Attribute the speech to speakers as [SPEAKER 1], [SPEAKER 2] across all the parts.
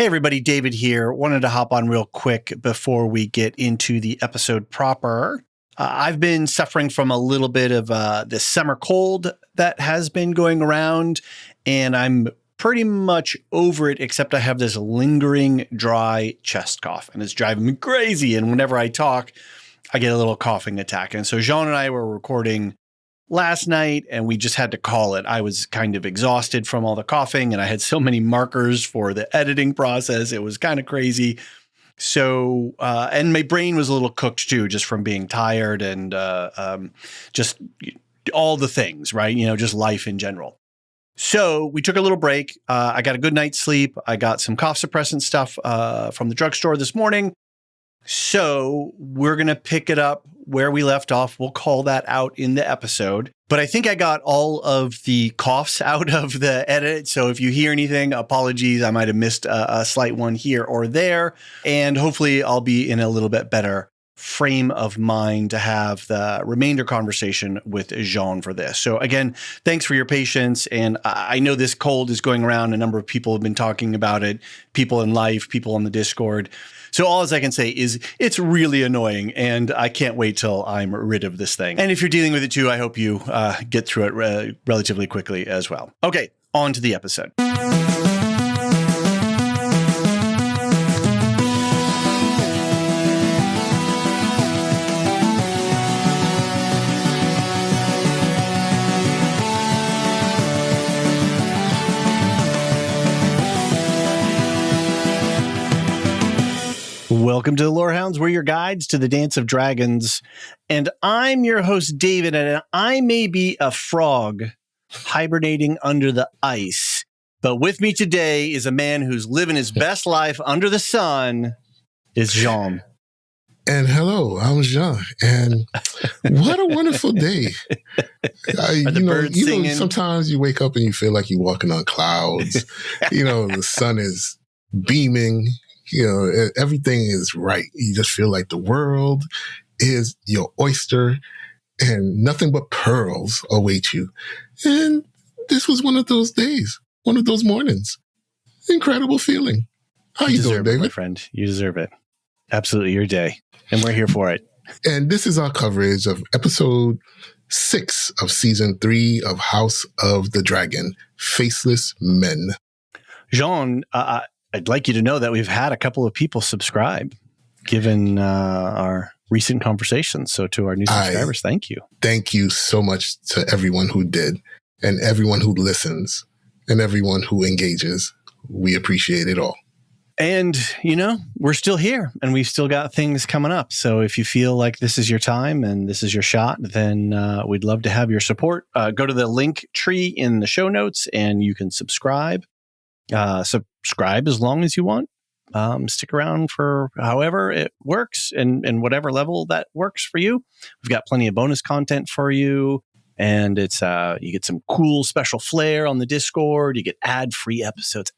[SPEAKER 1] Hey everybody, David here. Wanted to hop on real quick before we get into the episode proper. I've been suffering from a little bit of this summer cold that has been going around, and I'm pretty much over it, except I have this lingering dry chest cough, and it's driving me crazy. And whenever I talk, I get a little coughing attack. And so Jean and I were recording last night, and we just had to call it. I was kind of exhausted from all the coughing, and I had so many markers for the editing process. It was kind of crazy. So, and my brain was a little cooked too, just from being tired and just all the things, right? You know, just life in general. So we took a little break. I got a good night's sleep. I got some cough suppressant stuff from the drugstore this morning. So we're going to pick it up where we left off. We'll call that out in the episode. But I think I got all of the coughs out of the edit. So if you hear anything, apologies. I might have missed a slight one here or there. And hopefully I'll be in a little bit better frame of mind to have the remainder conversation with Jean for this. So again, thanks for your patience. And I know this cold is going around. A number of people have been talking about it, people in life, people on the Discord. So all I can say is it's really annoying, and I can't wait till I'm rid of this thing. And if you're dealing with it too, I hope you get through it relatively quickly as well. Okay, on to the episode. Welcome to the Lorehounds. We're your guides to the Dance of Dragons. And I'm your host, David, and I may be a frog hibernating under the ice. But with me today is a man who's living his best life under the sun. Is Jean.
[SPEAKER 2] And hello, I'm Jean. And what a wonderful day. Sometimes you wake up and you feel like you're walking on clouds. The sun is beaming. Everything is right. You just feel like the world is your oyster and nothing but pearls await you. And this was one of those days, one of those mornings. Incredible feeling. How you doing, David?
[SPEAKER 1] My friend, you deserve it. Absolutely your day. And we're here for it.
[SPEAKER 2] And this is our coverage of episode 6 of season 3 of House of the Dragon, Faceless Men.
[SPEAKER 1] Jean, I'd like you to know that we've had a couple of people subscribe, given our recent conversations. So to our new subscribers, thank you.
[SPEAKER 2] Thank you so much to everyone who did, and everyone who listens, and everyone who engages. We appreciate it all.
[SPEAKER 1] And, we're still here, and we've still got things coming up. So if you feel like this is your time and this is your shot, then we'd love to have your support. Go to the link tree in the show notes, and you can subscribe. Subscribe as long as you want. Stick around for however it works and whatever level that works for you. We've got plenty of bonus content for you, and it's you get some cool special flair on the Discord. You get ad-free episodes.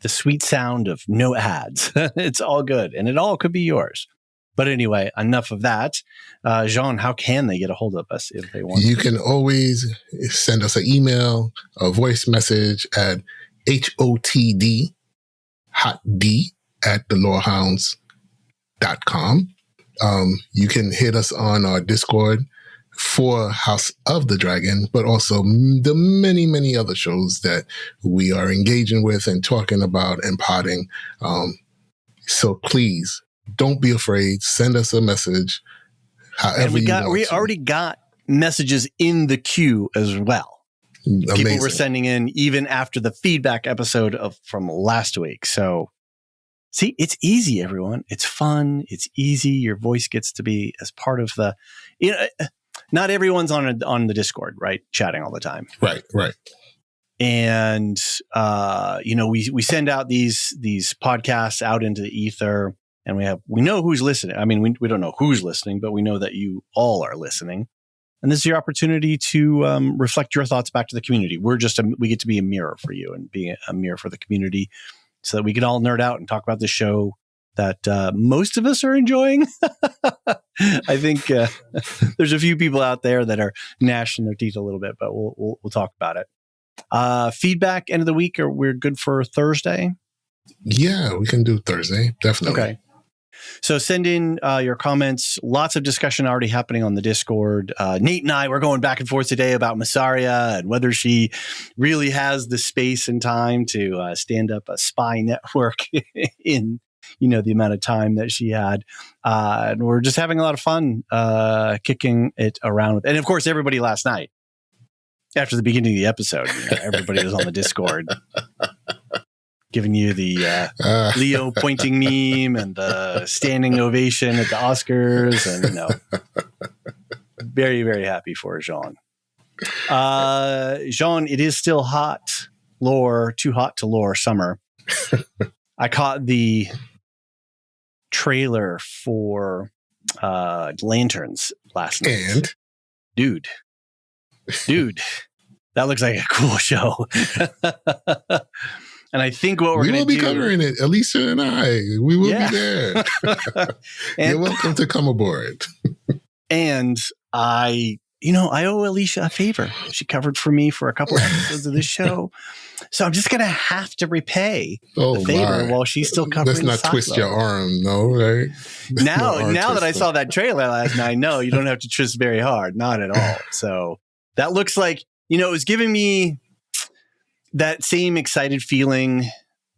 [SPEAKER 1] The sweet sound of no ads. It's all good, and it all could be yours. But anyway, enough of that. Jean, how can they get a hold of us if they want?
[SPEAKER 2] You can always send us an email, a voice message at HOTD, hot D, at thelorehounds.com. You can hit us on our Discord for House of the Dragon, but also the many, many other shows that we are engaging with and talking about and potting. So please, don't be afraid. Send us a message. However
[SPEAKER 1] we already got messages in the queue as well. Amazing. People were sending in even after the feedback episode from last week. So see, it's easy, everyone. It's fun. It's easy. Your voice gets to be as part of the, not everyone's on the Discord, right? Chatting all the time.
[SPEAKER 2] Right.
[SPEAKER 1] And, we send out these podcasts out into the ether. And we know who's listening. I mean, we don't know who's listening, but we know that you all are listening. And this is your opportunity to reflect your thoughts back to the community. We get to be a mirror for you and be a mirror for the community, so that we can all nerd out and talk about the show that most of us are enjoying. I think there's a few people out there that are gnashing their teeth a little bit, but we'll talk about it. Feedback end of the week, or we're good for Thursday?
[SPEAKER 2] Yeah, we can do Thursday. Definitely.
[SPEAKER 1] Okay. So send in your comments. Lots of discussion already happening on the Discord. Nate and I were going back and forth today about Massaria and whether she really has the space and time to stand up a spy network in, the amount of time that she had. And we're just having a lot of fun kicking it around with. And of course, everybody last night, after the beginning of the episode, everybody was on the Discord. Giving you the Leo pointing meme and the standing ovation at the Oscars, and very, very happy for Jean. Jean, it is still hot, too hot to lore summer. I caught the trailer for Lanterns last night.
[SPEAKER 2] And
[SPEAKER 1] dude, that looks like a cool show. And I think what we're going to do...
[SPEAKER 2] We will be covering it, Alicia and I. We will be there. You're welcome to come aboard.
[SPEAKER 1] And I owe Alicia a favor. She covered for me for a couple episodes of this show. So I'm just going to have to repay the favor while she's still covering.
[SPEAKER 2] Let's not twist your arm, no, right?
[SPEAKER 1] Now that I saw that trailer last night, no, you don't have to twist very hard. Not at all. So that looks like, it was giving me that same excited feeling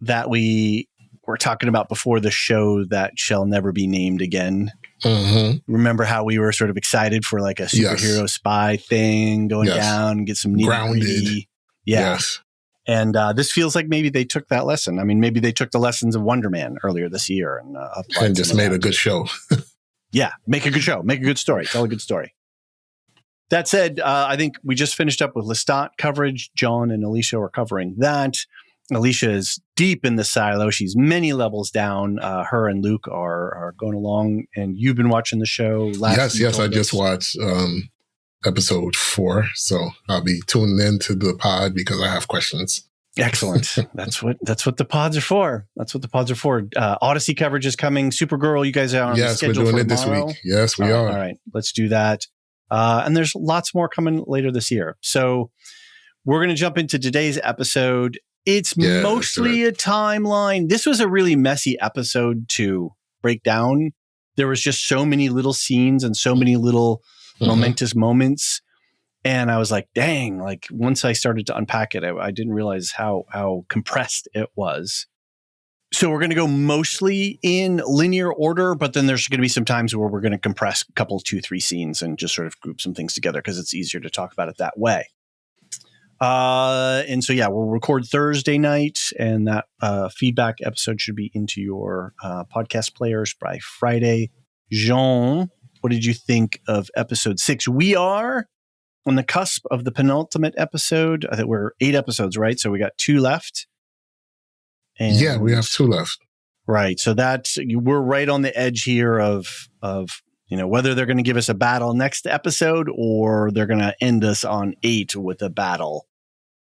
[SPEAKER 1] that we were talking about before the show that shall never be named again. Mm-hmm. Remember how we were sort of excited for like a superhero spy thing going down, get some
[SPEAKER 2] grounded.
[SPEAKER 1] Yeah.
[SPEAKER 2] Yes.
[SPEAKER 1] And this feels like maybe they took that lesson. I mean, maybe they took the lessons of Wonder Man earlier this year and
[SPEAKER 2] just made a good show.
[SPEAKER 1] Yeah. Make a good show. Make a good story. Tell a good story. That said, I think we just finished up with Lestat coverage. John and Alicia were covering that. Alicia is deep in the silo. She's many levels down. Her and Luke are going along, and you've been watching the show.
[SPEAKER 2] Yes. I just watched episode 4, so I'll be tuning into the pod because I have questions.
[SPEAKER 1] Excellent. That's what the pods are for. Odyssey coverage is coming. Supergirl, you guys are on the schedule
[SPEAKER 2] we're doing
[SPEAKER 1] for
[SPEAKER 2] it
[SPEAKER 1] tomorrow.
[SPEAKER 2] this week. Yes, we are.
[SPEAKER 1] All right, let's do that. And there's lots more coming later this year. So we're going to jump into today's episode. It's mostly a timeline. This was a really messy episode to break down. There was just so many little scenes and so many little momentous moments. And I was like, dang, like once I started to unpack it, I didn't realize how compressed it was. So we're going to go mostly in linear order, but then there's going to be some times where we're going to compress a couple, 2-3 scenes and just sort of group some things together because it's easier to talk about it that way. And so, we'll record Thursday night, and that feedback episode should be into your podcast players by Friday. Jean, what did you think of episode 6? We are on the cusp of the penultimate episode. I think we're 8 episodes, right? So we got 2 left. And
[SPEAKER 2] we have 2 left.
[SPEAKER 1] Right. So we're right on the edge here of whether they're going to give us a battle next episode or they're going to end us on 8 with a battle.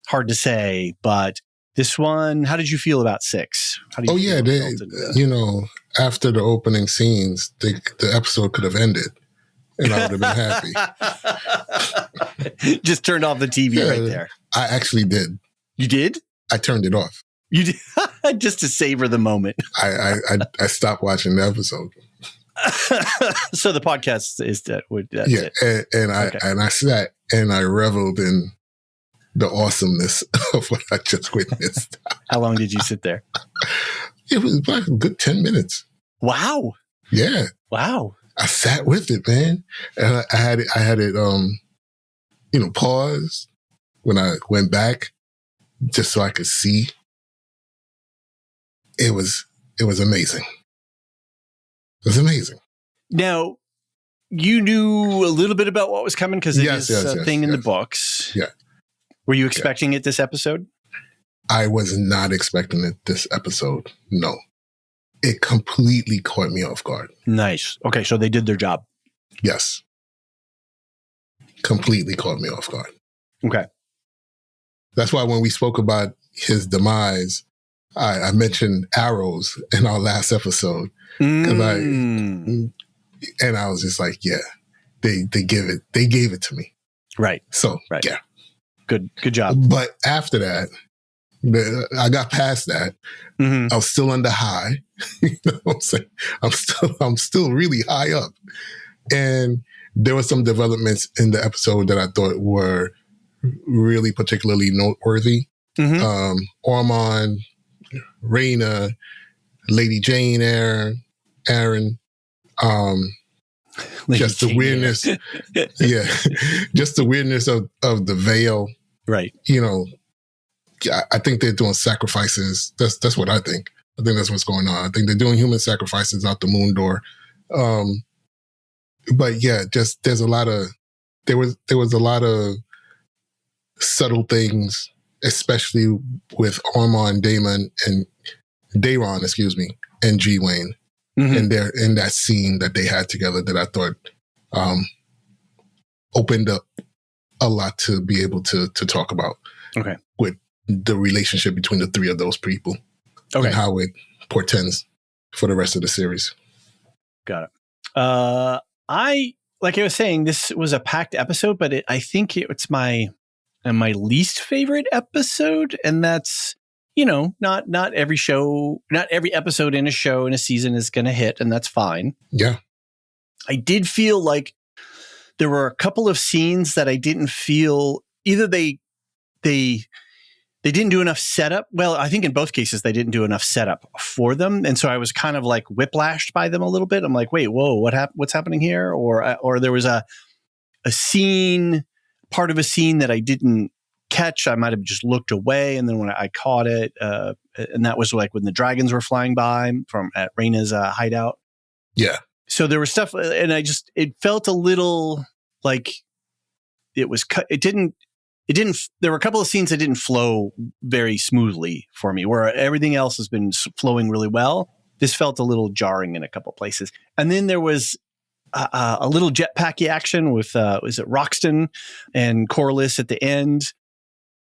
[SPEAKER 1] Hard to say, but this one, how did you feel about 6?
[SPEAKER 2] After the opening scenes, the episode could have ended and I would have been happy.
[SPEAKER 1] Just turned off the TV right there.
[SPEAKER 2] I actually did.
[SPEAKER 1] You did?
[SPEAKER 2] I turned it off.
[SPEAKER 1] You did? Just to savor the moment.
[SPEAKER 2] I stopped watching the episode.
[SPEAKER 1] So the podcast is dead. That's it.
[SPEAKER 2] And I sat and I reveled in the awesomeness of what I just witnessed.
[SPEAKER 1] How long did you sit there?
[SPEAKER 2] It was about a good 10 minutes.
[SPEAKER 1] Wow.
[SPEAKER 2] Yeah.
[SPEAKER 1] Wow.
[SPEAKER 2] I sat with it, man. And I had it paused when I went back just so I could see. It was amazing. It was amazing.
[SPEAKER 1] Now, you knew a little bit about what was coming because it is a thing in the books.
[SPEAKER 2] Yeah.
[SPEAKER 1] Were you expecting it this episode?
[SPEAKER 2] I was not expecting it this episode. No. It completely caught me off guard.
[SPEAKER 1] Nice. Okay, so they did their job.
[SPEAKER 2] Yes. Completely caught me off guard.
[SPEAKER 1] Okay.
[SPEAKER 2] That's why when we spoke about his demise, I mentioned arrows in our last episode. And I was just like, yeah, they gave it to me.
[SPEAKER 1] Right.
[SPEAKER 2] So,
[SPEAKER 1] right.
[SPEAKER 2] Yeah.
[SPEAKER 1] Good job.
[SPEAKER 2] But after that, I got past that.
[SPEAKER 1] Mm-hmm.
[SPEAKER 2] I was still under high. You know what I'm saying? I'm still really high up. And there were some developments in the episode that I thought were really particularly noteworthy.
[SPEAKER 1] Mm-hmm.
[SPEAKER 2] Ormond, Rhaenyra, Lady Jane Aaron, just the weirdness. Yeah. Just the weirdness of the veil.
[SPEAKER 1] Right.
[SPEAKER 2] You know, I think they're doing sacrifices. That's what I think. I think that's what's going on. I think they're doing human sacrifices out the moon door. But yeah, just there was a lot of subtle things, especially with Ormond, Daemon, and Daemon, and G Wayne, and they're in that scene that they had together that I thought opened up a lot to be able to talk about.
[SPEAKER 1] Okay.
[SPEAKER 2] With the relationship between the three of those people.
[SPEAKER 1] Okay.
[SPEAKER 2] And how it portends for the rest of the series.
[SPEAKER 1] Got it. Like I was saying, this was a packed episode, but I think it's my least favorite episode. And that's, not every episode in a show in a season is going to hit, and that's fine.
[SPEAKER 2] Yeah.
[SPEAKER 1] I did feel like there were a couple of scenes that I didn't feel either they didn't do enough setup. Well, I think in both cases they didn't do enough setup for them, and so I was kind of like whiplashed by them a little bit. I'm like, wait, whoa, what's happening here? Or there was a scene, part of a scene that I didn't catch. I might have just looked away, and then when I caught it, and that was like when the dragons were flying by from at Rhaenyra's hideout.
[SPEAKER 2] Yeah.
[SPEAKER 1] So there was stuff, and it felt a little like it was. It didn't. There were a couple of scenes that didn't flow very smoothly for me, where everything else has been flowing really well. This felt a little jarring in a couple of places. And then there was a little jetpacky action with, was it Roxton and Corlys at the end?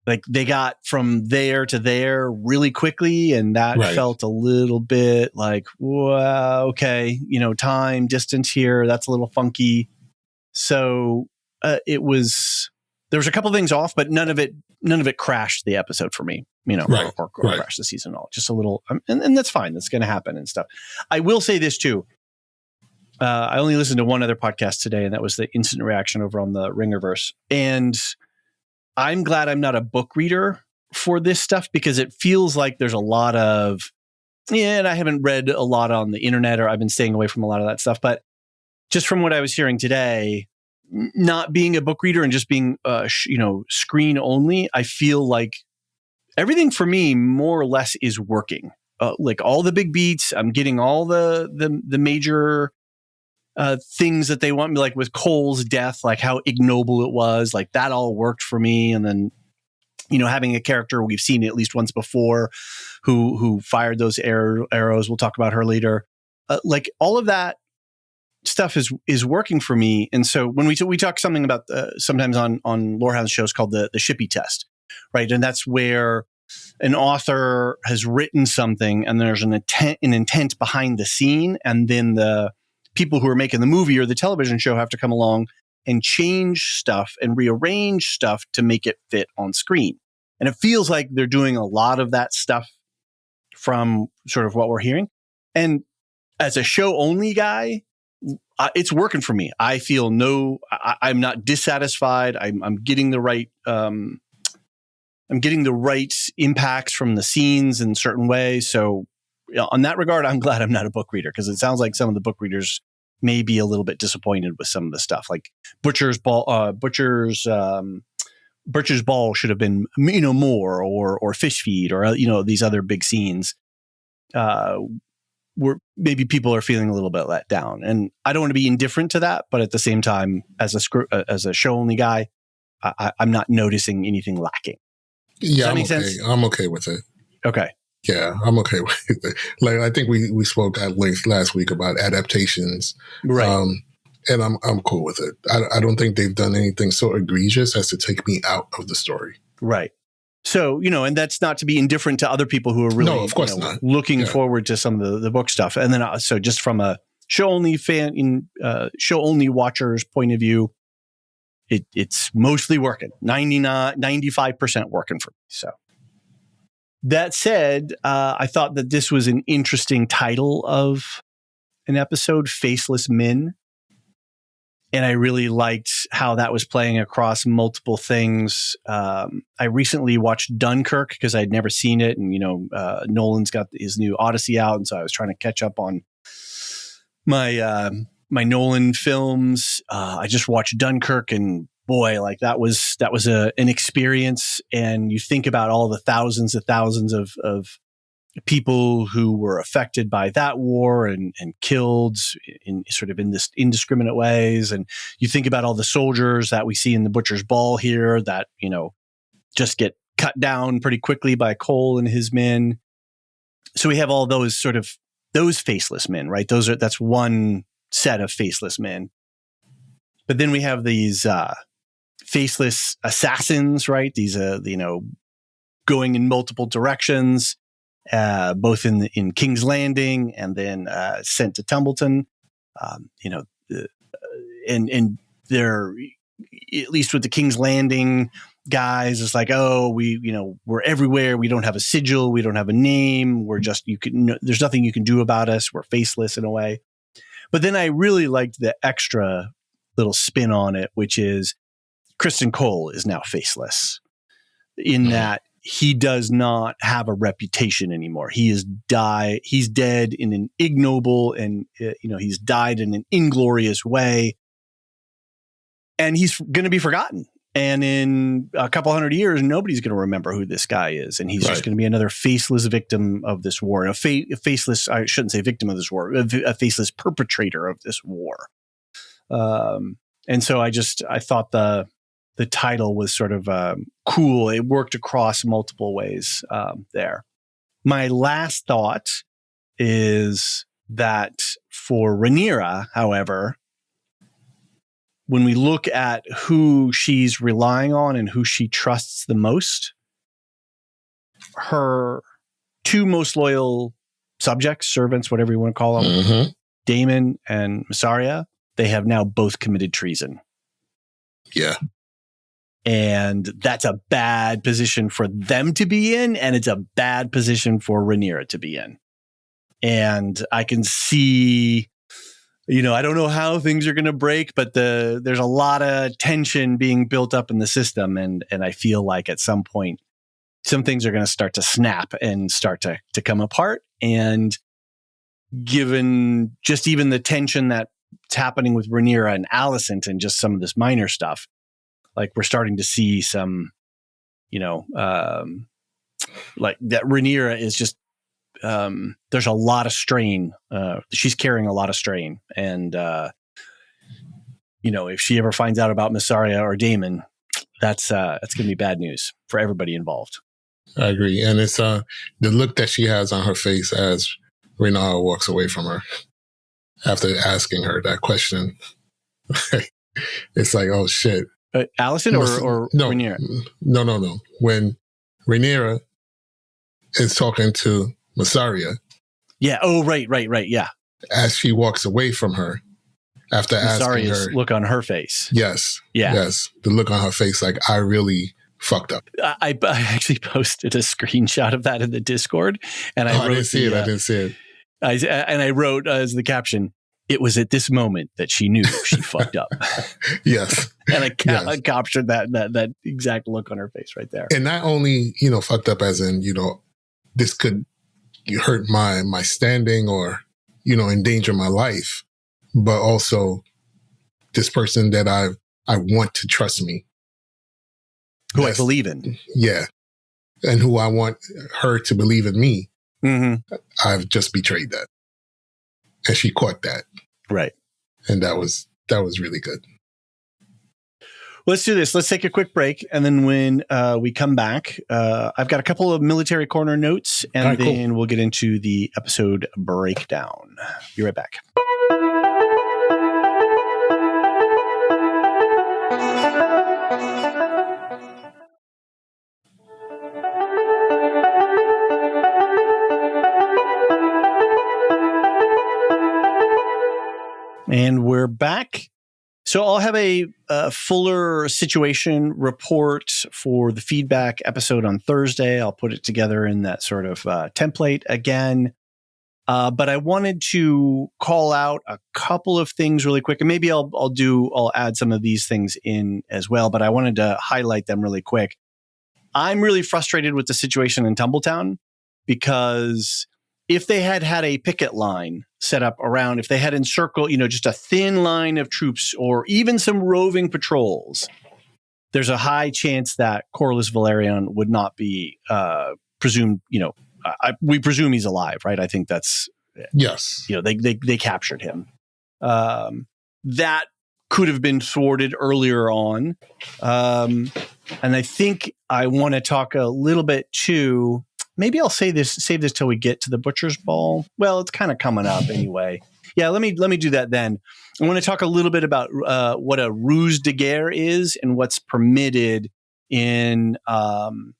[SPEAKER 1] Like they got from there to there really quickly. And that felt a little bit like, wow, okay, time, distance here. That's a little funky. So there was a couple things off, but none of it crashed the episode for me, or crashed the season at all. Just a little, and that's fine. That's going to happen and stuff. I will say this too. I only listened to one other podcast today, and that was the Instant Reaction over on the Ringerverse. And I'm glad I'm not a book reader for this stuff, because it feels like there's a lot of, and I haven't read a lot on the internet, or I've been staying away from a lot of that stuff. But just from what I was hearing today, not being a book reader and just being, screen only, I feel like everything for me more or less is working. Like all the big beats, I'm getting all the major things that they want me, like with Cole's death, like how ignoble it was, like that all worked for me. And then, having a character we've seen at least once before who fired those arrows. We'll talk about her later. Like all of that stuff is working for me. And so when we talk something about sometimes on Lorehounds shows called the Shippy test, right? And that's where an author has written something and there's an intent behind the scene, and then the people who are making the movie or the television show have to come along and change stuff and rearrange stuff to make it fit on screen. And it feels like they're doing a lot of that stuff from sort of what we're hearing. And as a show only guy, it's working for me. I feel I'm not dissatisfied. I'm getting the right, I'm getting the right impacts from the scenes in certain ways. So on that regard, I'm glad I'm not a book reader, because it sounds like some of the book readers may be a little bit disappointed with some of the stuff. Like Butcher's Ball should have been, more, or Fish Feed, or, these other big scenes. Where maybe people are feeling a little bit let down, and I don't want to be indifferent to that, but at the same time, as a show only guy, I'm not noticing anything lacking.
[SPEAKER 2] Yeah,
[SPEAKER 1] Does that make sense?
[SPEAKER 2] I'm okay with it.
[SPEAKER 1] Okay.
[SPEAKER 2] Yeah, I'm okay with it. Like I think we spoke at length last week about adaptations,
[SPEAKER 1] right?
[SPEAKER 2] And I'm cool with it. I don't think they've done anything so egregious as to take me out of the story.
[SPEAKER 1] Right. So, and that's not to be indifferent to other people who are really,
[SPEAKER 2] no, of course not,
[SPEAKER 1] looking forward to some of the book stuff. And then, so just from a show only watcher's point of view, it's mostly working. 95% working for me. So that said, I thought that this was an interesting title of an episode, Faceless Men. And I really liked how that was playing across multiple things. I recently watched Dunkirk because I'd never seen it. And, Nolan's got his new Odyssey out. And so I was trying to catch up on my Nolan films. I just watched Dunkirk, and boy, like that was an experience. And you think about all the thousands of people who were affected by that war and killed in this indiscriminate ways. And you think about all the soldiers that we see in the Butcher's Ball here that, just get cut down pretty quickly by Cole and his men. So we have all those faceless men, right? That's one set of faceless men. But then we have these faceless assassins, right? These, going in multiple directions. Both in King's Landing and then sent to Tumbleton, and they're, at least with the King's Landing guys, it's like, oh, we're everywhere. We don't have a sigil. We don't have a name. We're just, there's nothing you can do about us. We're faceless in a way. But then I really liked the extra little spin on it, which is Kristen Cole is now faceless in that he does not have a reputation anymore. He's dead in an ignoble and, he's died in an inglorious way. And he's going to be forgotten. And in a couple hundred years, nobody's going to remember who this guy is. And he's just going to be another faceless victim of this war. A faceless, I shouldn't say victim of this war, a faceless perpetrator of this war. And so I thought the title was sort of cool. It worked across multiple ways there. My last thought is that for Rhaenyra, however, when we look at who she's relying on and who she trusts the most, her two most loyal subjects, servants, whatever you want to call them, Daemon and Mysaria, they have now both committed treason.
[SPEAKER 2] Yeah.
[SPEAKER 1] And that's a bad position for them to be in. And it's a bad position for Rhaenyra to be in. And I can see, I don't know how things are going to break, but there's a lot of tension being built up in the system. And I feel like at some point, some things are going to start to snap and start to come apart. And given just even the tension that's happening with Rhaenyra and Alicent and just some of this minor stuff, like we're starting to see some, like that Rhaenyra is just, there's a lot of strain. She's carrying a lot of strain. And, if she ever finds out about Mysaria or Daemon, that's going to be bad news for everybody involved.
[SPEAKER 2] I agree. And it's the look that she has on her face as Rhaenyra walks away from her after asking her that question. It's like, oh shit.
[SPEAKER 1] Alicent or
[SPEAKER 2] no,
[SPEAKER 1] Rhaenyra?
[SPEAKER 2] No. When Rhaenyra is talking to Mysaria.
[SPEAKER 1] Yeah. Oh, right. Yeah.
[SPEAKER 2] As she walks away from her after asking her.
[SPEAKER 1] Look on her face.
[SPEAKER 2] Yes.
[SPEAKER 1] Yeah.
[SPEAKER 2] Yes. The look on her face, like, I really fucked up.
[SPEAKER 1] I actually posted a screenshot of that in the Discord. And I
[SPEAKER 2] didn't see it.
[SPEAKER 1] I wrote as the caption, "It was at this moment that she knew she fucked up."
[SPEAKER 2] Yes.
[SPEAKER 1] And I captured that exact look on her face right there.
[SPEAKER 2] And not only, fucked up as in, this could hurt my standing or, endanger my life, but also this person that I want to trust me.
[SPEAKER 1] Who I believe in.
[SPEAKER 2] Yeah. And who I want her to believe in me.
[SPEAKER 1] Mm-hmm.
[SPEAKER 2] I've just betrayed that. And she caught that.
[SPEAKER 1] Right.
[SPEAKER 2] And that was really good.
[SPEAKER 1] Let's do this. Let's take a quick break. And then when we come back, I've got a couple of military corner notes, and then we'll get into the episode breakdown. Be right back. And we're back. So I'll have a fuller situation report for the feedback episode on Thursday. I'll put it together in that sort of template again. But I wanted to call out a couple of things really quick, and maybe I'll add some of these things in as well. But I wanted to highlight them really quick. I'm really frustrated with the situation in Tumbletown because if they had a picket line set up around, if they had encircled, just a thin line of troops or even some roving patrols, there's a high chance that Corlys Velaryon would not be presumed, we presume he's alive, right? I think that's,
[SPEAKER 2] yes.
[SPEAKER 1] They captured him. That could have been thwarted earlier on. And I think I want to talk a little bit too. Maybe I'll save this till we get to the Butcher's Ball. Well, it's kind of coming up anyway. Yeah, let me do that then. I want to talk a little bit about what a ruse de guerre is and what's permitted in having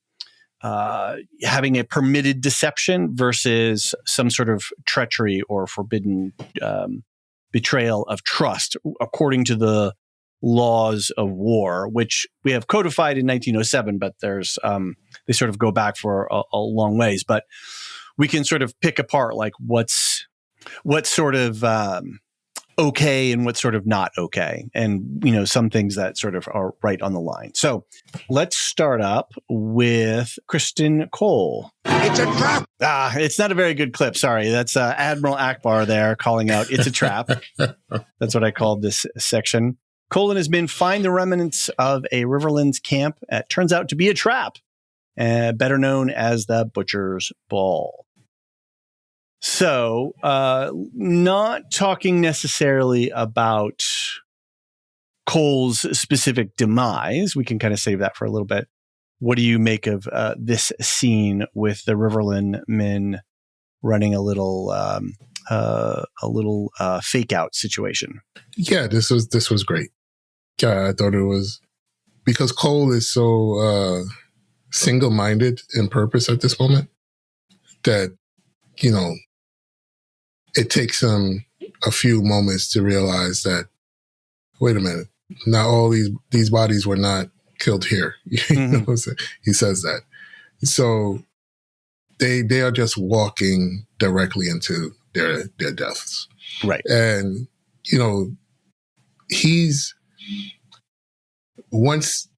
[SPEAKER 1] a permitted deception versus some sort of treachery or forbidden betrayal of trust, according to the laws of war, which we have codified in 1907, but there's they sort of go back for a long ways. But we can sort of pick apart like what's sort of okay and what's sort of not okay, and some things that sort of are right on the line. So let's start up with Kristen Cole.
[SPEAKER 3] It's a trap.
[SPEAKER 1] It's not a very good clip. Sorry, that's Admiral Akbar there calling out it's a trap. That's what I called this section. Cole and his men find the remnants of a Riverlands camp. It turns out to be a trap, better known as the Butcher's Ball. So, not talking necessarily about Cole's specific demise. We can kind of save that for a little bit. What do you make of this scene with the Riverland men running a little fake out situation?
[SPEAKER 2] Yeah, this was great. I thought it was because Cole is so single-minded in purpose at this moment that it takes him a few moments to realize that, wait a minute, not all these bodies were not killed here. Mm-hmm. He says that. So they are just walking directly into their deaths.
[SPEAKER 1] Right.
[SPEAKER 2] And, once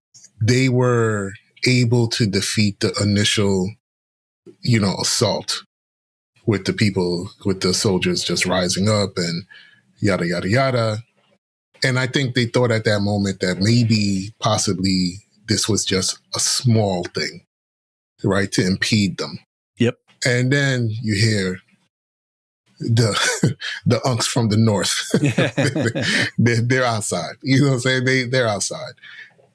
[SPEAKER 2] they were able to defeat the initial, assault with the people, with the soldiers just rising up and yada, yada, yada. And I think they thought at that moment that maybe, possibly, this was just a small thing, right, to impede them.
[SPEAKER 1] Yep.
[SPEAKER 2] And then you hear the unks from the north. they're outside. You know what I'm saying? They're outside.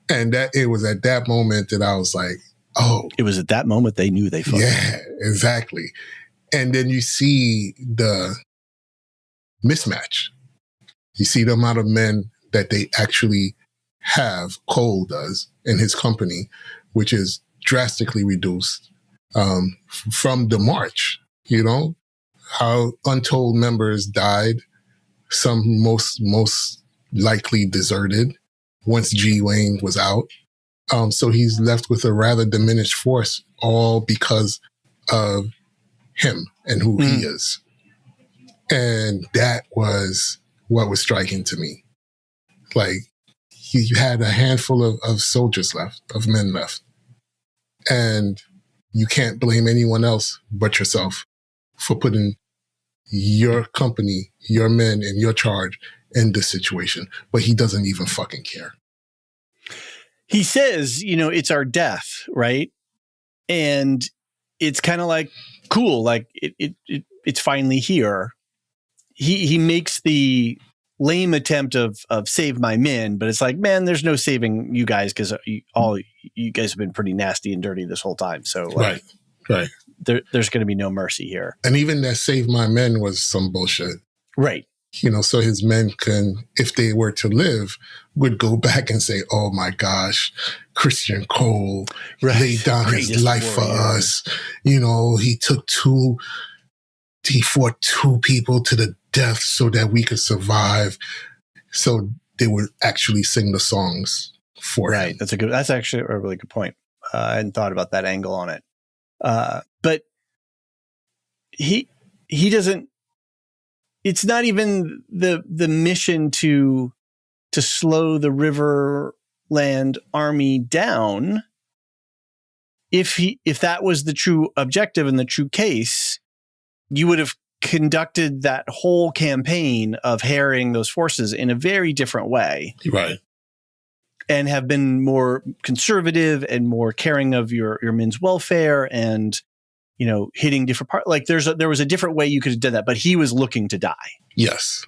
[SPEAKER 2] And that it was at that moment that I was like, oh.
[SPEAKER 1] It was at that moment they knew they fucked.
[SPEAKER 2] Yeah, exactly. And then you see the mismatch. You see the amount of men that they actually have, Cole does, in his company, which is drastically reduced from the march, how untold members died, some most likely deserted once G. Wayne was out. So he's left with a rather diminished force, all because of him and who he is. And that was what was striking to me. Like, you had a handful of soldiers left, of men left. And you can't blame anyone else but yourself for putting your company, your men in your charge in this situation. But he doesn't even fucking care.
[SPEAKER 1] He says, it's our death, right? And it's kind of like, cool, like it's finally here. He makes the lame attempt of save my men, but it's like, man, there's no saving you guys because all you guys have been pretty nasty and dirty this whole time. So
[SPEAKER 2] right.
[SPEAKER 1] There's going to be no mercy here.
[SPEAKER 2] And even that save my men was some bullshit.
[SPEAKER 1] Right.
[SPEAKER 2] So his men can, if they were to live, would go back and say, oh my gosh, Kristen Cole laid down his life for us. He fought two people to the death so that we could survive. So they would actually sing the songs for him.
[SPEAKER 1] Right. That's actually a really good point. I hadn't thought about that angle on it. But he doesn't, it's not even the mission to slow the Riverland army down. If that was the true objective and the true case, you would have conducted that whole campaign of harrying those forces in a very different way.
[SPEAKER 2] Right.
[SPEAKER 1] And have been more conservative and more caring of your men's welfare and, hitting different parts. Like there was a different way you could have done that, but he was looking to die.
[SPEAKER 2] Yes.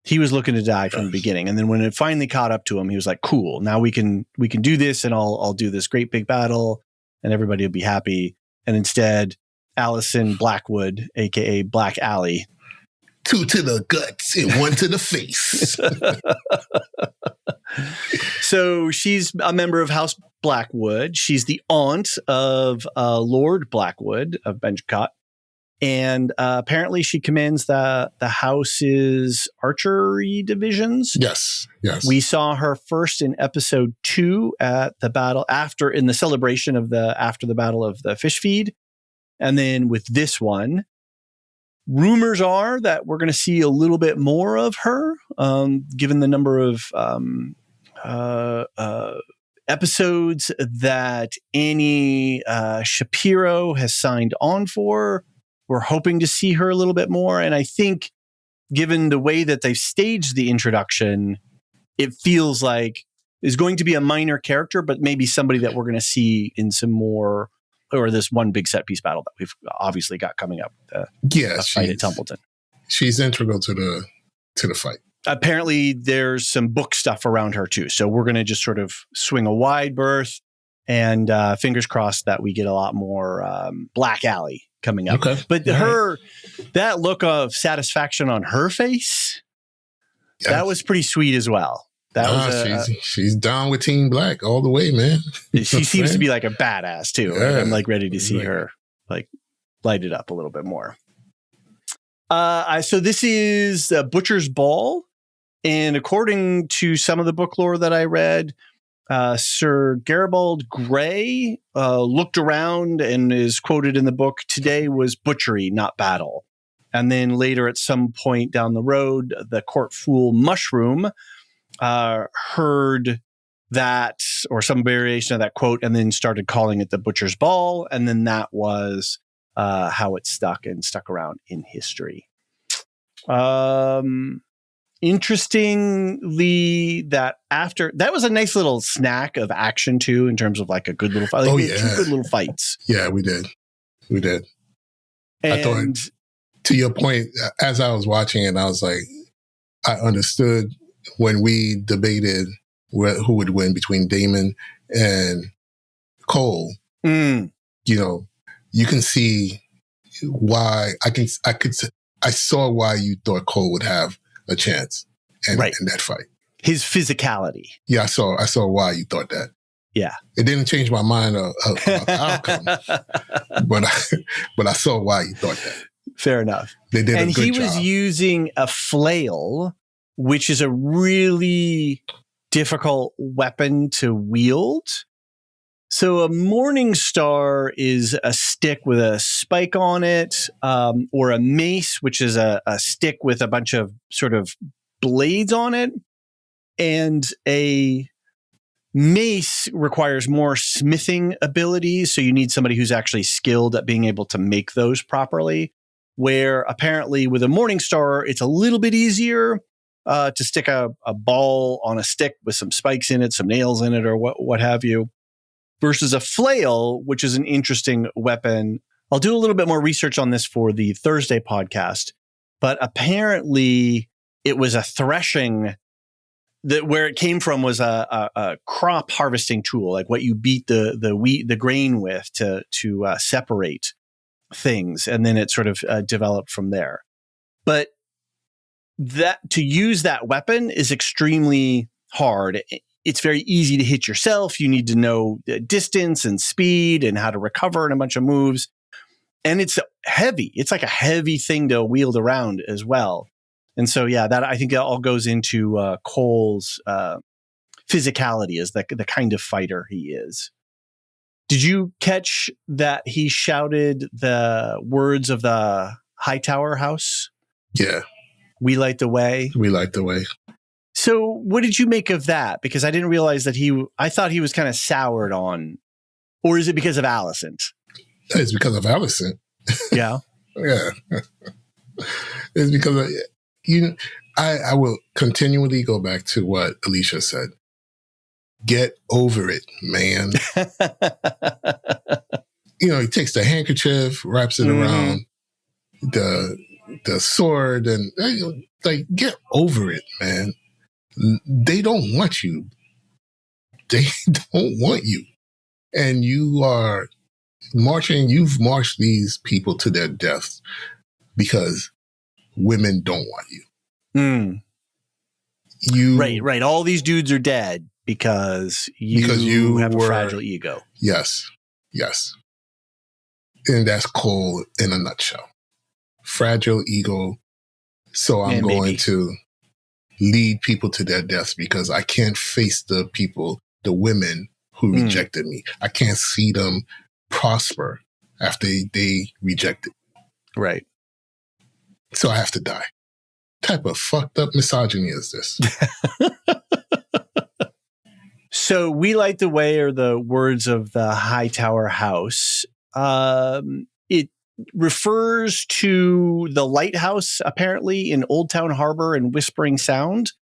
[SPEAKER 1] He was looking to die from the beginning. And then when it finally caught up to him, he was like, cool, now we can do this, and I'll do this great big battle and everybody will be happy. And instead, Allison Blackwood, aka Black Allie,
[SPEAKER 2] 2 to the guts and 1 to the face.
[SPEAKER 1] So she's a member of House Blackwood. She's the aunt of Lord Blackwood of Benjicott. And apparently she commands the house's archery divisions.
[SPEAKER 2] Yes.
[SPEAKER 1] We saw her first in episode 2 at the battle in the celebration of after the battle of the fish feed. And then with this one, rumors are that we're going to see a little bit more of her, given the number of episodes that Annie Shapiro has signed on for. We're hoping to see her a little bit more. And I think given the way that they've staged the introduction, it feels like is going to be a minor character, but maybe somebody that we're going to see in some more, or this one big set piece battle that we've obviously got coming up. The fight at Templeton.
[SPEAKER 2] She's integral to the fight.
[SPEAKER 1] Apparently there's some book stuff around her too. So we're going to just sort of swing a wide berth and fingers crossed that we get a lot more Black Allie coming up.
[SPEAKER 2] Okay.
[SPEAKER 1] But that look of satisfaction on her face, that was pretty sweet as well.
[SPEAKER 2] She's down with Team Black all the way, man.
[SPEAKER 1] She seems to be like a badass too. Yeah. I'm like ready to see her like light it up a little bit more. So this is Butcher's Ball. And according to some of the book lore that I read, Sir Garibald Grey looked around and is quoted in the book, today was butchery, not battle. And then later at some point down the road, the court fool Mushroom heard that or some variation of that quote and then started calling it the Butcher's Ball. And then that was how it stuck around in history. Interestingly, that was a nice little snack of action too, in terms of like a good little fight. Like, 2 good little fights.
[SPEAKER 2] Yeah, we did. And I thought, to your point, as I was watching it, I was like, I understood when we debated who would win between Daemon and Cole. You can see why I saw why you thought Cole would have a chance in that fight.
[SPEAKER 1] His physicality.
[SPEAKER 2] Yeah, I saw why you thought that.
[SPEAKER 1] Yeah.
[SPEAKER 2] It didn't change my mind about the outcome, but I saw why you thought that.
[SPEAKER 1] Fair enough.
[SPEAKER 2] They did
[SPEAKER 1] and
[SPEAKER 2] a good job.
[SPEAKER 1] And he was using a flail, which is a really difficult weapon to wield. So a Morning Star is a stick with a spike on it, or a mace, which is a stick with a bunch of sort of blades on it. And a mace requires more smithing abilities. So you need somebody who's actually skilled at being able to make those properly. Where apparently with a Morning Star, it's a little bit easier to stick a ball on a stick with some spikes in it, some nails in it, or what have you. Versus a flail, which is an interesting weapon. I'll do a little bit more research on this for the Thursday podcast, but apparently it was a threshing that where it came from was a crop harvesting tool, like what you beat the wheat, the grain with to separate things. And then it sort of developed from there. But that to use that weapon is extremely hard. It's very easy to hit yourself. You need to know distance and speed and how to recover and a bunch of moves. And it's heavy. It's like a heavy thing to wield around as well. And so, yeah, that I think it all goes into Cole's physicality as the kind of fighter he is. Did you catch that he shouted the words of the Hightower house?
[SPEAKER 2] Yeah.
[SPEAKER 1] We light the way.
[SPEAKER 2] We light the way.
[SPEAKER 1] So what did you make of that? Because I didn't realize that I thought he was kind of soured on, or is it because of Alicent?
[SPEAKER 2] It's because of Alicent.
[SPEAKER 1] Yeah.
[SPEAKER 2] Yeah. It's because of, I will continually go back to what Alicia said. Get over it, man. He takes the handkerchief, wraps it around the sword, and like, get over it, man. They don't want you. They don't want you. And you are you've marched these people to their deaths because women don't want you.
[SPEAKER 1] Right. All these dudes are dead because you have a fragile ego.
[SPEAKER 2] Yes. And that's Cole in a nutshell. Fragile ego. So I'm going to lead people to their deaths because I can't face the women who rejected me. I can't see them prosper after they rejected me.
[SPEAKER 1] Right.
[SPEAKER 2] So I have to die. What type of fucked up misogyny is this?
[SPEAKER 1] So we light the way are the words of the Hightower house. It refers to the lighthouse, apparently, in Old Town Harbor and Whispering Sound.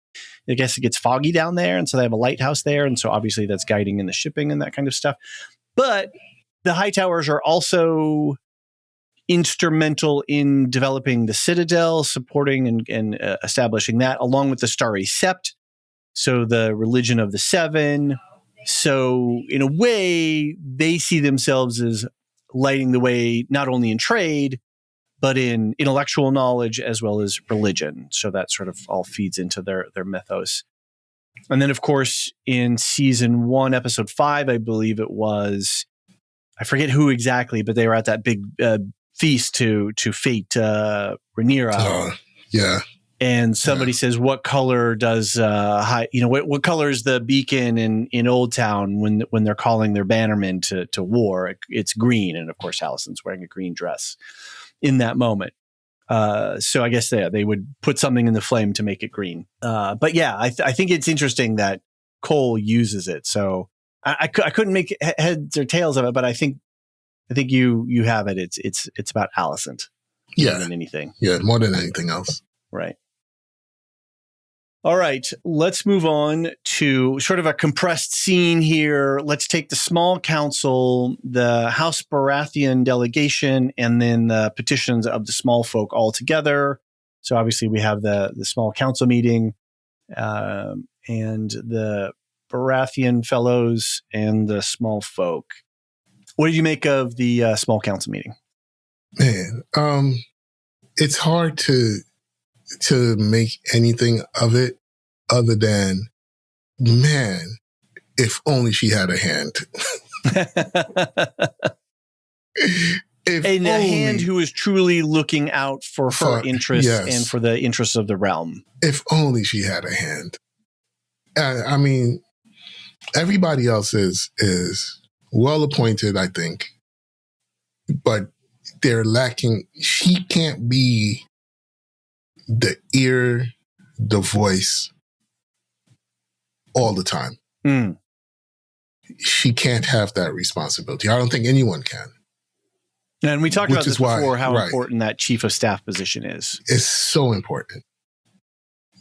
[SPEAKER 1] I guess it gets foggy down there, and so they have a lighthouse there, and so obviously that's guiding in the shipping and that kind of stuff. But the Hightowers are also instrumental in developing the Citadel, supporting and establishing that, along with the Starry Sept, so the religion of the Seven. So in a way, they see themselves as lighting the way not only in trade, but in intellectual knowledge as well as religion. So that sort of all feeds into their mythos. And then, of course, in season 1, episode 5, I believe it was, I forget who exactly, but they were at that big feast to fate Rhaenyra.
[SPEAKER 2] Yeah.
[SPEAKER 1] And somebody says, what color does what color is the beacon in Old Town when they're calling their bannermen to war? It's green, and of course Alicent's wearing a green dress in that moment. So I guess they would put something in the flame to make it green. But yeah, I think it's interesting that Cole uses it. So I couldn't make heads or tails of it, but I think you have it. It's about Alicent more than anything.
[SPEAKER 2] Yeah, more than anything else.
[SPEAKER 1] Right. All right, let's move on to sort of a compressed scene here. Let's take the small council, the House Baratheon delegation, and then the petitions of the small folk all together. So obviously we have the small council meeting and the Baratheon fellows and the small folk. What did you make of the small council meeting?
[SPEAKER 2] Man, it's hard to make anything of it other than, man, if only she had a hand.
[SPEAKER 1] A hand who is truly looking out for her interests and for the interests of the realm.
[SPEAKER 2] If only she had a hand. I mean, everybody else is well appointed, I think, but they're lacking. She can't be the ear, the voice all the time. She can't have that responsibility. I don't think anyone can.
[SPEAKER 1] And we talked about this before, how important that chief of staff position is.
[SPEAKER 2] It's so important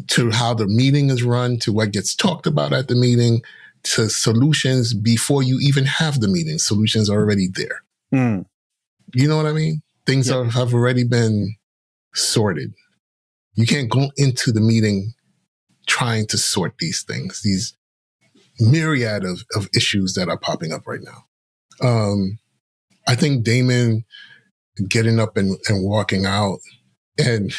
[SPEAKER 2] to how the meeting is run, to what gets talked about at the meeting, to solutions before you even have the meeting. Solutions are already there. You know what I mean? Things have already been sorted. You can't go into the meeting trying to sort these things, these myriad of issues that are popping up right now. I think Daemon getting up and walking out, and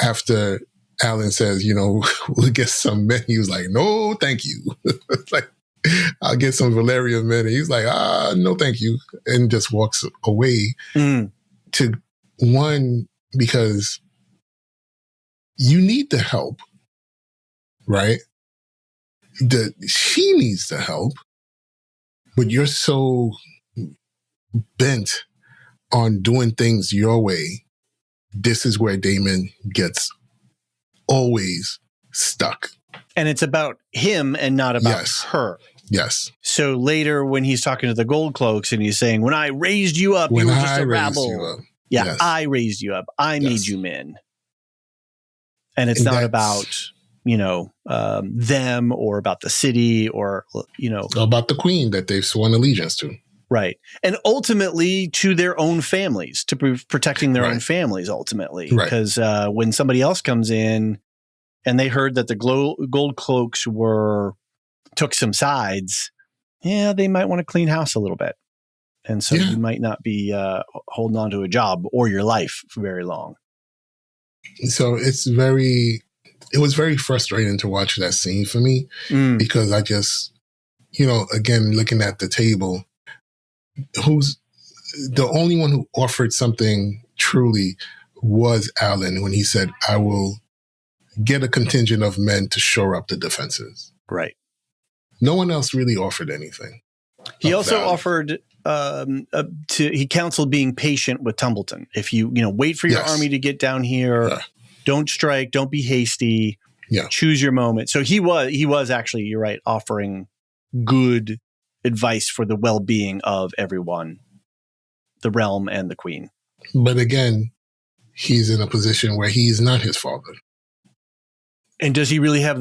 [SPEAKER 2] after Alan says, we'll get some men, he was like, no, thank you. Like, I'll get some Valerian men. And he's like, no, thank you. And just walks away to one, because you need the help, right? She needs the help, but you're so bent on doing things your way. This is where Daemon gets always stuck.
[SPEAKER 1] And it's about him and not about her.
[SPEAKER 2] Yes.
[SPEAKER 1] So later when he's talking to the Gold Cloaks and he's saying, when I raised you up, you were just a rabble. Yeah, yes. I raised you up. I made you men. And it's not about, them or about the city or,
[SPEAKER 2] about the queen that they've sworn allegiance to.
[SPEAKER 1] Right. And ultimately to their own families, to protecting their own families ultimately. Because when somebody else comes in and they heard that the Gold Cloaks took some sides, they might want to clean house a little bit. And so you might not be holding on to a job or your life for very long.
[SPEAKER 2] So it was very frustrating to watch that scene for me because I just, again, looking at the table, who's the only one who offered something truly was Alan when he said, I will get a contingent of men to shore up the defenses.
[SPEAKER 1] Right.
[SPEAKER 2] No one else really offered anything.
[SPEAKER 1] He also offered he counseled being patient with Tumbleton. If you wait for your army to get down here, don't strike, don't be hasty, choose your moment. So he was actually, you're right, offering good advice for the well-being of everyone, the realm and the queen.
[SPEAKER 2] But again, he's in a position where he's not his father.
[SPEAKER 1] And does he really have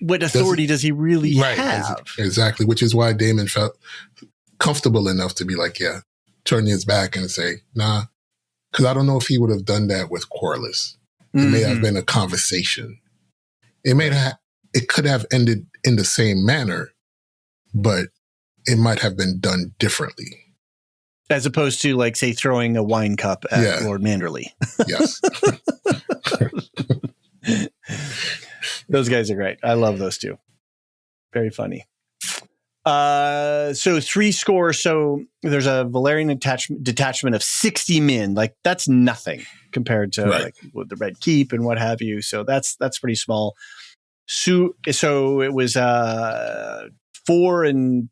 [SPEAKER 1] what authority does he really have?
[SPEAKER 2] Exactly, which is why Daemon felt comfortable enough to be like, turn his back and say, nah, because I don't know if he would have done that with Corlys. It may have been a conversation. It could have ended in the same manner, but it might have been done differently.
[SPEAKER 1] As opposed to, like, say, throwing a wine cup at Lord Manderley. Yes. Those guys are great. I love those two. Very funny. So 3 score. So there's a Valyrian detachment of 60 men. Like, that's nothing compared to like with the Red Keep and what have you. So that's pretty small. So it was 4 and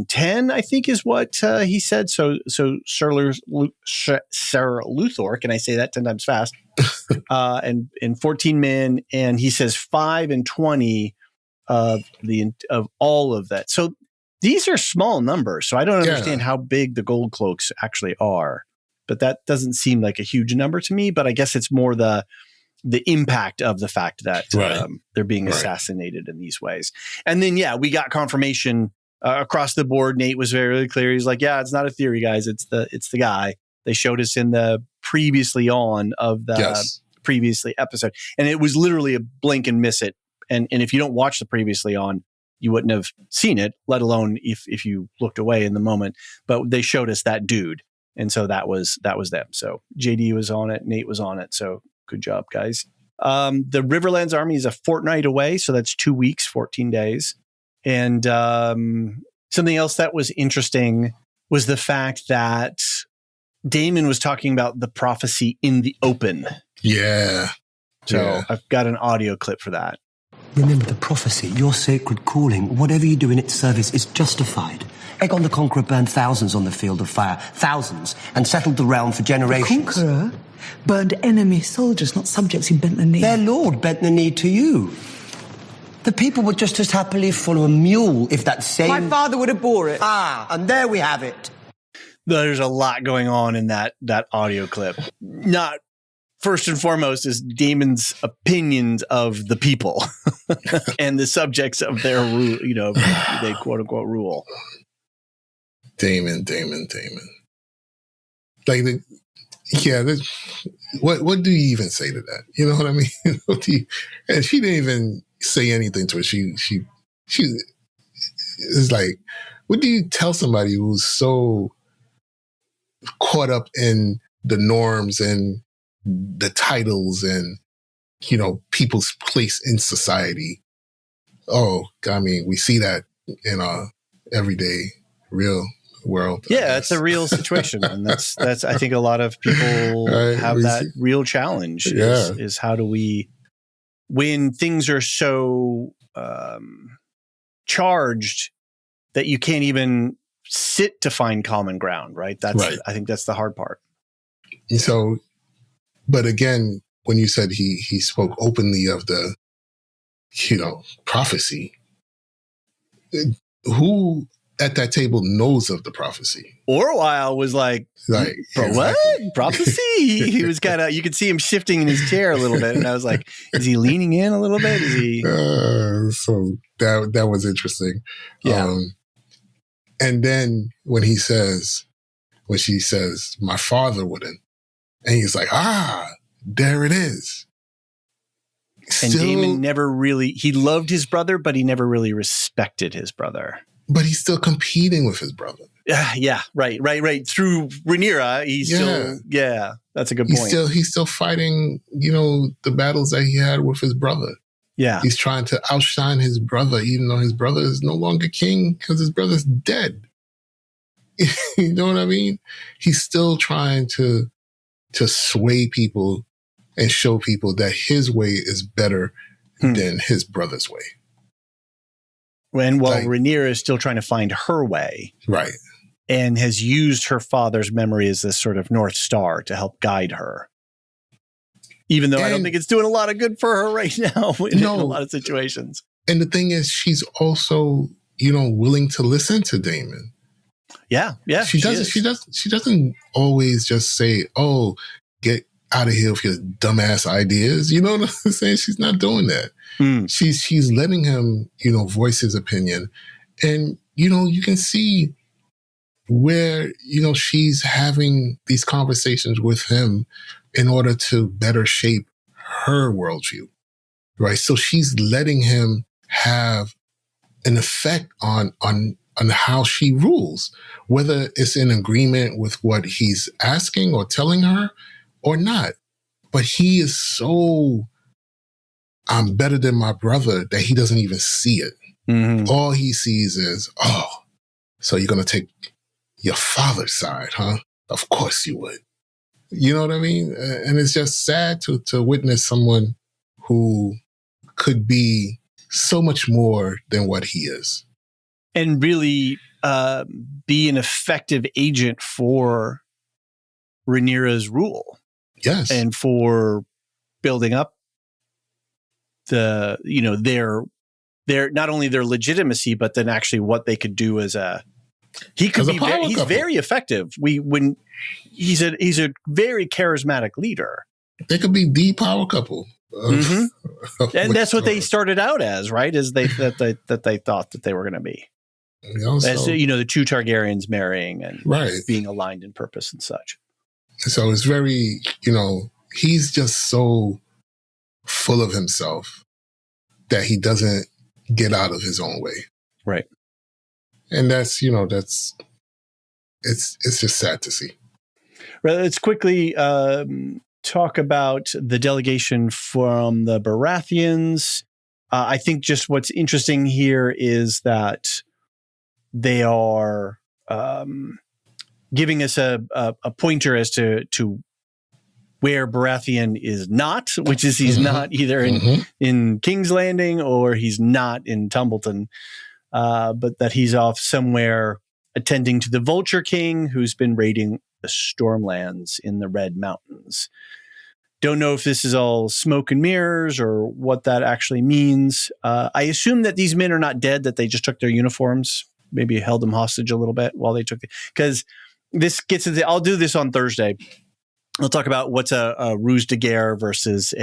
[SPEAKER 1] 10, I think, is what he said. So Sir Luthor, can I say that 10 times fast? and 14 men, and he says 5 and 20 of all of that. So these are small numbers. So I don't understand how big the Gold Cloaks actually are, but that doesn't seem like a huge number to me. But I guess it's more the impact of the fact that they're being assassinated in these ways. And then, we got confirmation across the board. Nate was very clear. He's like, it's not a theory, guys. It's the guy. They showed us in the previously on of the previously episode. And it was literally a blink and miss it. And if you don't watch the previously on, you wouldn't have seen it, let alone if you looked away in the moment. But they showed us that dude. And so that was them. So JD was on it. Nate was on it. So good job, guys. The Riverlands army is a fortnight away. So that's 2 weeks, 14 days. And something else that was interesting was the fact that Daemon was talking about the prophecy in the open.
[SPEAKER 2] Yeah.
[SPEAKER 1] So I've got an audio clip for that.
[SPEAKER 3] Remember the prophecy, your sacred calling, whatever you do in its service is justified. Aegon the Conqueror burned thousands on the field of fire, thousands, and settled the realm for generations.
[SPEAKER 4] The Conqueror burned enemy soldiers, not subjects who bent the knee.
[SPEAKER 3] Their lord bent the knee to you. The people would just as happily follow a mule if that same...
[SPEAKER 4] My father would have bore it.
[SPEAKER 3] And there we have it.
[SPEAKER 1] There's a lot going on in that audio clip. Not first and foremost is Daemon's opinions of the people and the subjects of their rule, they quote unquote rule.
[SPEAKER 2] Daemon. Like, what do you even say to that? You know what I mean? And she didn't even say anything to it. She is like, what do you tell somebody who's so caught up in the norms and the titles and, people's place in society? Oh, I mean, we see that in our everyday real world.
[SPEAKER 1] Yeah, it's a real situation. And that's I think a lot of people
[SPEAKER 2] Right,
[SPEAKER 1] have that real challenge is how do we, when things are so charged that you can't even sit to find common ground, right? I think that's the hard part.
[SPEAKER 2] So, but again, when you said he spoke openly of the, prophecy, who at that table knows of the prophecy?
[SPEAKER 1] Orwell was like, bro, exactly. What? Prophecy? He was kind of, you could see him shifting in his chair a little bit. And I was like, is he leaning in a little bit? Is he?
[SPEAKER 2] So that was interesting.
[SPEAKER 1] Yeah.
[SPEAKER 2] And then when she says, my father wouldn't. And he's like, there it is.
[SPEAKER 1] And Daemon never really, he loved his brother, but he never really respected his brother.
[SPEAKER 2] But he's still competing with his brother.
[SPEAKER 1] Yeah, right. Through Rhaenyra, that's a good point.
[SPEAKER 2] He's still fighting, the battles that he had with his brother.
[SPEAKER 1] Yeah.
[SPEAKER 2] He's trying to outshine his brother, even though his brother is no longer king because his brother's dead. You know what I mean? He's still trying to sway people and show people that his way is better than his brother's way.
[SPEAKER 1] Rhaenyra is still trying to find her way.
[SPEAKER 2] Right.
[SPEAKER 1] And has used her father's memory as this sort of North Star to help guide her. Even though I don't think it's doing a lot of good for her right now in a lot of situations.
[SPEAKER 2] And the thing is, she's also, willing to listen to Daemon.
[SPEAKER 1] Yeah.
[SPEAKER 2] She doesn't always just say, "Oh, get out of here with your dumbass ideas." You know what I'm saying? She's not doing that. She's letting him, voice his opinion. And, you can see where, she's having these conversations with him in order to better shape her worldview, right? So she's letting him have an effect on how she rules, whether it's in agreement with what he's asking or telling her or not. But he is so, I'm better than my brother, that he doesn't even see it. Mm-hmm. All he sees is, so you're going to take your father's side, huh? Of course you would. You know what I mean? And it's just sad to witness someone who could be so much more than what he is.
[SPEAKER 1] And really be an effective agent for Rhaenyra's rule.
[SPEAKER 2] Yes.
[SPEAKER 1] And for building up the, their not only their legitimacy, but then actually what they could do as he's very effective. He's a very charismatic leader.
[SPEAKER 2] They could be the power couple.
[SPEAKER 1] And that's what they started out as, right? Is they thought that they were going to be. As the two Targaryens marrying and being aligned in purpose and such.
[SPEAKER 2] So it's very, he's just so full of himself that he doesn't get out of his own way.
[SPEAKER 1] Right.
[SPEAKER 2] And that's it's just sad to see.
[SPEAKER 1] Right. Let's quickly talk about the delegation from the Baratheons. I think just what's interesting here is that they are giving us a pointer as to where Baratheon is not, which is he's not either in King's Landing or he's not in Tumbleton, but that he's off somewhere attending to the Vulture King, who's been raiding the Stormlands in the Red Mountains. Don't know if this is all smoke and mirrors or what that actually means. I assume that these men are not dead, that they just took their uniforms, maybe held them hostage a little bit while they took it. Because this gets into, I'll do this on Thursday. We'll talk about what's a ruse de guerre versus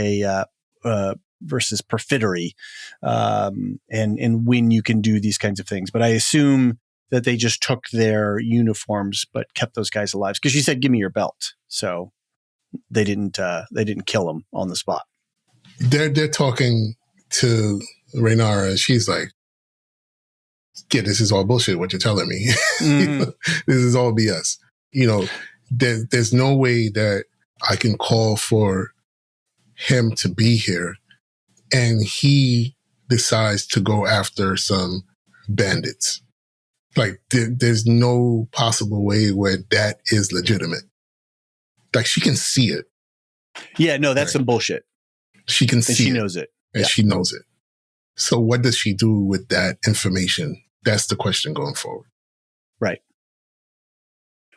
[SPEAKER 1] versus perfidy, and when you can do these kinds of things. But I assume that they just took their uniforms but kept those guys alive. Because she said, "Give me your belt." So they didn't kill them on the spot.
[SPEAKER 2] They're talking to Rhaenyra, and she's like, "Yeah, this is all bullshit. What you're telling me, this is all BS." There's no way that I can call for him to be here, and he decides to go after some bandits. Like, there's no possible way where that is legitimate. Like, she can see it.
[SPEAKER 1] Yeah, no, that's some bullshit.
[SPEAKER 2] She can see it.
[SPEAKER 1] And she knows it.
[SPEAKER 2] And she knows it. So what does she do with that information? That's the question going forward.
[SPEAKER 1] Right.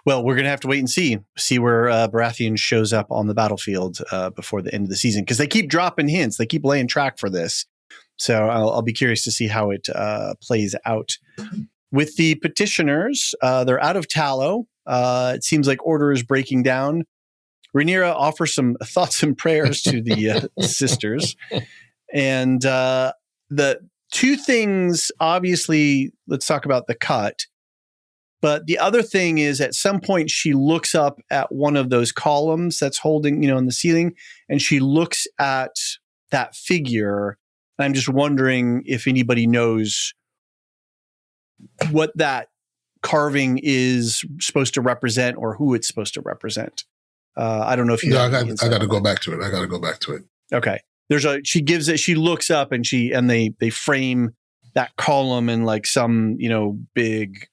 [SPEAKER 1] Well, we're going to have to wait and see where Baratheon shows up on the battlefield before the end of the season, because they keep dropping hints. They keep laying track for this. So I'll be curious to see how it plays out. With the petitioners, they're out of tallow. It seems like order is breaking down. Rhaenyra offers some thoughts and prayers to the sisters. And the two things, obviously, let's talk about the cut. But the other thing is, at some point, she looks up at one of those columns that's holding, in the ceiling, and she looks at that figure. And I'm just wondering if anybody knows what that carving is supposed to represent or who it's supposed to represent. I don't know if you.
[SPEAKER 2] No, I got to go back to it. Okay.
[SPEAKER 1] She looks up and they frame that column in like some, big,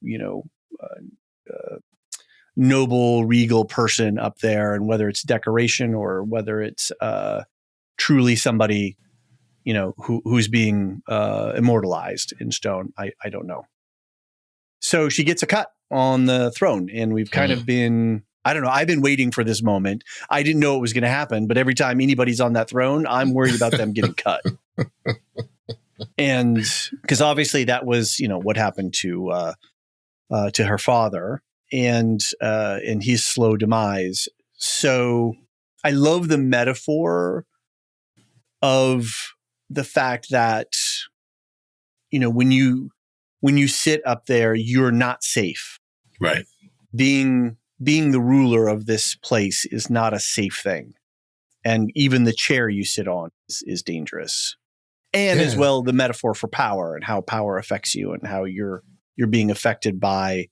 [SPEAKER 1] noble, regal person up there, and whether it's decoration or whether it's truly somebody, who's being immortalized in stone, I don't know. So she gets a cut on the throne, and we've kind of been, I don't know, I've been waiting for this moment. I didn't know it was going to happen, but every time anybody's on that throne, I'm worried about them getting cut. And because obviously that was, what happened to her father and his slow demise. So I love the metaphor of the fact that, when you sit up there, you're not safe.
[SPEAKER 2] Right.
[SPEAKER 1] Being the ruler of this place is not a safe thing. And even the chair you sit on is dangerous. And as well, the metaphor for power and how power affects you and how you're being affected by,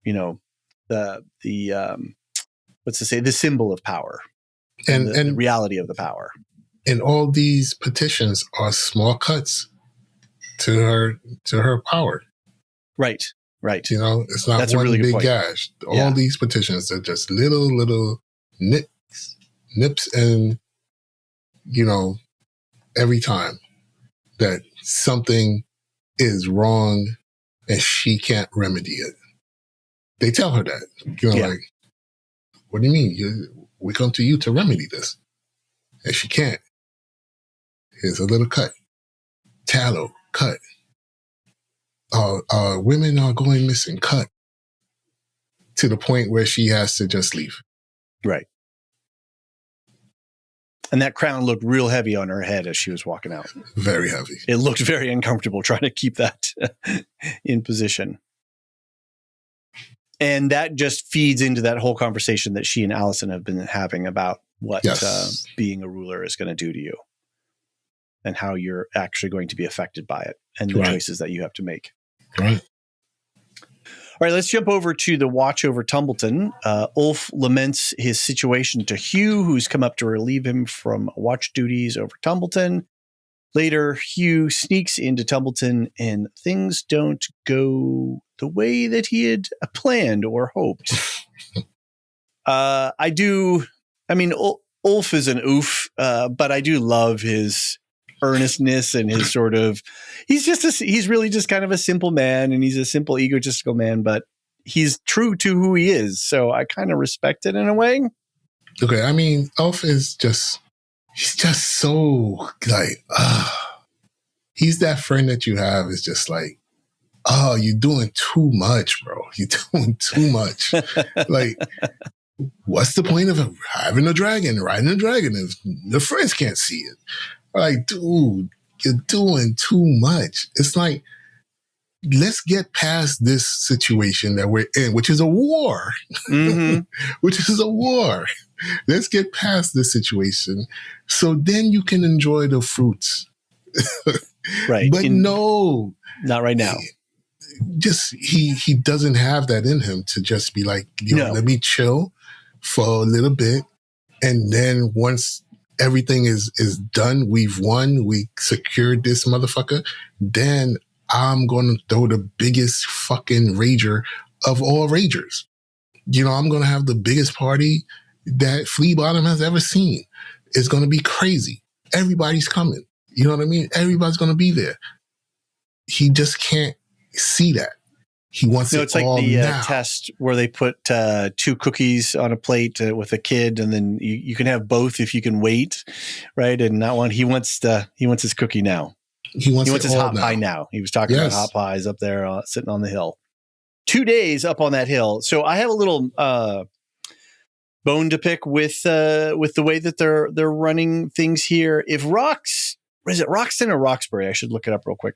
[SPEAKER 1] the symbol of power and the reality of the power.
[SPEAKER 2] And all these petitions are small cuts to her power.
[SPEAKER 1] Right.
[SPEAKER 2] It's not
[SPEAKER 1] That's
[SPEAKER 2] one
[SPEAKER 1] really
[SPEAKER 2] big gash. All these petitions are just little nips, and every time that something is wrong and she can't remedy it, they tell her that. Like, what do you mean? We come to you to remedy this, and she can't. Here's a little cut, tallow cut. Women are going missing, cut, to the point where she has to just leave.
[SPEAKER 1] Right. And that crown looked real heavy on her head as she was walking out.
[SPEAKER 2] Very heavy.
[SPEAKER 1] It looked very uncomfortable trying to keep that in position. And that just feeds into that whole conversation that she and Allison have been having about what being a ruler is going to do to you and how you're actually going to be affected by it and the choices that you have to make.
[SPEAKER 2] Right.
[SPEAKER 1] All right, let's jump over to the watch over Tumbleton. Ulf laments his situation to Hugh, who's come up to relieve him from watch duties over Tumbleton. Later, Hugh sneaks into Tumbleton, and things don't go the way that he had planned or hoped. Ulf is an oof, but I do love his earnestness and his sort of, he's really just kind of a simple man, and he's a simple egotistical man, but he's true to who he is. So I kind of respect it in a way.
[SPEAKER 2] Okay. Ulf is he's just so like, he's that friend that you have is just like, oh, you're doing too much, bro. You're doing too much. Like, what's the point of having a dragon, riding a dragon if the friends can't see it? Like, dude, you're doing too much. It's like, let's get past this situation that we're in, which is a war. Mm-hmm. Which is a war. Let's get past this situation so then you can enjoy the fruits.
[SPEAKER 1] Right.
[SPEAKER 2] But no.
[SPEAKER 1] Not right now.
[SPEAKER 2] Just, he doesn't have that in him to just be like, let me chill for a little bit. And then once everything is done, we've won, we secured this motherfucker, then I'm going to throw the biggest fucking rager of all ragers. I'm going to have the biggest party that Flea Bottom has ever seen. It's going to be crazy. Everybody's coming. You know what I mean? Everybody's going to be there. He just can't see that. He wants
[SPEAKER 1] it's
[SPEAKER 2] it all
[SPEAKER 1] like the
[SPEAKER 2] now.
[SPEAKER 1] test where they put 2 cookies on a plate with a kid, and then you can have both if you can wait, right? And not one. He wants his cookie now.
[SPEAKER 2] He wants
[SPEAKER 1] his hot
[SPEAKER 2] now.
[SPEAKER 1] pie now. He was talking about hot pies up there sitting on the hill. 2 days up on that hill. So I have a little bone to pick with the way that they're running things here. If is it Roxton or Roxbury? I should look it up real quick.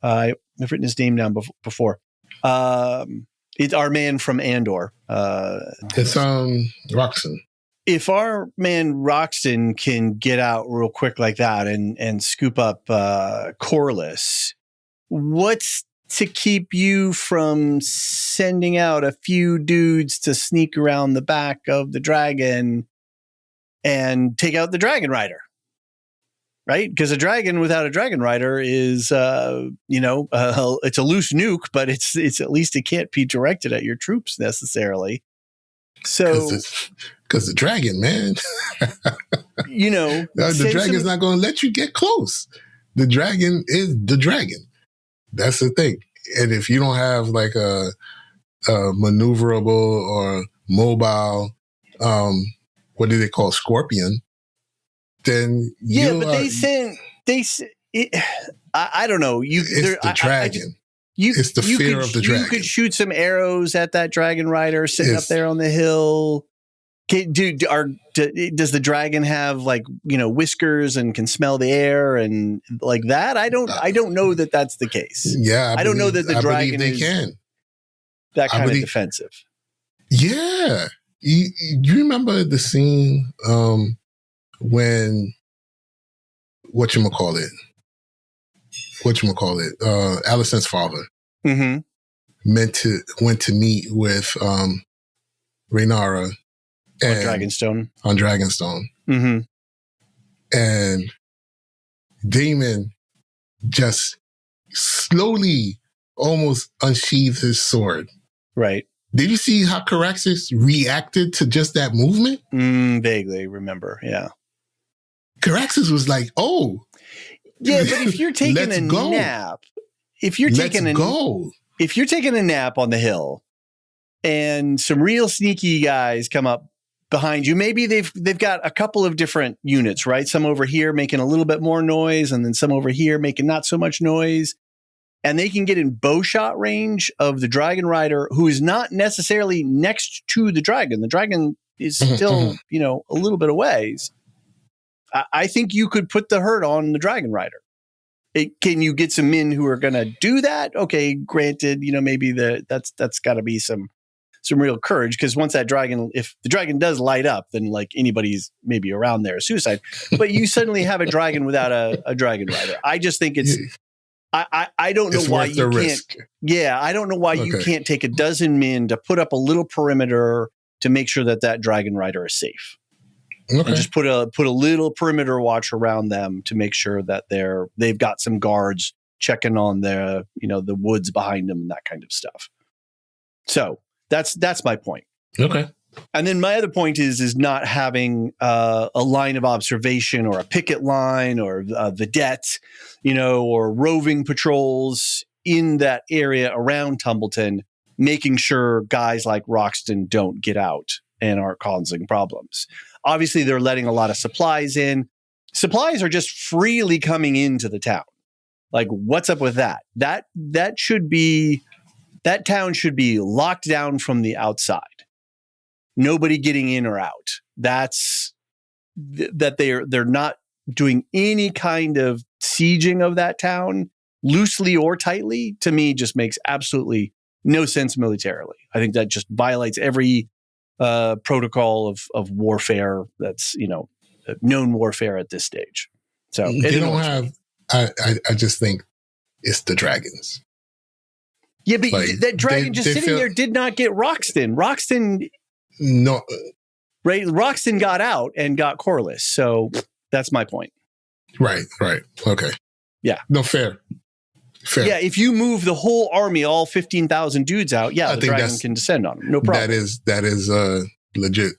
[SPEAKER 1] I've written his name down before. It's our man from Andor.
[SPEAKER 2] It's Roxton.
[SPEAKER 1] If our man Roxton can get out real quick like that and scoop up Corlys, what's to keep you from sending out a few dudes to sneak around the back of the dragon and take out the dragon rider? Right? Because a dragon without a dragon rider is, it's a loose nuke, but it's at least it can't be directed at your troops necessarily. So,
[SPEAKER 2] because the dragon, man, the dragon's not going to let you get close. The dragon is the dragon. That's the thing. And if you don't have like a maneuverable or mobile, what do they call scorpion? Then I don't know. It's the dragon. It's the fear of the dragon.
[SPEAKER 1] You could shoot some arrows at that dragon rider sitting up there on the hill. Does the dragon have whiskers and can smell the air and like that? I don't know that that's the case.
[SPEAKER 2] Yeah,
[SPEAKER 1] I don't know that the dragon is that kind of defensive.
[SPEAKER 2] Yeah, you remember the scene when whatchamacallit, Alicent's father went to meet with Rhaenyra on Dragonstone. Mm-hmm. And Daemon just slowly almost unsheathed his sword.
[SPEAKER 1] Right.
[SPEAKER 2] Did you see how Caraxes reacted to just that movement?
[SPEAKER 1] Vaguely remember, yeah.
[SPEAKER 2] Caraxes was like, oh.
[SPEAKER 1] Yeah, but if you're taking a nap, if you're taking a nap on the hill and some real sneaky guys come up behind you, maybe they've got a couple of different units, right? Some over here making a little bit more noise and then some over here making not so much noise. And they can get in bow shot range of the dragon rider, who is not necessarily next to the dragon. The dragon is still, a little bit away. I think you could put the hurt on the dragon rider. Can you get some men who are going to do that? Okay, granted, maybe that's got to be some real courage, because once that dragon, if the dragon does light up, then like anybody's maybe around there, suicide. But you suddenly have a dragon without a dragon rider. I just think it's. I don't know why you can't. Yeah, I don't know why you can't take a dozen men to put up a little perimeter to make sure that dragon rider is safe. Okay. And just put a little perimeter watch around them to make sure that they've got some guards checking on the woods behind them and that kind of stuff. So that's my point.
[SPEAKER 2] Okay.
[SPEAKER 1] And then my other point is not having a line of observation or a picket line or vedette, or roving patrols in that area around Tumbleton, making sure guys like Roxton don't get out and aren't causing problems. Obviously, they're letting a lot of supplies in. Supplies are just freely coming into the town. Like, what's up with that? That town should be locked down from the outside. Nobody getting in or out. That's that they're not doing any kind of sieging of that town, loosely or tightly. To me, just makes absolutely no sense militarily. I think that just violates every protocol of warfare that's known warfare at this stage. So
[SPEAKER 2] they don't have. I just think it's the dragons.
[SPEAKER 1] Yeah, but that dragon sitting there did not get Roxton.
[SPEAKER 2] No,
[SPEAKER 1] right. Roxton got out and got Corlys. So that's my point.
[SPEAKER 2] Right. Okay.
[SPEAKER 1] Yeah.
[SPEAKER 2] No, fair. Fair.
[SPEAKER 1] Yeah, if you move the whole army, all 15,000 dudes out, the dragon can descend on them. No problem.
[SPEAKER 2] That is legit.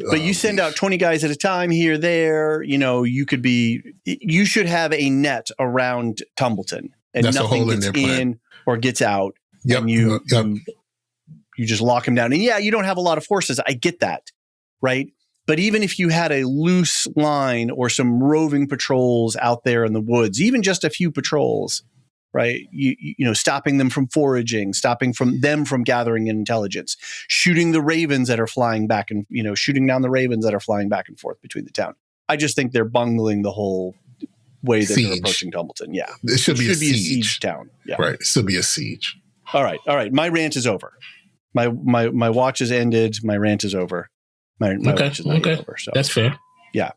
[SPEAKER 1] But you send out 20 guys at a time here, there, you should have a net around Tumbleton and
[SPEAKER 2] That's
[SPEAKER 1] nothing gets in or gets out.
[SPEAKER 2] Yep.
[SPEAKER 1] And you just lock them down. And you don't have a lot of forces. I get that. Right. But even if you had a loose line or some roving patrols out there in the woods, even just a few patrols, right? Stopping them from foraging, stopping them from gathering intelligence, shooting the ravens that are flying back and, shooting down the ravens that are flying back and forth between the town. I just think they're bungling the whole way that they're approaching Tumbleton. Yeah.
[SPEAKER 2] It should be a
[SPEAKER 1] siege town. Yeah.
[SPEAKER 2] Right. It should be a siege.
[SPEAKER 1] All right. My rant is over. My watch has ended. My rant is over. My watch is not over. So
[SPEAKER 5] that's fair.
[SPEAKER 1] Yeah.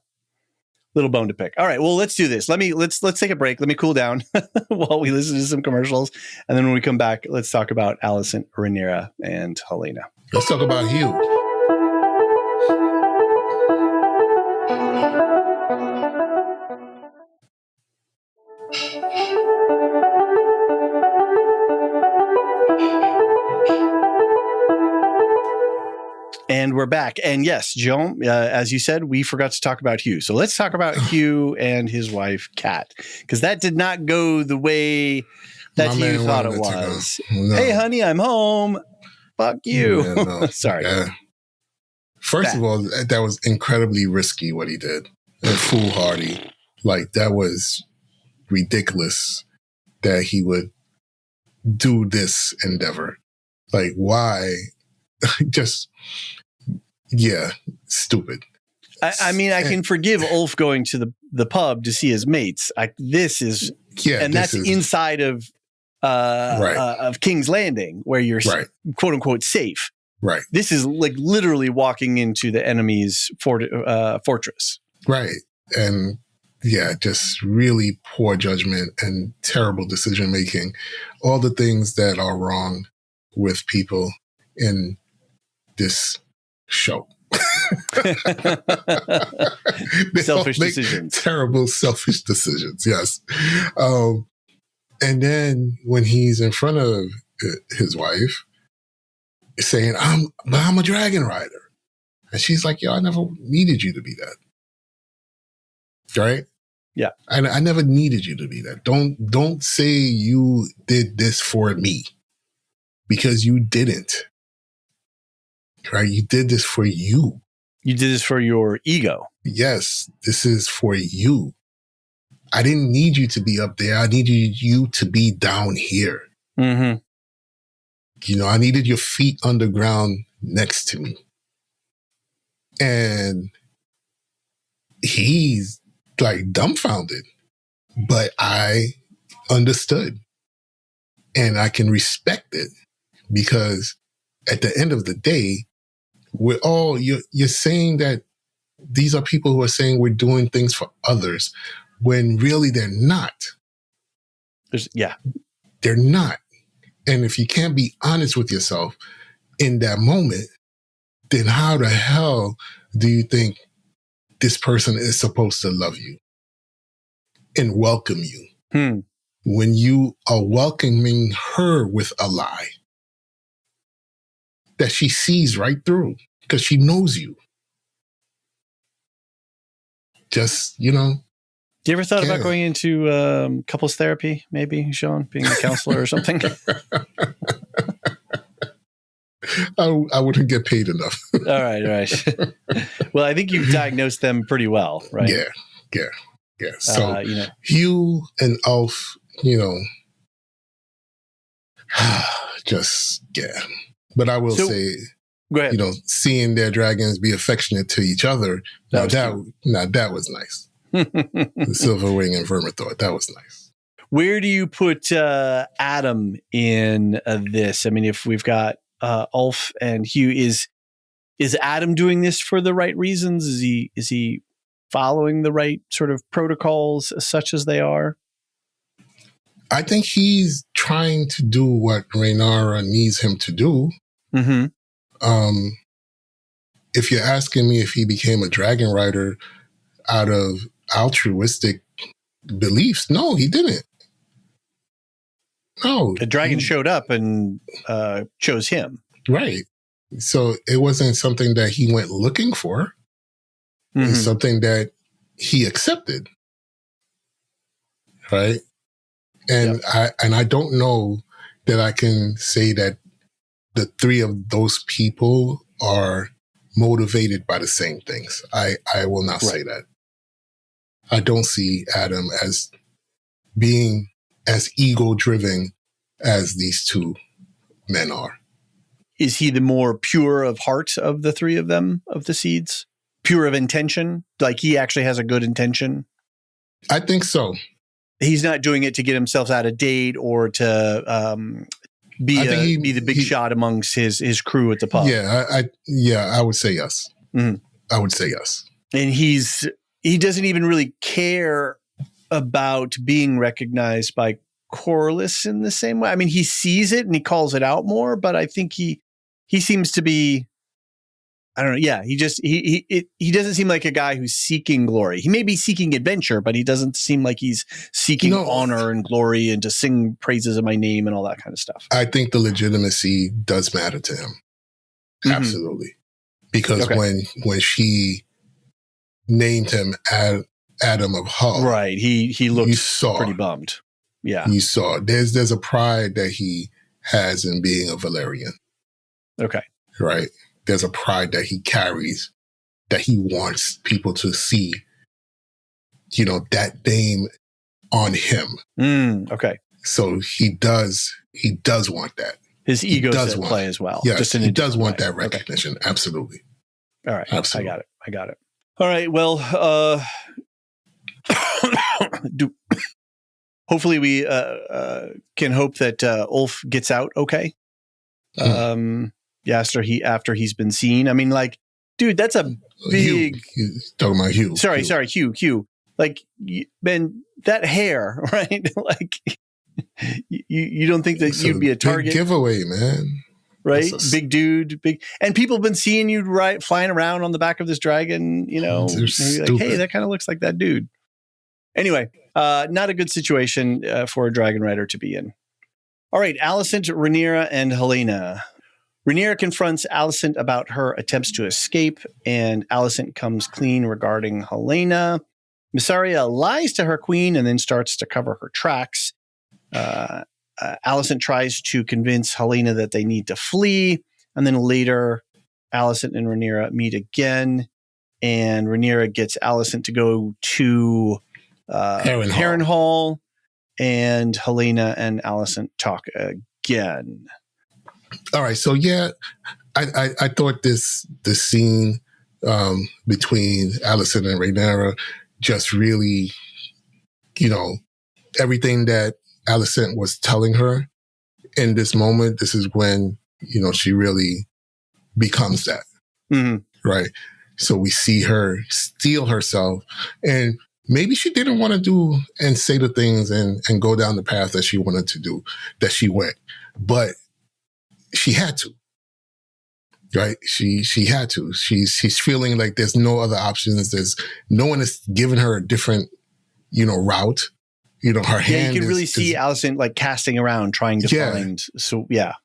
[SPEAKER 1] Little bone to pick. All right. Well, let's do this. Let's take a break. Let me cool down while we listen to some commercials. And then when we come back, let's talk about Alicent, Rhaenyra, and Helena.
[SPEAKER 2] Let's talk about Hugh.
[SPEAKER 1] And we're back. And yes, Joan, as you said, we forgot to talk about Hugh. So let's talk about Hugh and his wife, Kat, because that did not go the way that Hugh thought it was. No. Hey, honey, I'm home. Fuck you. Yeah, no. Sorry.
[SPEAKER 2] First of all, that was incredibly risky what he did and foolhardy. Like, that was ridiculous that he would do this endeavor. Like, why? Just, stupid.
[SPEAKER 1] I mean, I can forgive Ulf going to the pub to see his mates. That's inside of King's Landing, where you're quote unquote safe.
[SPEAKER 2] Right.
[SPEAKER 1] This is like literally walking into the enemy's fortress.
[SPEAKER 2] Right. And just really poor judgment and terrible decision making. All the things that are wrong with people in this show.
[SPEAKER 1] Selfish decisions.
[SPEAKER 2] Terrible, selfish decisions. Yes. And then when he's in front of his wife, saying, I'm a dragon rider. And she's like, I never needed you to be that. Right?
[SPEAKER 1] Yeah.
[SPEAKER 2] I never needed you to be that. Don't say you did this for me, because you didn't. Right? You did this for you.
[SPEAKER 1] You did this for your ego.
[SPEAKER 2] Yes, this is for you. I didn't need you to be up there. I needed you to be down here.
[SPEAKER 1] Mm-hmm.
[SPEAKER 2] I needed your feet underground next to me. And he's like dumbfounded. But I understood. And I can respect it, because at the end of the day, you're saying that these are people who are saying we're doing things for others when really they're not. They're not. And if you can't be honest with yourself in that moment, then how the hell do you think this person is supposed to love you and welcome you when you are welcoming her with a lie that she sees right through because she knows you? Just,
[SPEAKER 1] Do you ever thought about going into couples therapy, maybe, Sean, being a counselor or something?
[SPEAKER 2] I wouldn't get paid enough.
[SPEAKER 1] All right. Well, I think you've diagnosed them pretty well, right?
[SPEAKER 2] Yeah. So, Hugh and Ulf, But I will say,
[SPEAKER 1] go ahead.
[SPEAKER 2] Seeing their dragons be affectionate to each other, that was nice. The Silver Wing and Vermithor, that was nice.
[SPEAKER 1] Where do you put Adam in this? I mean, if we've got Ulf and Hugh, is Adam doing this for the right reasons? Is he following the right sort of protocols, such as they are?
[SPEAKER 2] I think he's trying to do what Rhaenyra needs him to do.
[SPEAKER 1] Mm-hmm.
[SPEAKER 2] If you're asking me if he became a dragon rider out of altruistic beliefs, no, he didn't. No.
[SPEAKER 1] The dragon showed up and chose him.
[SPEAKER 2] Right. So it wasn't something that he went looking for.
[SPEAKER 1] Mm-hmm.
[SPEAKER 2] It's something that he accepted. Right. And I don't know that I can say that the three of those people are motivated by the same things. I will not say that. I don't see Adam as being as ego-driven as these two men are.
[SPEAKER 1] Is he the more pure of heart of the three of them, of the seeds? Pure of intention? Like he actually has a good intention?
[SPEAKER 2] I think so.
[SPEAKER 1] He's not doing it to get himself out of date or to be the big shot amongst his crew at the pub.
[SPEAKER 2] Yeah, I would say yes.
[SPEAKER 1] Mm-hmm.
[SPEAKER 2] I would say yes.
[SPEAKER 1] And he doesn't even really care about being recognized by Corlys in the same way. I mean, he sees it and he calls it out more, but I think he seems to be, I don't know. Yeah, he doesn't seem like a guy who's seeking glory. He may be seeking adventure, but he doesn't seem like he's seeking honor and glory and to sing praises of my name and all that kind of stuff.
[SPEAKER 2] I think the legitimacy does matter to him. Mm-hmm. Absolutely. Because when she named him Adam of Hull.
[SPEAKER 1] Right. He looked pretty bummed. Yeah.
[SPEAKER 2] You saw. There's a pride that he has in being a Valyrian.
[SPEAKER 1] Okay.
[SPEAKER 2] Right. There's a pride that he carries that he wants people to see, that name on him.
[SPEAKER 1] Okay.
[SPEAKER 2] So he does want that.
[SPEAKER 1] His ego's at play as well.
[SPEAKER 2] Yes, he does want that recognition. Okay. Absolutely.
[SPEAKER 1] All right.
[SPEAKER 2] Absolutely.
[SPEAKER 1] I got it. All right. Well, hopefully we can hope that Ulf gets out okay. After he's been seen. I mean, like, dude, that's a big...
[SPEAKER 2] Hugh. Talking about Hugh.
[SPEAKER 1] Sorry, Hugh. Like, man, that hair, right? Like, you don't think that you'd be a target?
[SPEAKER 2] Big giveaway, man.
[SPEAKER 1] Right? Big dude, big... And people have been seeing you flying around on the back of this dragon, maybe like, hey, that kind of looks like that dude. Anyway, not a good situation for a dragon rider to be in. All right, Alicent, Rhaenyra, and Helaena. Rhaenyra confronts Alicent about her attempts to escape, and Alicent comes clean regarding Helaena. Mysaria lies to her queen and then starts to cover her tracks. Alicent tries to convince Helaena that they need to flee, and then later Alicent and Rhaenyra meet again, and Rhaenyra gets Alicent to go to Harrenhal, and Helaena and Alicent talk again.
[SPEAKER 2] All right, so I thought this scene between Alicent and Rhaenyra just really, everything that Alicent was telling her in this moment. This is when she really becomes that, right? So we see her steel herself, and maybe she didn't want to do and say the things and go down the path that she wanted to do, that she went, but she had to, right? She had to. She's feeling like there's no other options. There's no one is giving her a different, route. Her hand.
[SPEAKER 1] Yeah, you can really see Alicent like casting around, trying to find. So yeah.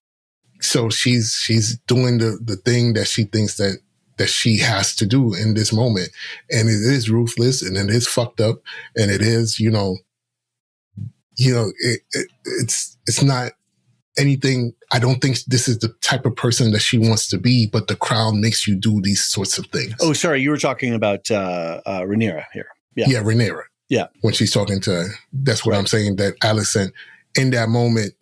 [SPEAKER 2] So she's doing the thing that she thinks that she has to do in this moment, and it is ruthless, and it is fucked up, and it is it's not anything. I don't think this is the type of person that she wants to be, but the crown makes you do these sorts of things.
[SPEAKER 1] Oh, sorry. You were talking about Rhaenyra here. Yeah,
[SPEAKER 2] Rhaenyra. Yeah. When she's talking to, that's what I'm saying, that Alicent, in that moment,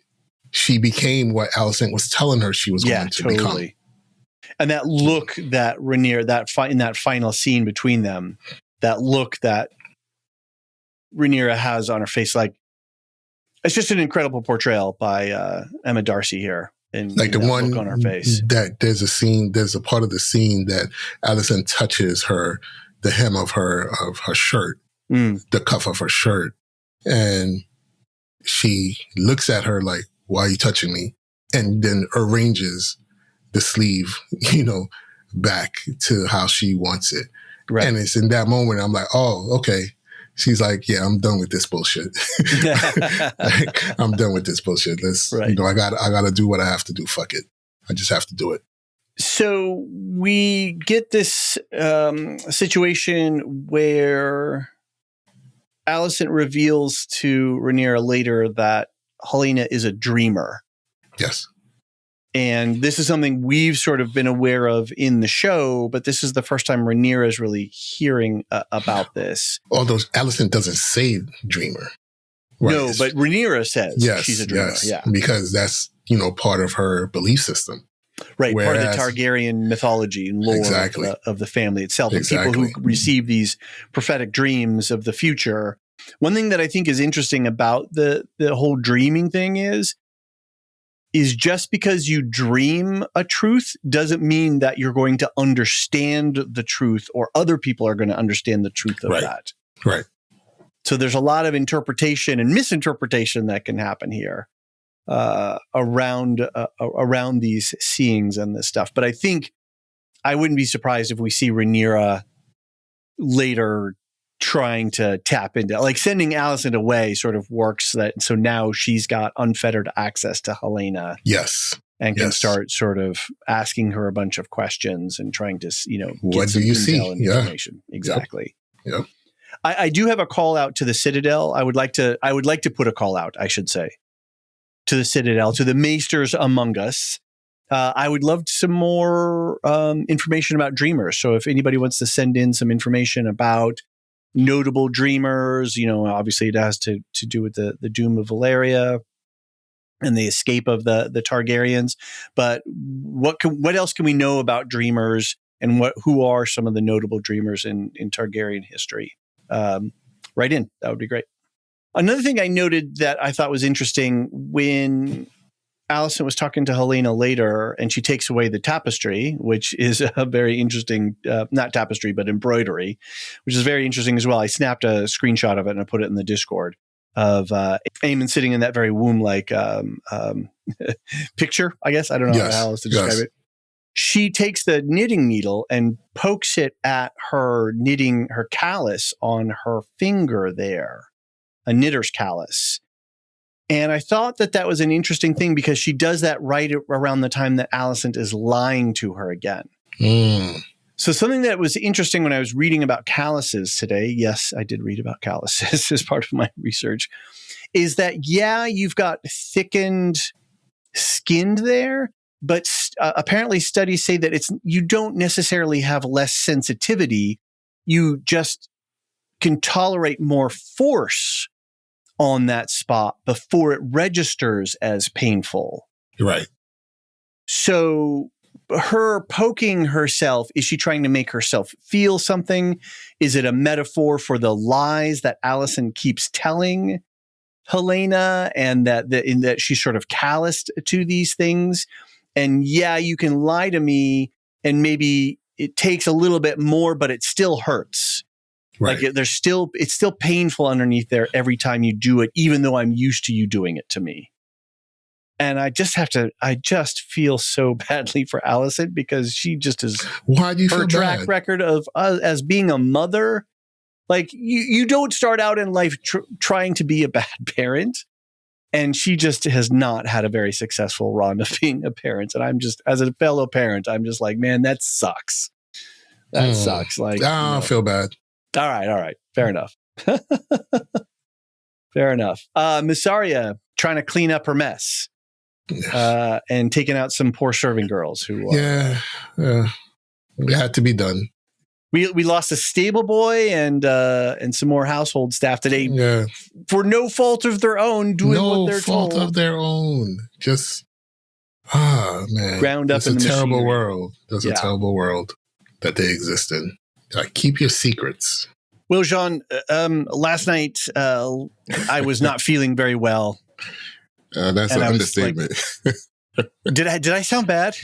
[SPEAKER 2] she became what Alicent was telling her she was going to become.
[SPEAKER 1] And that look that Rhaenyra, in that final scene between them, that look that Rhaenyra has on her face, like, it's just an incredible portrayal by Emma Darcy here. And
[SPEAKER 2] like the one
[SPEAKER 1] look on her face.
[SPEAKER 2] That there's a part of the scene that Alicent touches the hem of her shirt, the cuff of her shirt, and she looks at her like, "Why are you touching me?" And then arranges the sleeve, back to how she wants it. Right. And it's in that moment I'm like, oh, okay. She's like, yeah, I'm done with this bullshit. Like, I'm done with this bullshit.
[SPEAKER 1] Right.
[SPEAKER 2] I gotta do what I have to do. Fuck it. I just have to do it.
[SPEAKER 1] So we get this situation where Alicent reveals to Rhaenyra later that Helaena is a dreamer.
[SPEAKER 2] Yes.
[SPEAKER 1] And this is something we've sort of been aware of in the show, but this is the first time Rhaenyra is really hearing about this.
[SPEAKER 2] Although Alicent doesn't say dreamer. Right.
[SPEAKER 1] No, but Rhaenyra says she's a dreamer.
[SPEAKER 2] Yes,
[SPEAKER 1] yeah.
[SPEAKER 2] Because that's, part of her belief system.
[SPEAKER 1] Right. Part of the Targaryen mythology and lore of the family itself.
[SPEAKER 2] Exactly.
[SPEAKER 1] And people who receive these prophetic dreams of the future. One thing that I think is interesting about the whole dreaming thing is just because you dream a truth doesn't mean that you're going to understand the truth or other people are going to understand the truth of that.
[SPEAKER 2] Right.
[SPEAKER 1] So there's a lot of interpretation and misinterpretation that can happen here around these seeings and this stuff. But I think I wouldn't be surprised if we see Rhaenyra later trying to tap into, like, sending Alicent away sort of works that. So now she's got unfettered access to Helaena.
[SPEAKER 2] Yes.
[SPEAKER 1] And can start sort of asking her a bunch of questions and trying to, get
[SPEAKER 2] what
[SPEAKER 1] some
[SPEAKER 2] do you
[SPEAKER 1] intel
[SPEAKER 2] see?
[SPEAKER 1] and information. Exactly.
[SPEAKER 2] Yep.
[SPEAKER 1] I do have a call out to the Citadel. I would like to put a call out, I should say, to the Citadel, to the Maesters among us. I would love some more information about dreamers. So if anybody wants to send in some information about notable dreamers, obviously it has to do with the doom of Valeria and the escape of the Targaryens. But what else can we know about dreamers, and who are some of the notable dreamers in Targaryen history? Right in. That would be great. Another thing I noted that I thought was interesting when Alicent was talking to Helaena later, and she takes away the tapestry, which is a very interesting, not tapestry, but embroidery, which is very interesting as well. I snapped a screenshot of it and I put it in the Discord of Aemon sitting in that very womb-like picture, I guess. I don't know how else to describe it. She takes the knitting needle and pokes it at her callus on her finger there, a knitter's callus. And I thought that was an interesting thing because she does that right around the time that Alicent is lying to her again.
[SPEAKER 2] Mm.
[SPEAKER 1] So something that was interesting when I was reading about calluses today, yes, I did read about calluses as part of my research, is that, you've got thickened skin there, but apparently studies say that you don't necessarily have less sensitivity. You just can tolerate more force on that spot before it registers as painful.
[SPEAKER 2] Right.
[SPEAKER 1] So her poking herself, is she trying to make herself feel something? Is it a metaphor for the lies that Alicent keeps telling Helaena, and that she's sort of calloused to these things? And you can lie to me and maybe it takes a little bit more, but it still hurts.
[SPEAKER 2] Right.
[SPEAKER 1] Like it's still painful underneath there every time you do it, even though I'm used to you doing it to me. And I just feel so badly for Alicent because she just is.
[SPEAKER 2] Why do you feel
[SPEAKER 1] her track
[SPEAKER 2] bad?
[SPEAKER 1] record of as being a mother? Like you don't start out in life trying to be a bad parent. And she just has not had a very successful run of being a parent. And I'm just, as a fellow parent, I'm just like, man, that sucks. That sucks. Like,
[SPEAKER 2] I feel bad.
[SPEAKER 1] All right. Fair enough. Fair enough. Missaria trying to clean up her mess and taking out some poor serving girls who.
[SPEAKER 2] It had to be done.
[SPEAKER 1] We lost a stable boy and some more household staff today for no fault of their own, doing what they're told.
[SPEAKER 2] No fault of their own. Just, man.
[SPEAKER 1] Ground up
[SPEAKER 2] it's
[SPEAKER 1] in the
[SPEAKER 2] terrible
[SPEAKER 1] machinery.
[SPEAKER 2] world. It's a terrible world that they exist in. Keep your secrets.
[SPEAKER 1] Well, Jean, last night I was not feeling very well.
[SPEAKER 2] That's an understatement.
[SPEAKER 1] Like, did I sound bad?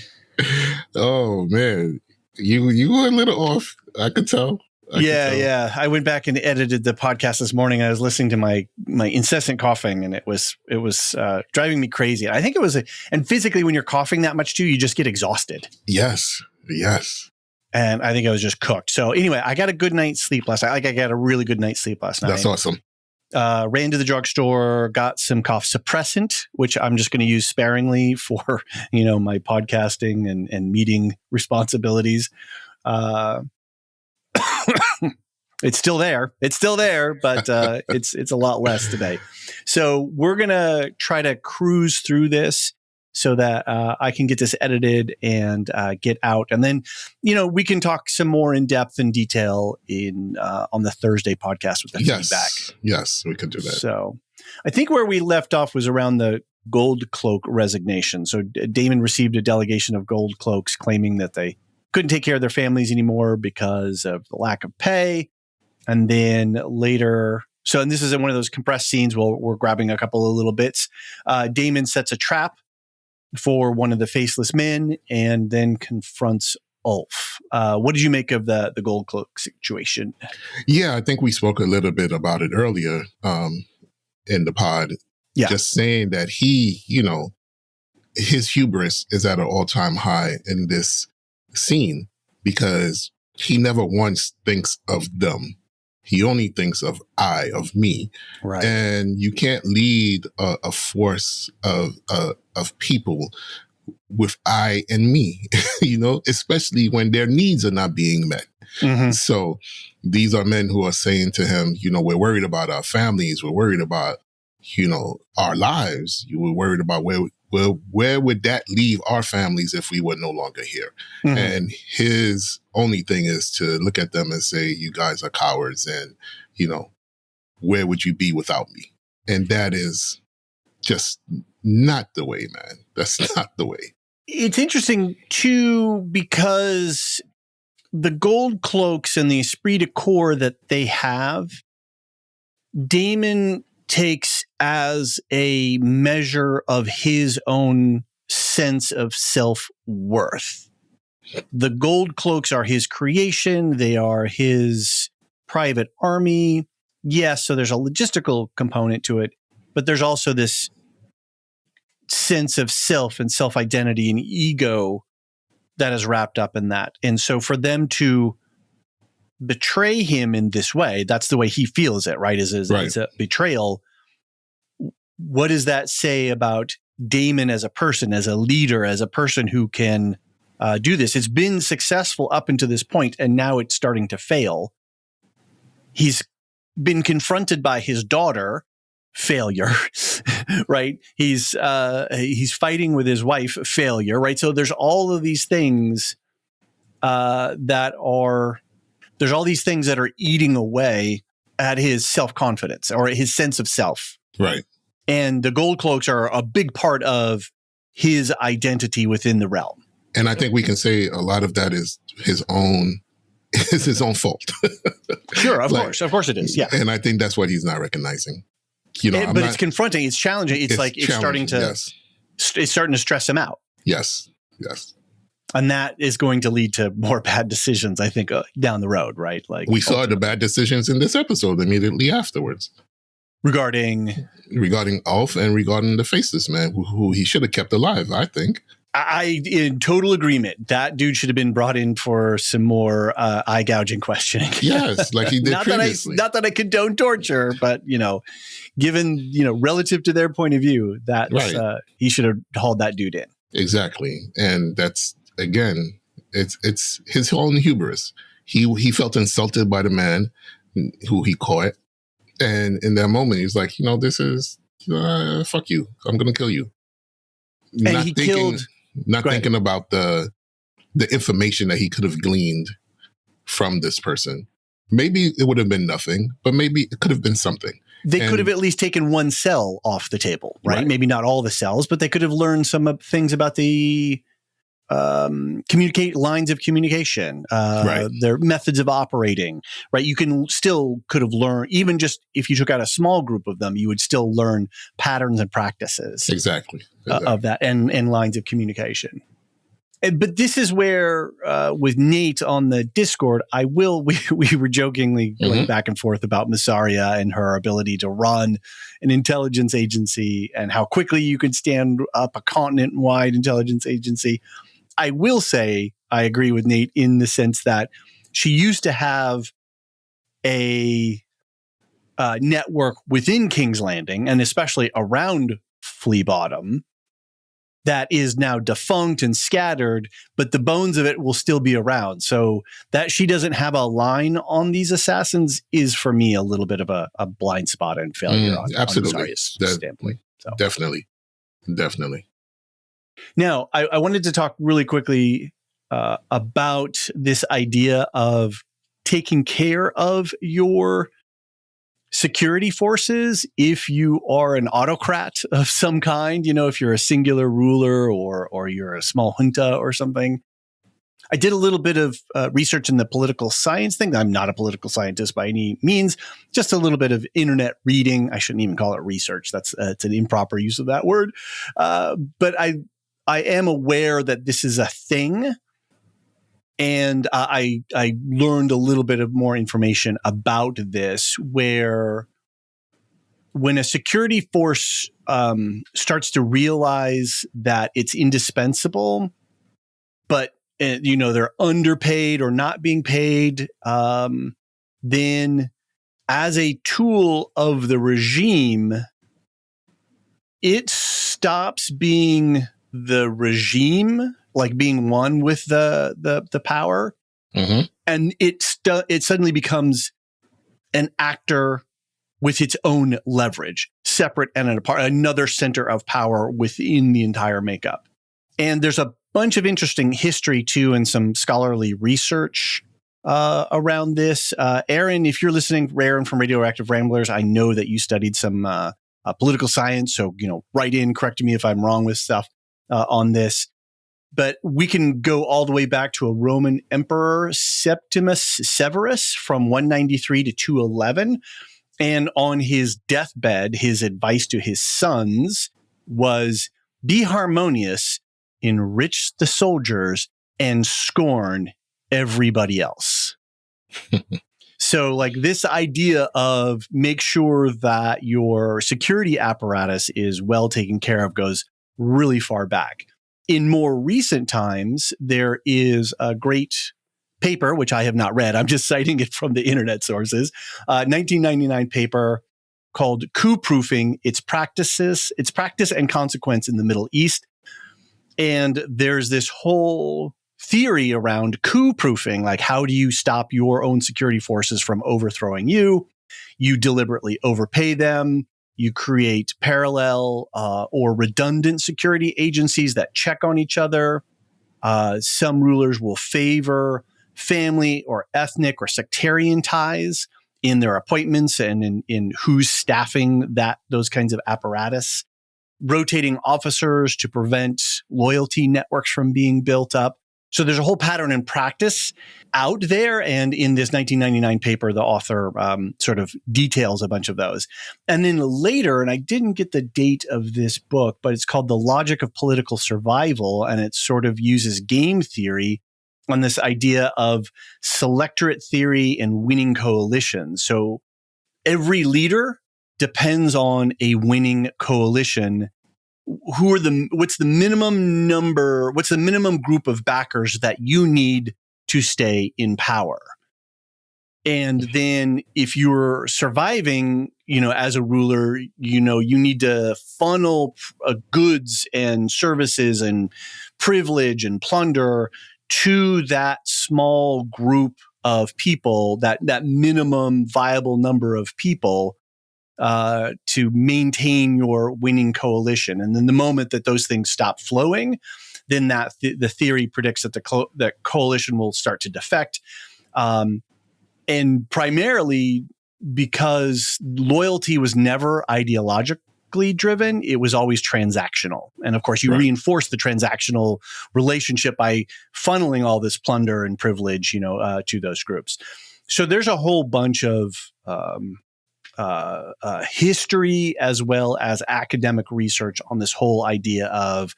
[SPEAKER 2] Oh man, you were a little off. I could tell.
[SPEAKER 1] Yeah. I went back and edited the podcast this morning. I was listening to my incessant coughing, and it was driving me crazy. I think it was, and physically, when you're coughing that much too, you just get exhausted.
[SPEAKER 2] Yes.
[SPEAKER 1] And I think I was just cooked. So anyway, I got a good night's sleep last night. Like I got a really good night's sleep last night.
[SPEAKER 2] That's awesome.
[SPEAKER 1] Ran to the drugstore, got some cough suppressant, which I'm just going to use sparingly for, my podcasting and meeting responsibilities. It's still there. But it's a lot less today. So we're going to try to cruise through this so that I can get this edited and get out. And then, we can talk some more in depth and detail on the Thursday podcast with the feedback.
[SPEAKER 2] Yes, we could do that.
[SPEAKER 1] So I think where we left off was around the Gold Cloak resignation. So Daemon received a delegation of Gold Cloaks claiming that they couldn't take care of their families anymore because of the lack of pay. And then later... and this is in one of those compressed scenes where we're grabbing a couple of little bits. Daemon sets a trap for one of the Faceless men and then confronts Ulf. What did you make of the Gold Cloak situation?
[SPEAKER 2] Yeah, I think we spoke a little bit about it earlier in the pod.
[SPEAKER 1] Yeah.
[SPEAKER 2] Just saying that he, his hubris is at an all-time high in this scene because he never once thinks of them. He only thinks of me.
[SPEAKER 1] Right.
[SPEAKER 2] And you can't lead a force of people with I and me, especially when their needs are not being met.
[SPEAKER 1] Mm-hmm.
[SPEAKER 2] So these are men who are saying to him, we're worried about our families. We're worried about, our lives. We're worried about where would that leave our families if we were no longer here? Mm-hmm. And his only thing is to look at them and say, you guys are cowards and, where would you be without me? And that is just not the way, man. That's not the way.
[SPEAKER 1] It's interesting, too, because the Gold Cloaks and the esprit de corps that they have, Daemon takes as a measure of his own sense of self-worth. The Gold Cloaks are his creation. They are his private army. Yes, so there's a logistical component to it, but there's also this sense of self and self-identity and ego that is wrapped up in that. And so for them to betray him in this way, that's the way he feels it, right? Is a betrayal. What does that say about Daemon as a person, as a leader, as a person who can do this? It's been successful up until this point, and now it's starting to fail. He's been confronted by his daughter, failure, right? He's fighting with his wife, failure, right? So there's all of these things that are eating away at his self-confidence or his sense of self.
[SPEAKER 2] Right.
[SPEAKER 1] And the Gold Cloaks are a big part of his identity within the realm.
[SPEAKER 2] And I think we can say a lot of that is his own fault.
[SPEAKER 1] Sure, of course it is. Yeah.
[SPEAKER 2] And I think that's what he's not recognizing.
[SPEAKER 1] It's confronting. It's challenging. It's starting to,
[SPEAKER 2] yes.
[SPEAKER 1] It's starting to stress him out.
[SPEAKER 2] Yes.
[SPEAKER 1] And that is going to lead to more bad decisions, I think, down the road, right? Like
[SPEAKER 2] we saw the bad decisions in this episode immediately afterwards.
[SPEAKER 1] Regarding
[SPEAKER 2] Ulf and regarding the Faceless man, who he should have kept alive, I think.
[SPEAKER 1] I in total agreement. That dude should have been brought in for some more eye gouging questioning.
[SPEAKER 2] Yes, like he did previously.
[SPEAKER 1] Not that I condone torture, but given relative to their point of view, that he should have hauled that dude in.
[SPEAKER 2] Exactly, and that's again, it's his own hubris. He felt insulted by the man who he caught, and in that moment, he was like, this is fuck you. I'm gonna kill you.
[SPEAKER 1] And
[SPEAKER 2] Thinking about the information that he could have gleaned from this person. Maybe it would have been nothing, but maybe it could have been something.
[SPEAKER 1] They could have at least taken one cell off the table, right? Maybe not all the cells, but they could have learned some things about the lines of communication, their methods of operating, right? You could have learned, even just if you took out a small group of them, you would still learn patterns and practices
[SPEAKER 2] exactly.
[SPEAKER 1] Of that and lines of communication. But this is where, with Nate on the Discord, we were jokingly going back and forth about Massaria and her ability to run an intelligence agency and how quickly you could stand up a continent-wide intelligence agency. I will say, I agree with Nate in the sense that she used to have a network within King's Landing and especially around Flea Bottom that is now defunct and scattered, but the bones of it will still be around. So that she doesn't have a line on these assassins is for me a little bit of a blind spot and failure on Zarya's standpoint. So.
[SPEAKER 2] Definitely.
[SPEAKER 1] Now, I wanted to talk really quickly about this idea of taking care of your security forces if you are an autocrat of some kind, if you're a singular ruler or you're a small junta or something. I did a little bit of research in the political science thing. I'm not a political scientist by any means, just a little bit of internet reading. I shouldn't even call it research. It's an improper use of that word. But I am aware that this is a thing. And I learned a little bit of more information about this, where when a security force starts to realize that it's indispensable, but they're underpaid or not being paid, then as a tool of the regime, it stops being the regime, like being one with the power, and it suddenly becomes an actor with its own leverage, separate and apart, another center of power within the entire makeup. And there's a bunch of interesting history too, and some scholarly research around this. Aaron, if you're listening, Aaron from Radioactive Ramblers, I know that you studied some political science, so write in, correct me if I'm wrong with stuff on this. But we can go all the way back to a Roman emperor, Septimus Severus, from 193 to 211. And on his deathbed, his advice to his sons was, be harmonious, enrich the soldiers, and scorn everybody else. So like this idea of make sure that your security apparatus is well taken care of goes really far back. In more recent times, there is a great paper, which I have not read. I'm just citing it from the internet sources. 1999 paper called Coup Proofing, Its Practice and Consequence in the Middle East. And there's this whole theory around coup proofing, like how do you stop your own security forces from overthrowing you? You deliberately overpay them. You create parallel or redundant security agencies that check on each other. Some rulers will favor family or ethnic or sectarian ties in their appointments and in who's staffing those kinds of apparatus. Rotating officers to prevent loyalty networks from being built up. So there's a whole pattern and practice out there. And in this 1999 paper, the author sort of details a bunch of those. And then later, and I didn't get the date of this book, but it's called The Logic of Political Survival. And it sort of uses game theory on this idea of selectorate theory and winning coalitions. So every leader depends on a winning coalition. What's the minimum group of backers that you need to stay in power? And then if you're surviving, as a ruler, you need to funnel goods and services and privilege and plunder to that small group of people, that minimum viable number of people, to maintain your winning coalition. And then the moment that those things stop flowing, then the theory predicts that the coalition will start to defect. And primarily because loyalty was never ideologically driven, it was always transactional. And of course, you reinforce the transactional relationship by funneling all this plunder and privilege, to those groups. So there's a whole bunch of history as well as academic research on this whole idea of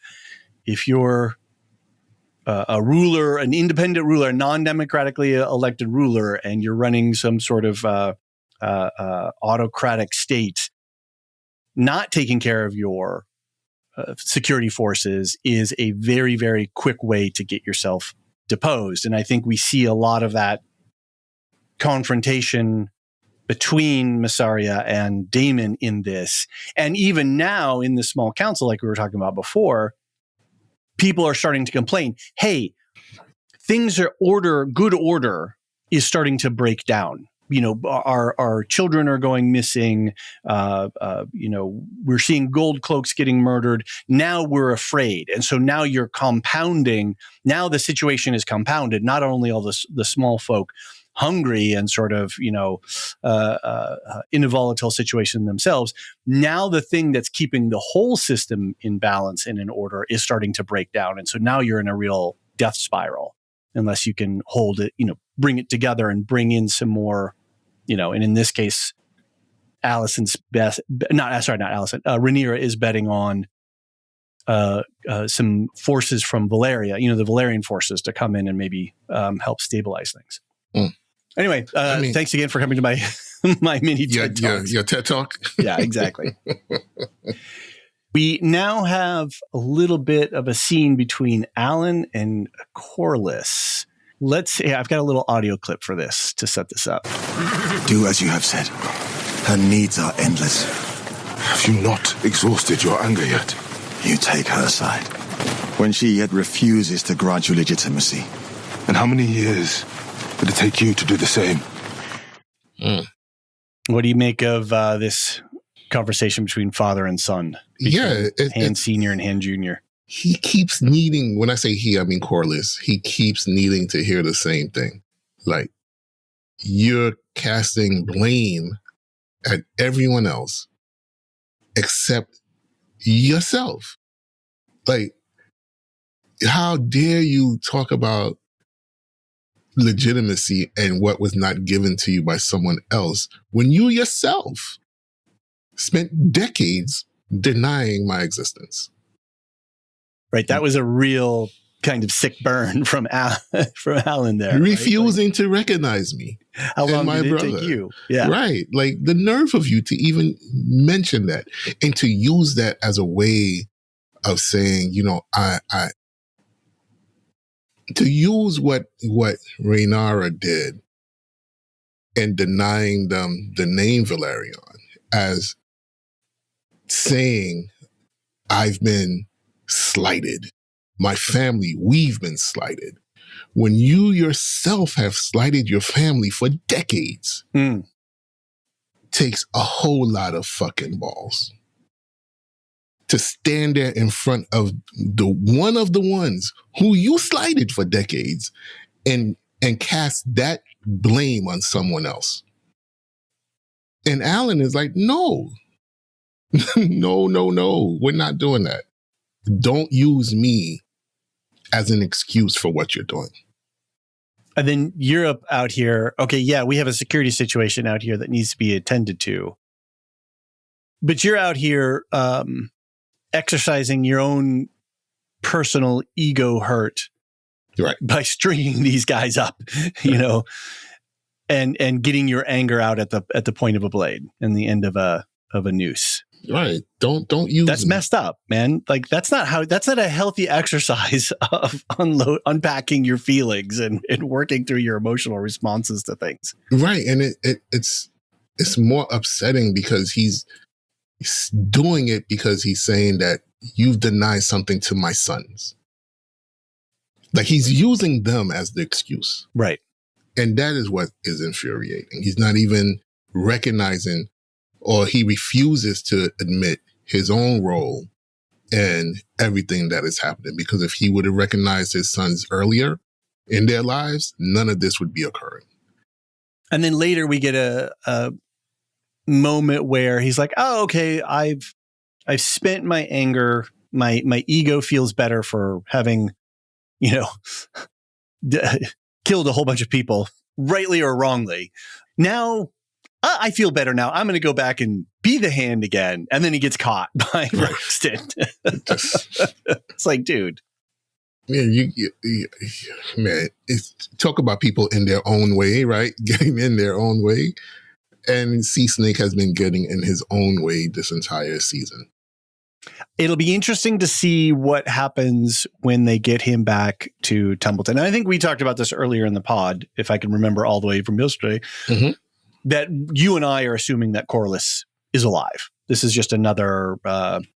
[SPEAKER 1] if you're a ruler, an independent ruler, a non-democratically elected ruler, and you're running some sort of autocratic state, not taking care of your security forces is a very, very quick way to get yourself deposed. And I think we see a lot of that confrontation between Mysaria and Daemon in this. And even now in the small council, like we were talking about before, people are starting to complain, hey, things are good order is starting to break down. You know, our children are going missing. You know, we're seeing Gold Cloaks getting murdered. Now we're afraid. And so now you're compounding. Now the situation is compounded. Not only all the small folk hungry and sort of, you know, in a volatile situation themselves. Now the thing that's keeping the whole system in balance and in order is starting to break down. And so now you're in a real death spiral unless you can hold it, you know, bring it together and bring in some more, you know, and in this case, Rhaenyra is betting on some forces from Valeria, you know, the Valerian forces to come in and maybe help stabilize things. Mm. Anyway, thanks again for coming to my my mini TED Talks.
[SPEAKER 2] Your TED Talk?
[SPEAKER 1] Yeah, exactly. We now have a little bit of a scene between Alan and Corlys. I've got a little audio clip for this to set this up.
[SPEAKER 5] Do as you have said. Her needs are endless.
[SPEAKER 6] Have you not exhausted your anger yet?
[SPEAKER 5] You take her side. When she yet refuses to grant you legitimacy.
[SPEAKER 6] And how many years did it take you to do the same?
[SPEAKER 1] What do you make of this conversation between father and son? Hand Senior and Hand Junior.
[SPEAKER 2] He keeps needing, when I say he, I mean Corlys, he keeps needing to hear the same thing. Like, you're casting blame at everyone else except yourself. Like, how dare you talk about legitimacy and what was not given to you by someone else when you yourself spent decades denying my existence?
[SPEAKER 1] Right. That was a real kind of sick burn from Alan there.
[SPEAKER 2] Refusing to recognize me.
[SPEAKER 1] How long did it take you? Yeah.
[SPEAKER 2] Right. Like the nerve of you to even mention that and to use that as a way of saying, you know, to use what Rhaenyra did and denying them the name Valerion as saying, I've been slighted. My family, we've been slighted. When you yourself have slighted your family for decades, takes a whole lot of fucking balls to stand there in front of one of the ones who you slighted for decades and cast that blame on someone else. And Alan is like, no, no, we're not doing that. Don't use me as an excuse for what you're doing.
[SPEAKER 1] And then Europe out here, okay, yeah, we have a security situation out here that needs to be attended to. But you're out here exercising your own personal ego hurt,
[SPEAKER 2] right,
[SPEAKER 1] by stringing these guys up, you know, and getting your anger out at the point of a blade and the end of a noose.
[SPEAKER 2] Right. Don't use
[SPEAKER 1] that's me. Messed up, man. Like that's not a healthy exercise of unpacking your feelings and working through your emotional responses to things.
[SPEAKER 2] Right. And it's more upsetting because he's doing it because he's saying that you've denied something to my sons. Like he's using them as the excuse.
[SPEAKER 1] Right.
[SPEAKER 2] And that is what is infuriating. He's not even recognizing, or he refuses to admit his own role in everything that is happening. Because if he would have recognized his sons earlier in their lives, none of this would be occurring.
[SPEAKER 1] And then later we get a moment where he's like, oh, okay, I've spent my anger. My ego feels better for having, you know, killed a whole bunch of people, rightly or wrongly. Now, I feel better now. I'm going to go back and be the hand again. And then he gets caught by Braxton. It's like, dude.
[SPEAKER 2] Man, man, talk about people in their own way, right? Getting in their own way. And Sea Snake has been getting in his own way this entire season.
[SPEAKER 1] It'll be interesting to see what happens when they get him back to Templeton. And I think we talked about this earlier in the pod, if I can remember all the way from yesterday, that you and I are assuming that Corlys is alive. This is just another...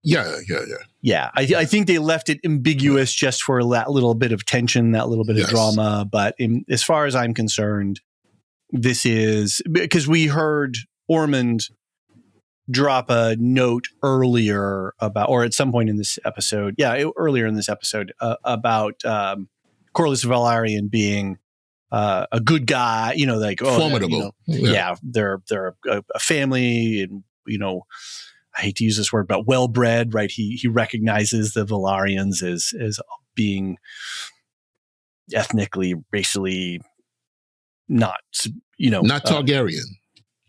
[SPEAKER 2] Yeah.
[SPEAKER 1] I think they left it ambiguous just for that little bit of tension, that little bit of drama. But as far as I'm concerned, this is... Because we heard Ormond drop a note earlier about, or at some point in this episode, earlier in this episode, about Corlys Velaryon being a good guy,
[SPEAKER 2] formidable.
[SPEAKER 1] They're a family, and I hate to use this word, but well-bred, right? He recognizes the Velaryons as being ethnically, racially not
[SPEAKER 2] Targaryen.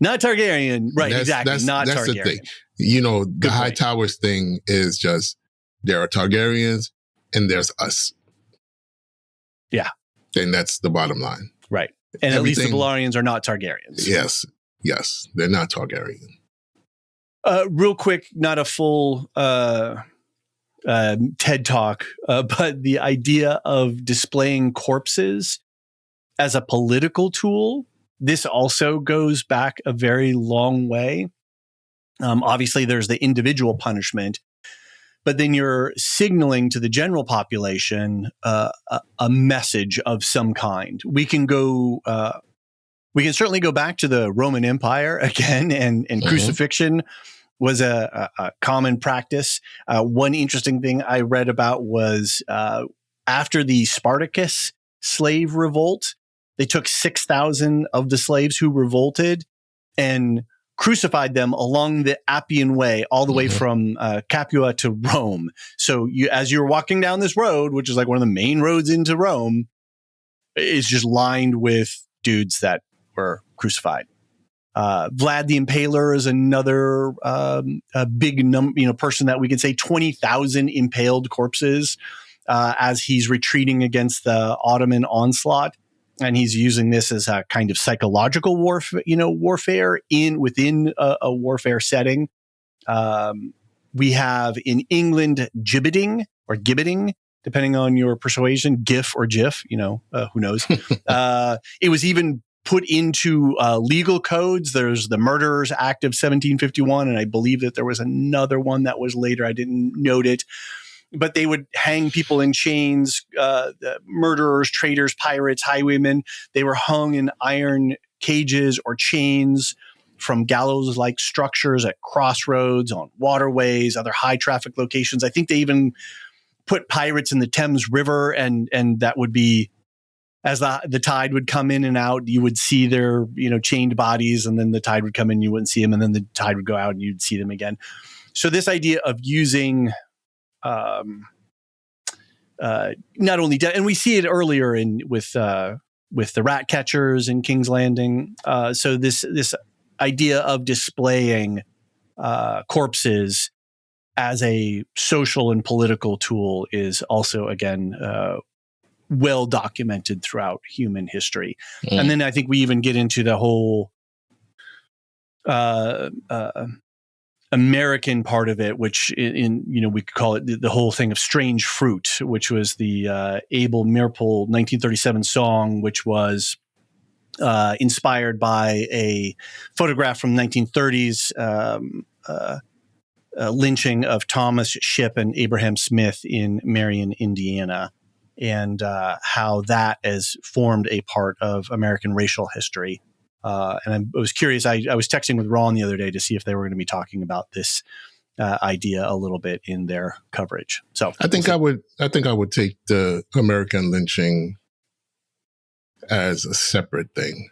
[SPEAKER 1] Not Targaryen, right? Exactly. Not Targaryen.
[SPEAKER 2] That's the thing. The High Towers thing is just there are Targaryens and there's us.
[SPEAKER 1] Yeah.
[SPEAKER 2] And that's the bottom line.
[SPEAKER 1] Right. And at least the Velaryons are not Targaryens.
[SPEAKER 2] Yes. They're not Targaryen.
[SPEAKER 1] Real quick, not a full TED talk, but the idea of displaying corpses as a political tool. This also goes back a very long way. Obviously, there's the individual punishment, but then you're signaling to the general population a message of some kind. We can certainly go back to the Roman Empire again, and crucifixion was a common practice. One interesting thing I read about was after the Spartacus slave revolt, they took 6,000 of the slaves who revolted and crucified them along the Appian Way, all the way from Capua to Rome. So as you're walking down this road, which is like one of the main roads into Rome, it's just lined with dudes that were crucified. Vlad the Impaler is another big person that we could say 20,000 impaled corpses as he's retreating against the Ottoman onslaught. And he's using this as a kind of psychological warfare within a warfare setting. We have in England gibbeting, depending on your persuasion, GIF or JIF. Who knows? It was even put into legal codes. There's the Murderers Act of 1751, and I believe that there was another one that was later. I didn't note it. But they would hang people in chains, murderers, traitors, pirates, highwaymen. They were hung in iron cages or chains from gallows-like structures at crossroads, on waterways, other high traffic locations. I think they even put pirates in the Thames River, and that would be, as the tide would come in and out, you would see their chained bodies, and then the tide would come in, you wouldn't see them, and then the tide would go out, and you'd see them again. So this idea of using not only and we see it earlier with the rat catchers in King's Landing. So this idea of displaying corpses as a social and political tool is also again well documented throughout human history. And then I think we even get into the whole American part of it, which we could call it the whole thing of strange fruit, which was the Abel Meerpole 1937 song, which was inspired by a photograph from 1930s lynching of Thomas Shipp and Abraham Smith in Marion, Indiana, and how that has formed a part of American racial history. And I was curious. I was texting with Ron the other day to see if they were going to be talking about this idea a little bit in their coverage. So
[SPEAKER 2] I think I would take the American lynching as a separate thing,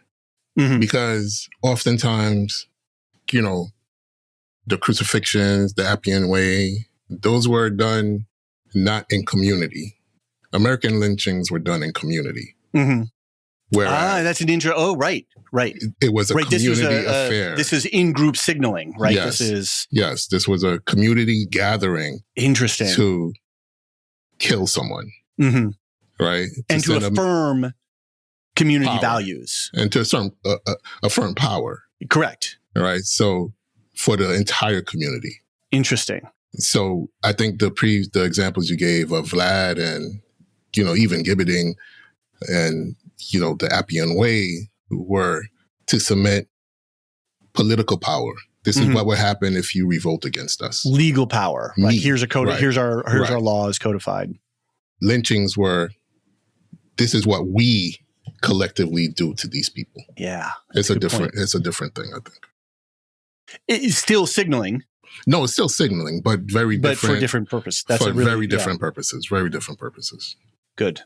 [SPEAKER 2] because oftentimes, the crucifixions, the Appian Way, those were done not in community. American lynchings were done in community. Whereas
[SPEAKER 1] that's an intro. Oh, right.
[SPEAKER 2] It was a community affair.
[SPEAKER 1] This is in-group signaling, right?
[SPEAKER 2] Yes. This was a community gathering.
[SPEAKER 1] Interesting.
[SPEAKER 2] To kill someone, right?
[SPEAKER 1] And to affirm community
[SPEAKER 2] power.
[SPEAKER 1] Values.
[SPEAKER 2] And to affirm power.
[SPEAKER 1] Correct.
[SPEAKER 2] Right? So for the entire community.
[SPEAKER 1] Interesting.
[SPEAKER 2] So I think the examples you gave of Vlad and, even Gibberding and, the Appian Way were to cement political power. This is what would happen if you revolt against us.
[SPEAKER 1] Legal power. Like here's a code.
[SPEAKER 2] Right.
[SPEAKER 1] Here's our laws codified.
[SPEAKER 2] Lynchings were, this is what we collectively do to these people.
[SPEAKER 1] Yeah.
[SPEAKER 2] It's a different thing, I think.
[SPEAKER 1] It's still signaling.
[SPEAKER 2] No, it's still signaling, but very different.
[SPEAKER 1] But for different purpose. That's
[SPEAKER 2] for very different purposes. Very different purposes.
[SPEAKER 1] Good.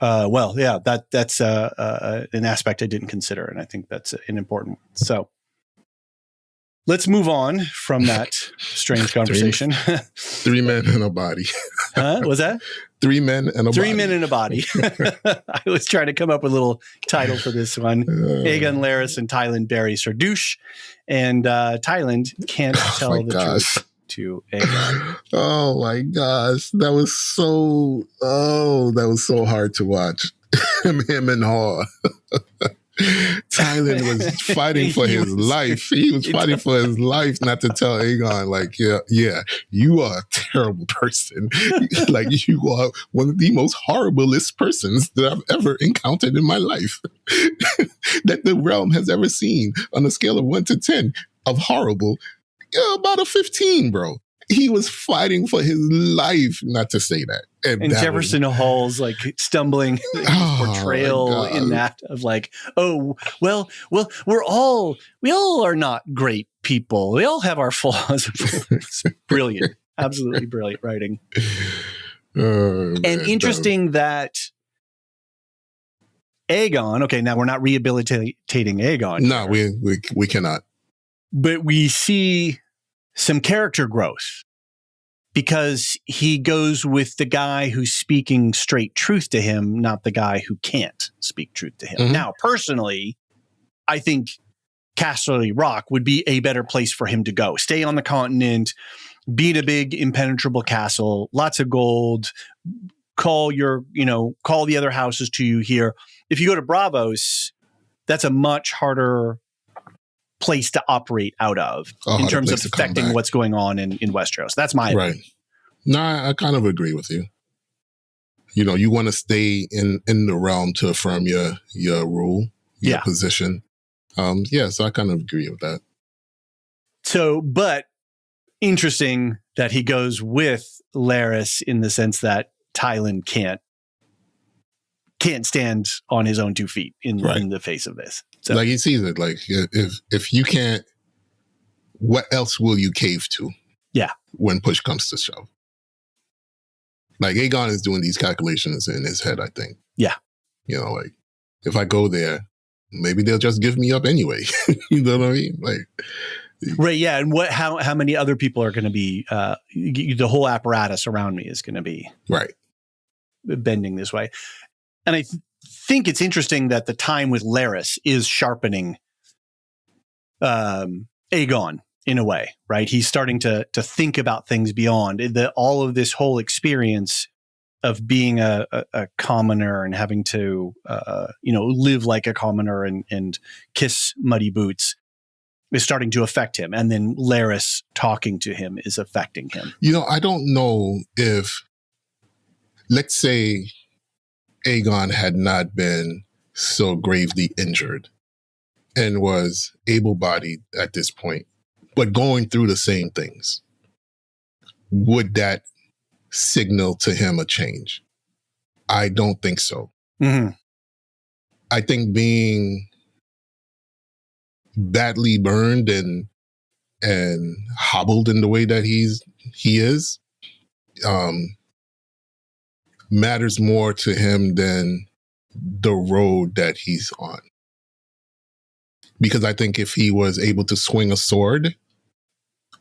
[SPEAKER 1] Well, yeah, that's an aspect I didn't consider, and I think that's an important one. So let's move on from that strange conversation.
[SPEAKER 2] 3 men and a body.
[SPEAKER 1] Huh? Was that?
[SPEAKER 2] 3 men and a
[SPEAKER 1] 3
[SPEAKER 2] body.
[SPEAKER 1] men and a body. I was trying to come up with a little title for this one. Aegon Larys and Tyland bury Sir Douche, and Tyland can't tell the truth to Aegon.
[SPEAKER 2] Oh my gosh, that was so hard to watch. him and Hall. Tyland was fighting for his life. He was fighting for his life not to tell Aegon, like, yeah, you are a terrible person. Like, you are one of the most horriblest persons that I've ever encountered in my life. That the realm has ever seen on a scale of 1 to 10 of horrible. About a 15, bro. He was fighting for his life not to say that.
[SPEAKER 1] And Jefferson Hall's like stumbling portrayal in that of like, oh, well, we all are not great people. We all have our flaws. It's brilliant. Absolutely brilliant writing. And interesting that Aegon, okay, now we're not rehabilitating Aegon.
[SPEAKER 2] No, we cannot.
[SPEAKER 1] But we see some character growth because he goes with the guy who's speaking straight truth to him, not the guy who can't speak truth to him. Mm-hmm. Now, personally, I think Casterly Rock would be a better place for him to go. Stay on the continent, be in a big impenetrable castle, lots of gold, call the other houses to you here. If you go to Braavos, that's a much harder place to operate out of in terms of affecting what's going on in Westeros. That's my opinion.
[SPEAKER 2] No, I kind of agree with you. You want to stay in the realm to affirm your rule, your position. So I kind of agree with that.
[SPEAKER 1] So, but interesting that he goes with Larys in the sense that Tyland can't stand on his own 2 feet in the face of this. So,
[SPEAKER 2] like, he sees it like, if you can't, what else will you cave to?
[SPEAKER 1] Yeah.
[SPEAKER 2] When push comes to shove. Like, Aegon is doing these calculations in his head, I think.
[SPEAKER 1] Yeah.
[SPEAKER 2] Like, if I go there, maybe they'll just give me up anyway. You know what I mean? Like,
[SPEAKER 1] right. Yeah. And how many other people are going to be, the whole apparatus around me is going to be bending this way. And I think it's interesting that the time with Larys is sharpening Aegon in a way, right? He's starting to think about things beyond all of this whole experience of being a commoner and having to, live like a commoner and kiss muddy boots is starting to affect him. And then Larys talking to him is affecting him.
[SPEAKER 2] I don't know if, let's say, Aegon had not been so gravely injured and was able-bodied at this point, but going through the same things, would that signal to him a change? I don't think so.
[SPEAKER 1] Mm-hmm.
[SPEAKER 2] I think being badly burned and hobbled in the way that he is, matters more to him than the road that he's on. Because I think if he was able to swing a sword,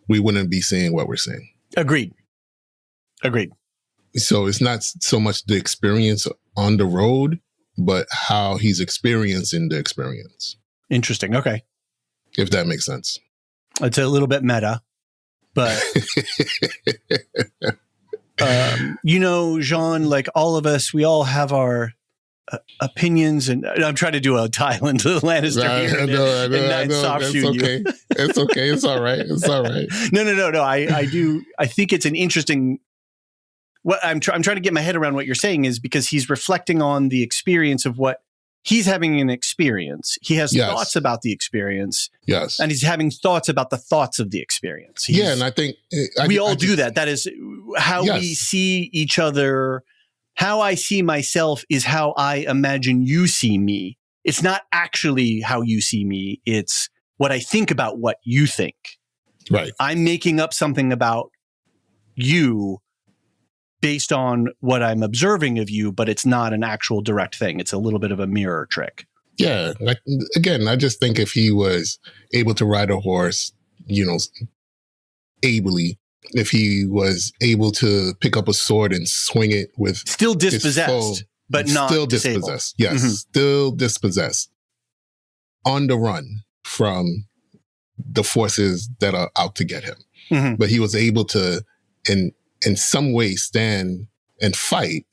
[SPEAKER 2] we wouldn't be seeing what we're seeing.
[SPEAKER 1] Agreed.
[SPEAKER 2] So it's not so much the experience on the road, but how he's experiencing the experience. Interesting.
[SPEAKER 1] Okay.
[SPEAKER 2] If that makes sense.
[SPEAKER 1] It's a little bit meta, but Jean, like all of us, we all have our opinions, and I'm trying to do a Thailand Lannister here,
[SPEAKER 2] I know.
[SPEAKER 1] soft
[SPEAKER 2] That's
[SPEAKER 1] shoot
[SPEAKER 2] okay.
[SPEAKER 1] you.
[SPEAKER 2] It's okay. It's all right. It's all right.
[SPEAKER 1] No. I do. I think it's an interesting. What I'm trying to get my head around what you're saying is because he's reflecting on the experience of what he's having an experience. He has thoughts about the experience.
[SPEAKER 2] Yes.
[SPEAKER 1] And he's having thoughts about the thoughts of the experience.
[SPEAKER 2] And I think
[SPEAKER 1] we all do that. That is how we see each other. How I see myself is how I imagine you see me. It's not actually how you see me. It's what I think about what you think.
[SPEAKER 2] Right.
[SPEAKER 1] I'm making up something about you based on what I'm observing of you, but it's not an actual direct thing. It's a little bit of a mirror trick.
[SPEAKER 2] Yeah. Like, again, I just think if he was able to ride a horse, ably, if he was able to pick up a sword and swing it with
[SPEAKER 1] still dispossessed, but not
[SPEAKER 2] still
[SPEAKER 1] disabled.
[SPEAKER 2] Dispossessed. Yes, still dispossessed, on the run from the forces that are out to get him. But he was able to, in some way, stand and fight.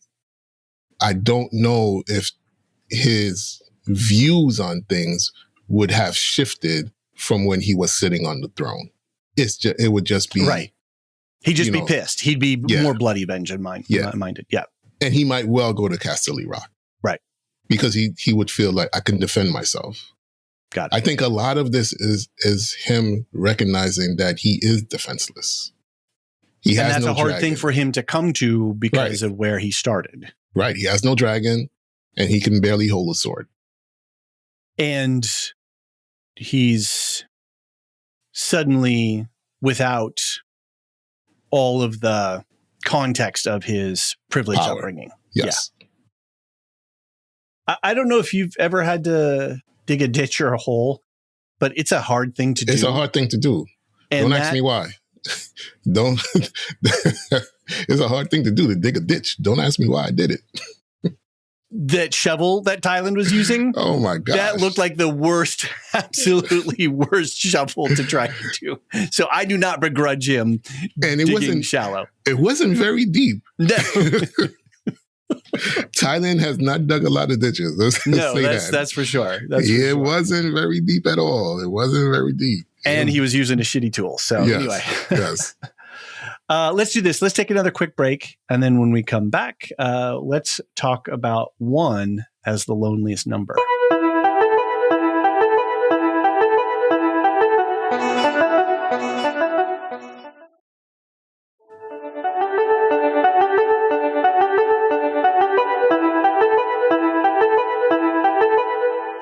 [SPEAKER 2] I don't know if his views on things would have shifted from when he was sitting on the throne. It would just be
[SPEAKER 1] right. He'd just be pissed. He'd be more bloody vengeance minded. Yeah.
[SPEAKER 2] And he might well go to Casterly Rock.
[SPEAKER 1] Right.
[SPEAKER 2] Because he would feel like, I can defend myself.
[SPEAKER 1] Got it.
[SPEAKER 2] I think a lot of this is him recognizing that he is defenseless. And
[SPEAKER 1] that's a hard thing for him to come to because of where he started.
[SPEAKER 2] Right. He has no dragon and he can barely hold a sword.
[SPEAKER 1] And he's suddenly without all of the context of his privileged upbringing.
[SPEAKER 2] Yes.
[SPEAKER 1] Yeah. I don't know if you've ever had to dig a ditch or a hole, but it's a hard thing to do.
[SPEAKER 2] It's a hard thing to do.
[SPEAKER 1] And
[SPEAKER 2] don't ask me why. Don't. It's a hard thing to do, to dig a ditch. Don't ask me why I did it.
[SPEAKER 1] That shovel that Thailand was using.
[SPEAKER 2] Oh my God.
[SPEAKER 1] That looked like the worst, absolutely worst shovel to try to do. So I do not begrudge him digging shallow.
[SPEAKER 2] It wasn't very deep.
[SPEAKER 1] No.
[SPEAKER 2] Thailand has not dug a lot of ditches.
[SPEAKER 1] That's for sure.
[SPEAKER 2] It wasn't very deep at all. It wasn't very deep.
[SPEAKER 1] And he was using a shitty tool. So anyway.
[SPEAKER 2] Yes.
[SPEAKER 1] Let's do this. Let's take another quick break. And then when we come back, let's talk about 1 as the loneliest number.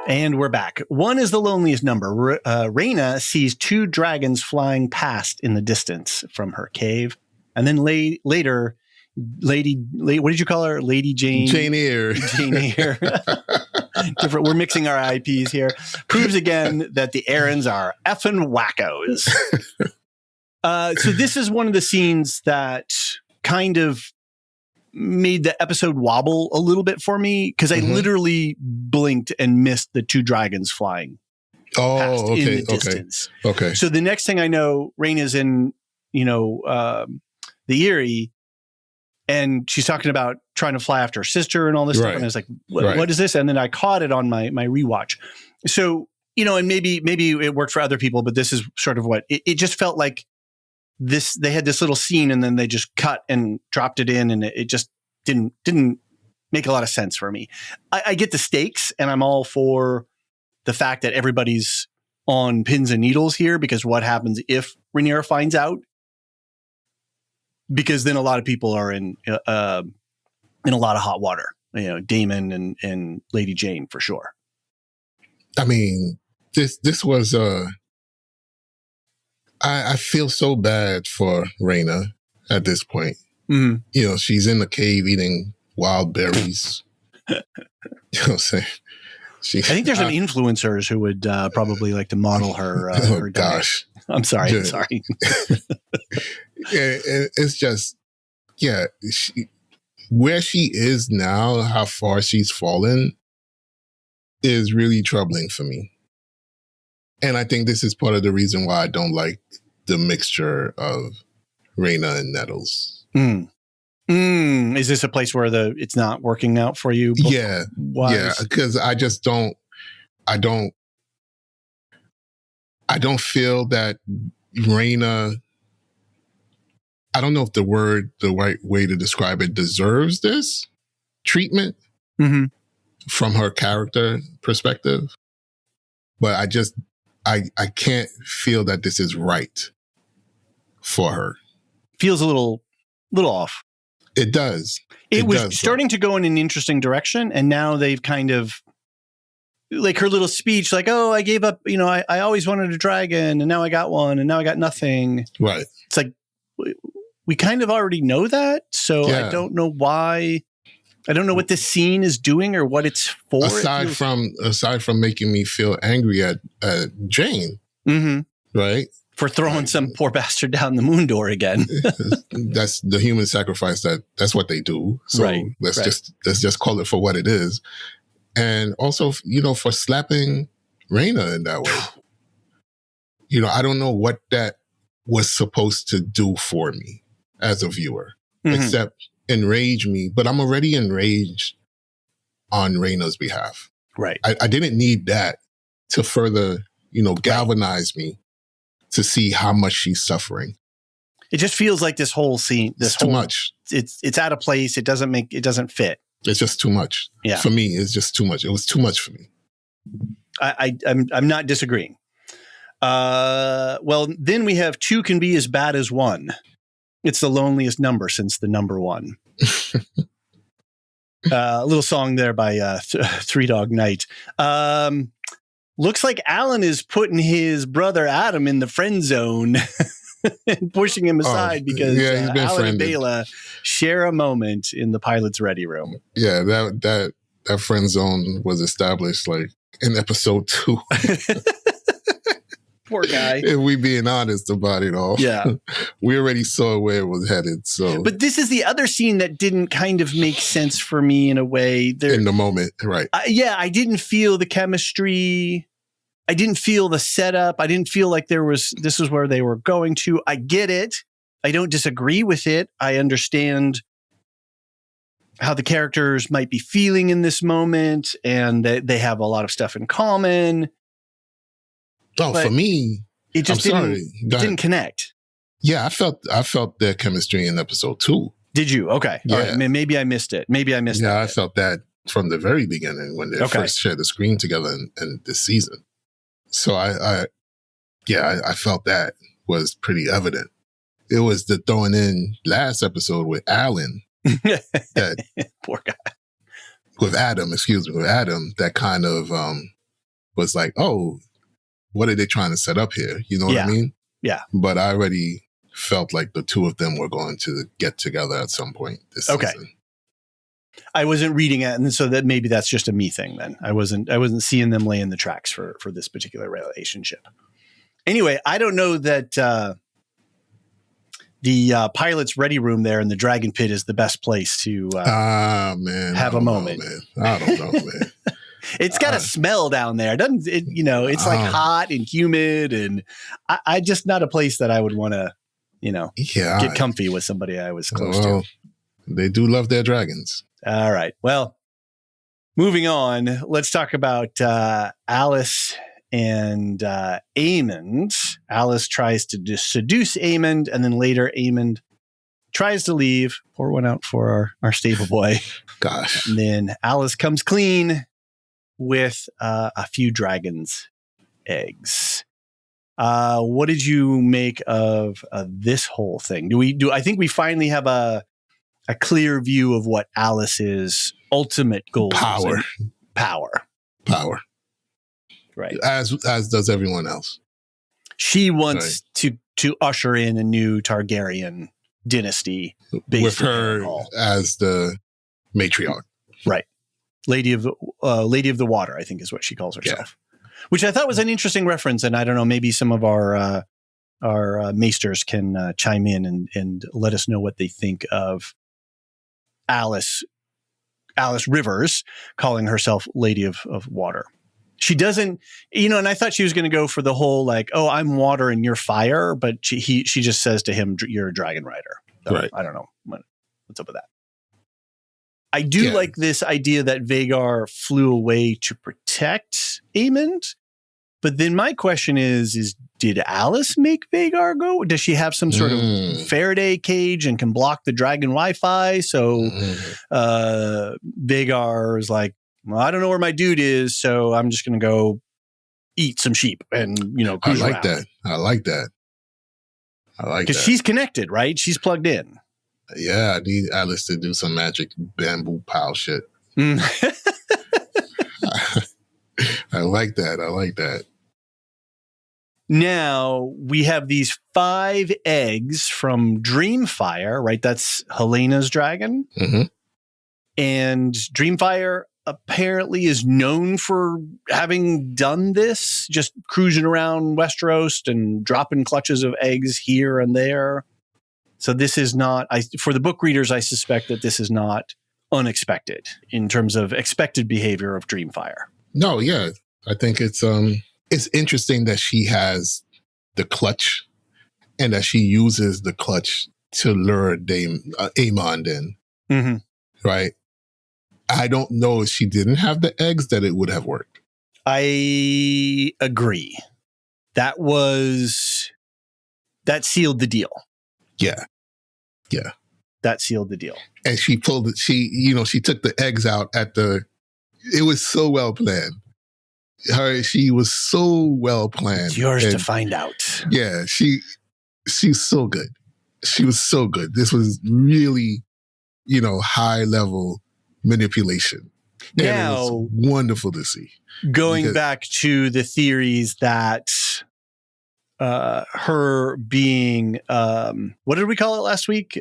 [SPEAKER 1] And we're back. 1 is the loneliest number. Rhaenyra sees 2 dragons flying past in the distance from her cave. And then later, what did you call her? Lady Jane?
[SPEAKER 2] Jane Eyre.
[SPEAKER 1] Jane Eyre. Different. We're mixing our IPs here. Proves again that the Aarons are effing wackos. So this is one of the scenes that kind of made the episode wobble a little bit for me because I literally blinked and missed the 2 dragons flying past in the distance.
[SPEAKER 2] Okay.
[SPEAKER 1] So the next thing I know, Rhaenyra's in, the Eyrie, and she's talking about trying to fly after her sister and all this stuff. And I was like, what is this? And then I caught it on my rewatch. So, and maybe it worked for other people, but this is sort of what it just felt like. They had this little scene and then they just cut and dropped it in, and it just didn't make a lot of sense for me. I get the stakes, and I'm all for the fact that everybody's on pins and needles here, because what happens if Rhaenyra finds out? Because then a lot of people are in a lot of hot water. Daemon and Lady Jane for sure. I
[SPEAKER 2] mean, this was I feel so bad for Rhaenyra at this point. Mm-hmm. She's in the cave eating wild berries. You know what I'm saying?
[SPEAKER 1] I think there's some influencers who would probably like to model her. Her
[SPEAKER 2] gosh.
[SPEAKER 1] Diet. I'm sorry.
[SPEAKER 2] It's just, where she is now, how far she's fallen is really troubling for me. And I think this is part of the reason why I don't like the mixture of Rhaenyra and Nettles.
[SPEAKER 1] Is this a place where it's not working out for you?
[SPEAKER 2] Yeah. Because I don't feel that Rhaenyra, I don't know if the right way to describe it, deserves this treatment from her character perspective. But I can't feel that this is right for her.
[SPEAKER 1] Feels a little off.
[SPEAKER 2] It does.
[SPEAKER 1] It was starting to go in an interesting direction, and now they've kind of, like her little speech, like, oh, I gave up, I always wanted a dragon, and now I got one, and now I got nothing.
[SPEAKER 2] Right.
[SPEAKER 1] It's like, we kind of already know that, so I don't know why. I don't know what this scene is doing or what it's for.
[SPEAKER 2] Aside from making me feel angry at Jane, right?
[SPEAKER 1] For throwing some poor bastard down the moon door again.
[SPEAKER 2] That's the human sacrifice. That's what they do. So let's just call it for what it is. And also, for slapping Rhaenyra in that way. I don't know what that was supposed to do for me as a viewer, except enrage me. But I'm already enraged on Rhaenyra's behalf.
[SPEAKER 1] Right.
[SPEAKER 2] I didn't need that to further, galvanize me to see how much she's suffering.
[SPEAKER 1] It just feels like this whole scene,
[SPEAKER 2] too much.
[SPEAKER 1] It's out of place. It doesn't fit.
[SPEAKER 2] It's just too much.
[SPEAKER 1] Yeah.
[SPEAKER 2] For me, it's just too much. It was too much for me.
[SPEAKER 1] I'm not disagreeing. Well, then we have 2 can be as bad as 1. It's the loneliest number since the number 1. A little song there by Three Dog Night. Looks like Alan is putting his brother Adam in the friend zone and pushing him aside because Alan and Bela share a moment in the pilot's ready room.
[SPEAKER 2] Yeah, that friend zone was established like in episode 2.
[SPEAKER 1] Poor guy.
[SPEAKER 2] If we being honest about it all.
[SPEAKER 1] Yeah.
[SPEAKER 2] We already saw where it was headed. So,
[SPEAKER 1] but this is the other scene that didn't kind of make sense for me in a way.
[SPEAKER 2] In the moment, right.
[SPEAKER 1] I didn't feel the chemistry. I didn't feel the setup. I didn't feel like this is where they were going to. I get it. I don't disagree with it. I understand how the characters might be feeling in this moment and that they have a lot of stuff in common.
[SPEAKER 2] Oh, for me,
[SPEAKER 1] it just didn't connect.
[SPEAKER 2] Yeah, I felt their chemistry in episode 2.
[SPEAKER 1] Did you? Okay.
[SPEAKER 2] Yeah.
[SPEAKER 1] All right. Maybe I missed it.
[SPEAKER 2] Yeah, I felt that from the very beginning when they first shared the screen together in this season. So I felt that was pretty evident. It was the throwing in last episode with Alan.
[SPEAKER 1] Poor guy.
[SPEAKER 2] With Adam, that kind of was like, oh, what are they trying to set up here? You know what I mean?
[SPEAKER 1] Yeah.
[SPEAKER 2] But I already felt like the two of them were going to get together at some point this season.
[SPEAKER 1] I wasn't reading it, and so that maybe that's just a me thing then. I wasn't seeing them laying the tracks for this particular relationship. Anyway, I don't know that the pilot's ready room there in the Dragon Pit is the best place to have a moment.
[SPEAKER 2] I don't know, man.
[SPEAKER 1] It's got a smell down there. Doesn't it? It's like hot and humid, and I just not a place that I would want to, get comfy with somebody I was close to.
[SPEAKER 2] They do love their dragons.
[SPEAKER 1] All right. Well, moving on. Let's talk about Alice and Aemond. Alice tries to seduce Aemond, and then later Aemond tries to leave. Pour one out for our stable boy.
[SPEAKER 2] Gosh.
[SPEAKER 1] And then Alice comes clean with a few dragon's eggs. What did you make of this whole thing? I think we finally have a clear view of what Alice's ultimate goal is? Power. Right.
[SPEAKER 2] As does everyone else.
[SPEAKER 1] She wants to usher in a new Targaryen dynasty
[SPEAKER 2] with her as the matriarch.
[SPEAKER 1] Right. Lady of the Water, I think is what she calls herself. Yeah. Which I thought was an interesting reference, and I don't know, maybe some of our maesters can chime in and let us know what they think of Alice Rivers calling herself Lady of Water. She doesn't, and I thought she was going to go for the whole like, oh, I'm water and you're fire, but she just says to him, you're a dragon rider. So
[SPEAKER 2] right.
[SPEAKER 1] I don't know what What's up with that? I do like this idea that Vhagar flew away to protect Aemond. But then my question is did Alice make Vhagar go? Does she have some sort of Faraday cage and can block the dragon Wi-Fi? So Vhagar is like, well, I don't know where my dude is, so I'm just going to go eat some sheep and, cruise
[SPEAKER 2] I like
[SPEAKER 1] around.
[SPEAKER 2] that. I like that.
[SPEAKER 1] Because she's connected, right? She's plugged in.
[SPEAKER 2] Yeah, I need Alice to do some magic bamboo pile shit.
[SPEAKER 1] Mm.
[SPEAKER 2] I like that. I like that.
[SPEAKER 1] Now we have these 5 eggs from Dreamfire, right? That's Helena's dragon.
[SPEAKER 2] Mm-hmm.
[SPEAKER 1] And Dreamfire apparently is known for having done this, just cruising around Westeros and dropping clutches of eggs here and there. So this is not, for the book readers, I suspect that this is not unexpected in terms of expected behavior of Dreamfire.
[SPEAKER 2] No, yeah. I think it's interesting that she has the clutch and that she uses the clutch to lure Aemond in.
[SPEAKER 1] Mm-hmm.
[SPEAKER 2] Right? I don't know if she didn't have the eggs that it would have worked.
[SPEAKER 1] I agree. That sealed the deal.
[SPEAKER 2] Yeah. Yeah.
[SPEAKER 1] That sealed the deal.
[SPEAKER 2] And she pulled it. She took the eggs out it was so well planned. She was so well planned.
[SPEAKER 1] It's yours to find out.
[SPEAKER 2] Yeah. She's so good. She was so good. This was really, high level manipulation. And it was wonderful to see.
[SPEAKER 1] Going back to the theories that her being, what did we call it last week?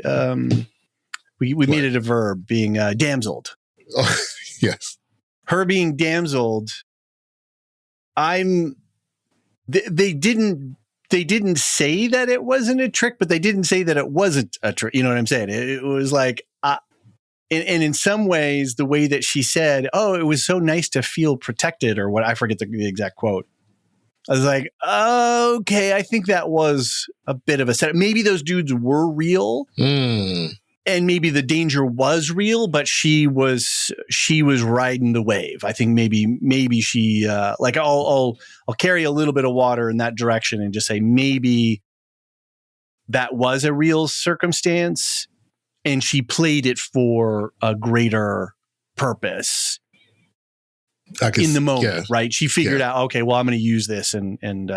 [SPEAKER 1] We made it a verb, being damseled.
[SPEAKER 2] Oh, yes.
[SPEAKER 1] Her being damseled. They didn't say that it wasn't a trick, but they didn't say that it wasn't a trick. You know what I'm saying? It was like, and in some ways, the way that she said, "Oh, it was so nice to feel protected," or what, I forget the exact quote. I was like, okay, I think that was a bit of a setup. Maybe those dudes were real, and maybe the danger was real, but she was riding the wave. I think maybe she I'll carry a little bit of water in that direction and just say maybe that was a real circumstance, and she played it for a greater purpose. In the moment, right? She figured out, okay, well, I'm going to use this and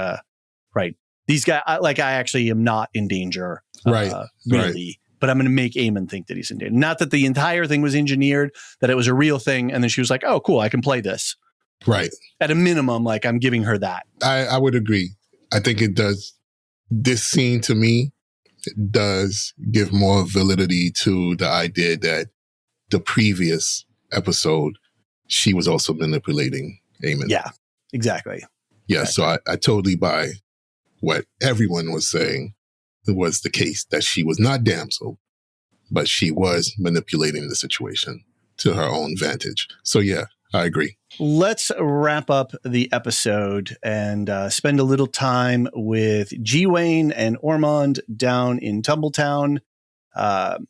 [SPEAKER 1] right. These guys, I actually am not in danger, really,
[SPEAKER 2] right.
[SPEAKER 1] But I'm going to make Aemond think that he's in danger. Not that the entire thing was engineered, that it was a real thing. And then she was like, oh, cool, I can play this.
[SPEAKER 2] Right.
[SPEAKER 1] At a minimum, I'm giving her that.
[SPEAKER 2] I would agree. I think it does. This scene to me does give more validity to the idea that the previous episode, she was also manipulating Aemond.
[SPEAKER 1] Yeah, exactly.
[SPEAKER 2] Yeah, exactly. So I totally buy what everyone was saying was the case, that she was not damsel, but she was manipulating the situation to her own vantage. So yeah, I agree.
[SPEAKER 1] Let's wrap up the episode and spend a little time with Gwyne and Ormond down in Tumbletown. Gwyne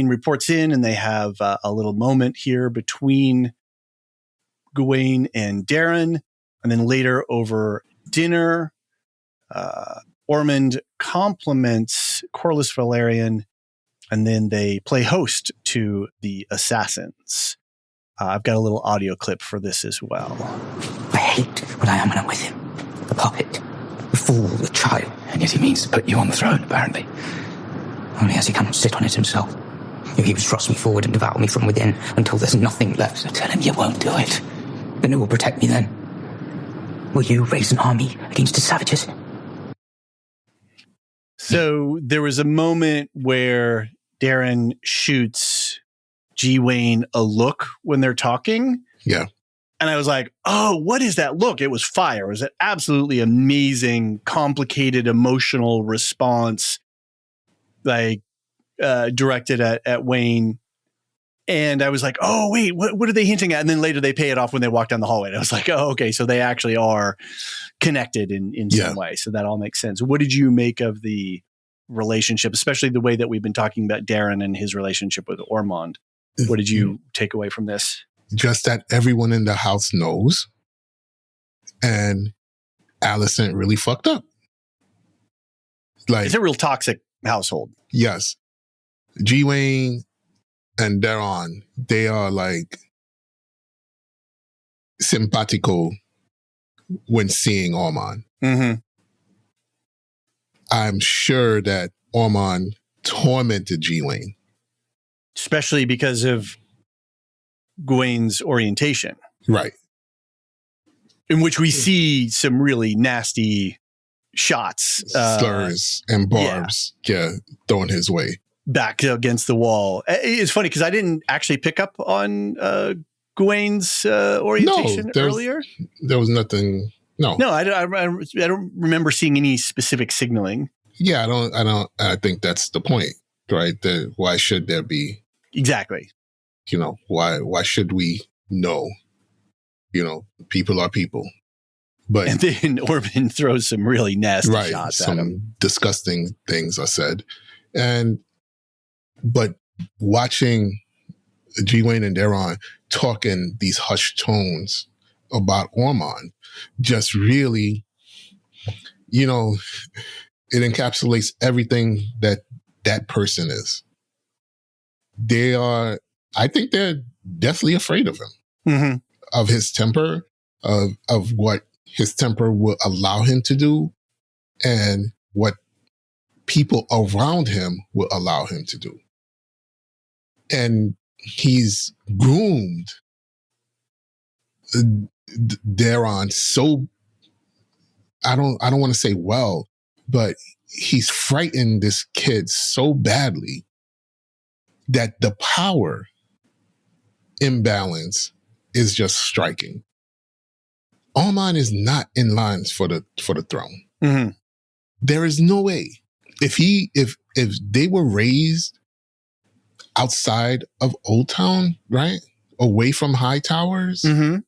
[SPEAKER 1] reports in and they have a little moment here between Gwyne and Darren. And then later over dinner, Ormond compliments Corlys Valerian, and then they play host to the assassins. I've got a little audio clip for this as well.
[SPEAKER 7] I hate what I am when I'm with him. The puppet, the fool, the child. And yet he means to put you on the throne, apparently. Only as he cannot sit on it himself. He would thrust me forward and devour me from within until there's nothing left. So tell him you won't do it. Then who will protect me then? Will you raise an army against the savages?
[SPEAKER 1] So there was a moment where Darren shoots Gwyne a look when they're talking.
[SPEAKER 2] Yeah.
[SPEAKER 1] And I was like, oh, what is that look? It was fire. It was an absolutely amazing, complicated, emotional response, directed at Wayne. And I was like, oh, wait, what are they hinting at? And then later they pay it off when they walk down the hallway. And I was like, oh, okay, so they actually are connected in some way. So that all makes sense. What did you make of the relationship, especially the way that we've been talking about Darren and his relationship with Ormond. What did you take away from this?
[SPEAKER 2] Just that everyone in the house knows, and Alicent really fucked up. Like,
[SPEAKER 1] It's a real toxic household.
[SPEAKER 2] yes, Gwen and Daemon, they are like simpatico when seeing Ormond.
[SPEAKER 1] Mm-hmm.
[SPEAKER 2] I'm sure that Ormond tormented Gwen.
[SPEAKER 1] Especially because of Gwen's orientation,
[SPEAKER 2] Right.
[SPEAKER 1] in which we see some really nasty shots.
[SPEAKER 2] Slurs and barbs, thrown his way.
[SPEAKER 1] Back against the wall. It's funny because I didn't actually pick up on Gwen's orientation earlier.
[SPEAKER 2] There was nothing. No,
[SPEAKER 1] I don't remember seeing any specific signaling.
[SPEAKER 2] Yeah, I think that's the point, right? Why should there be?
[SPEAKER 1] Exactly.
[SPEAKER 2] Why should we know? People are people. But
[SPEAKER 1] and then Ormond throws some really nasty shots at him.
[SPEAKER 2] Some disgusting things are said. But watching Gwen and Daemon talk in these hushed tones about Ormond just really, it encapsulates everything that person is. I think they're deathly afraid of him,
[SPEAKER 1] mm-hmm.
[SPEAKER 2] of his temper, of what his temper will allow him to do, and what people around him will allow him to do. And he's groomed Daemon so, I don't want to say well, but he's frightened this kid so badly that the power imbalance is just striking. Ormond is not in line for the throne.
[SPEAKER 1] Mm-hmm.
[SPEAKER 2] There is no way. If they were raised outside of Old Town, right, away from high towers,
[SPEAKER 1] mm-hmm.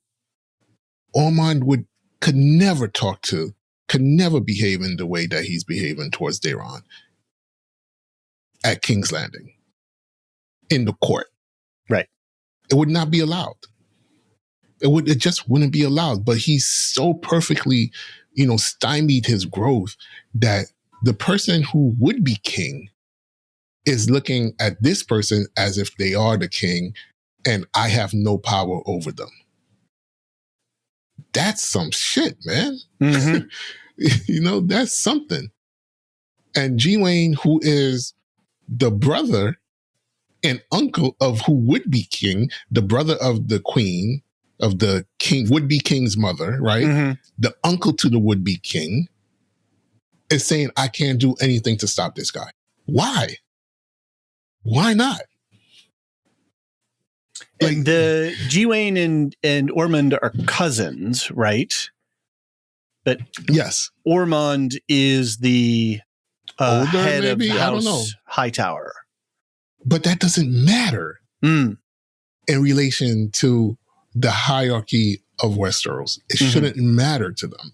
[SPEAKER 2] Ormond could never behave in the way that he's behaving towards Daemon at King's Landing in the court.
[SPEAKER 1] Right.
[SPEAKER 2] It would not be allowed. It just wouldn't be allowed. But he's so perfectly, stymied his growth that the person who would be king is looking at this person as if they are the king and I have no power over them. That's some shit, man.
[SPEAKER 1] Mm-hmm.
[SPEAKER 2] That's something. And Gwen, who is the brother and uncle of who would be king, the brother of the queen, of the king, would-be king's mother, right?
[SPEAKER 1] Mm-hmm.
[SPEAKER 2] The uncle to the would-be king is saying, I can't do anything to stop this guy. Why? Why not?
[SPEAKER 1] And the Gwen and Ormond are cousins, right? But
[SPEAKER 2] yes,
[SPEAKER 1] Ormond is the
[SPEAKER 2] older,
[SPEAKER 1] head
[SPEAKER 2] maybe?
[SPEAKER 1] of the
[SPEAKER 2] I don't know.
[SPEAKER 1] House Hightower.
[SPEAKER 2] But that doesn't matter in relation to the hierarchy of Westeros. It shouldn't matter to them,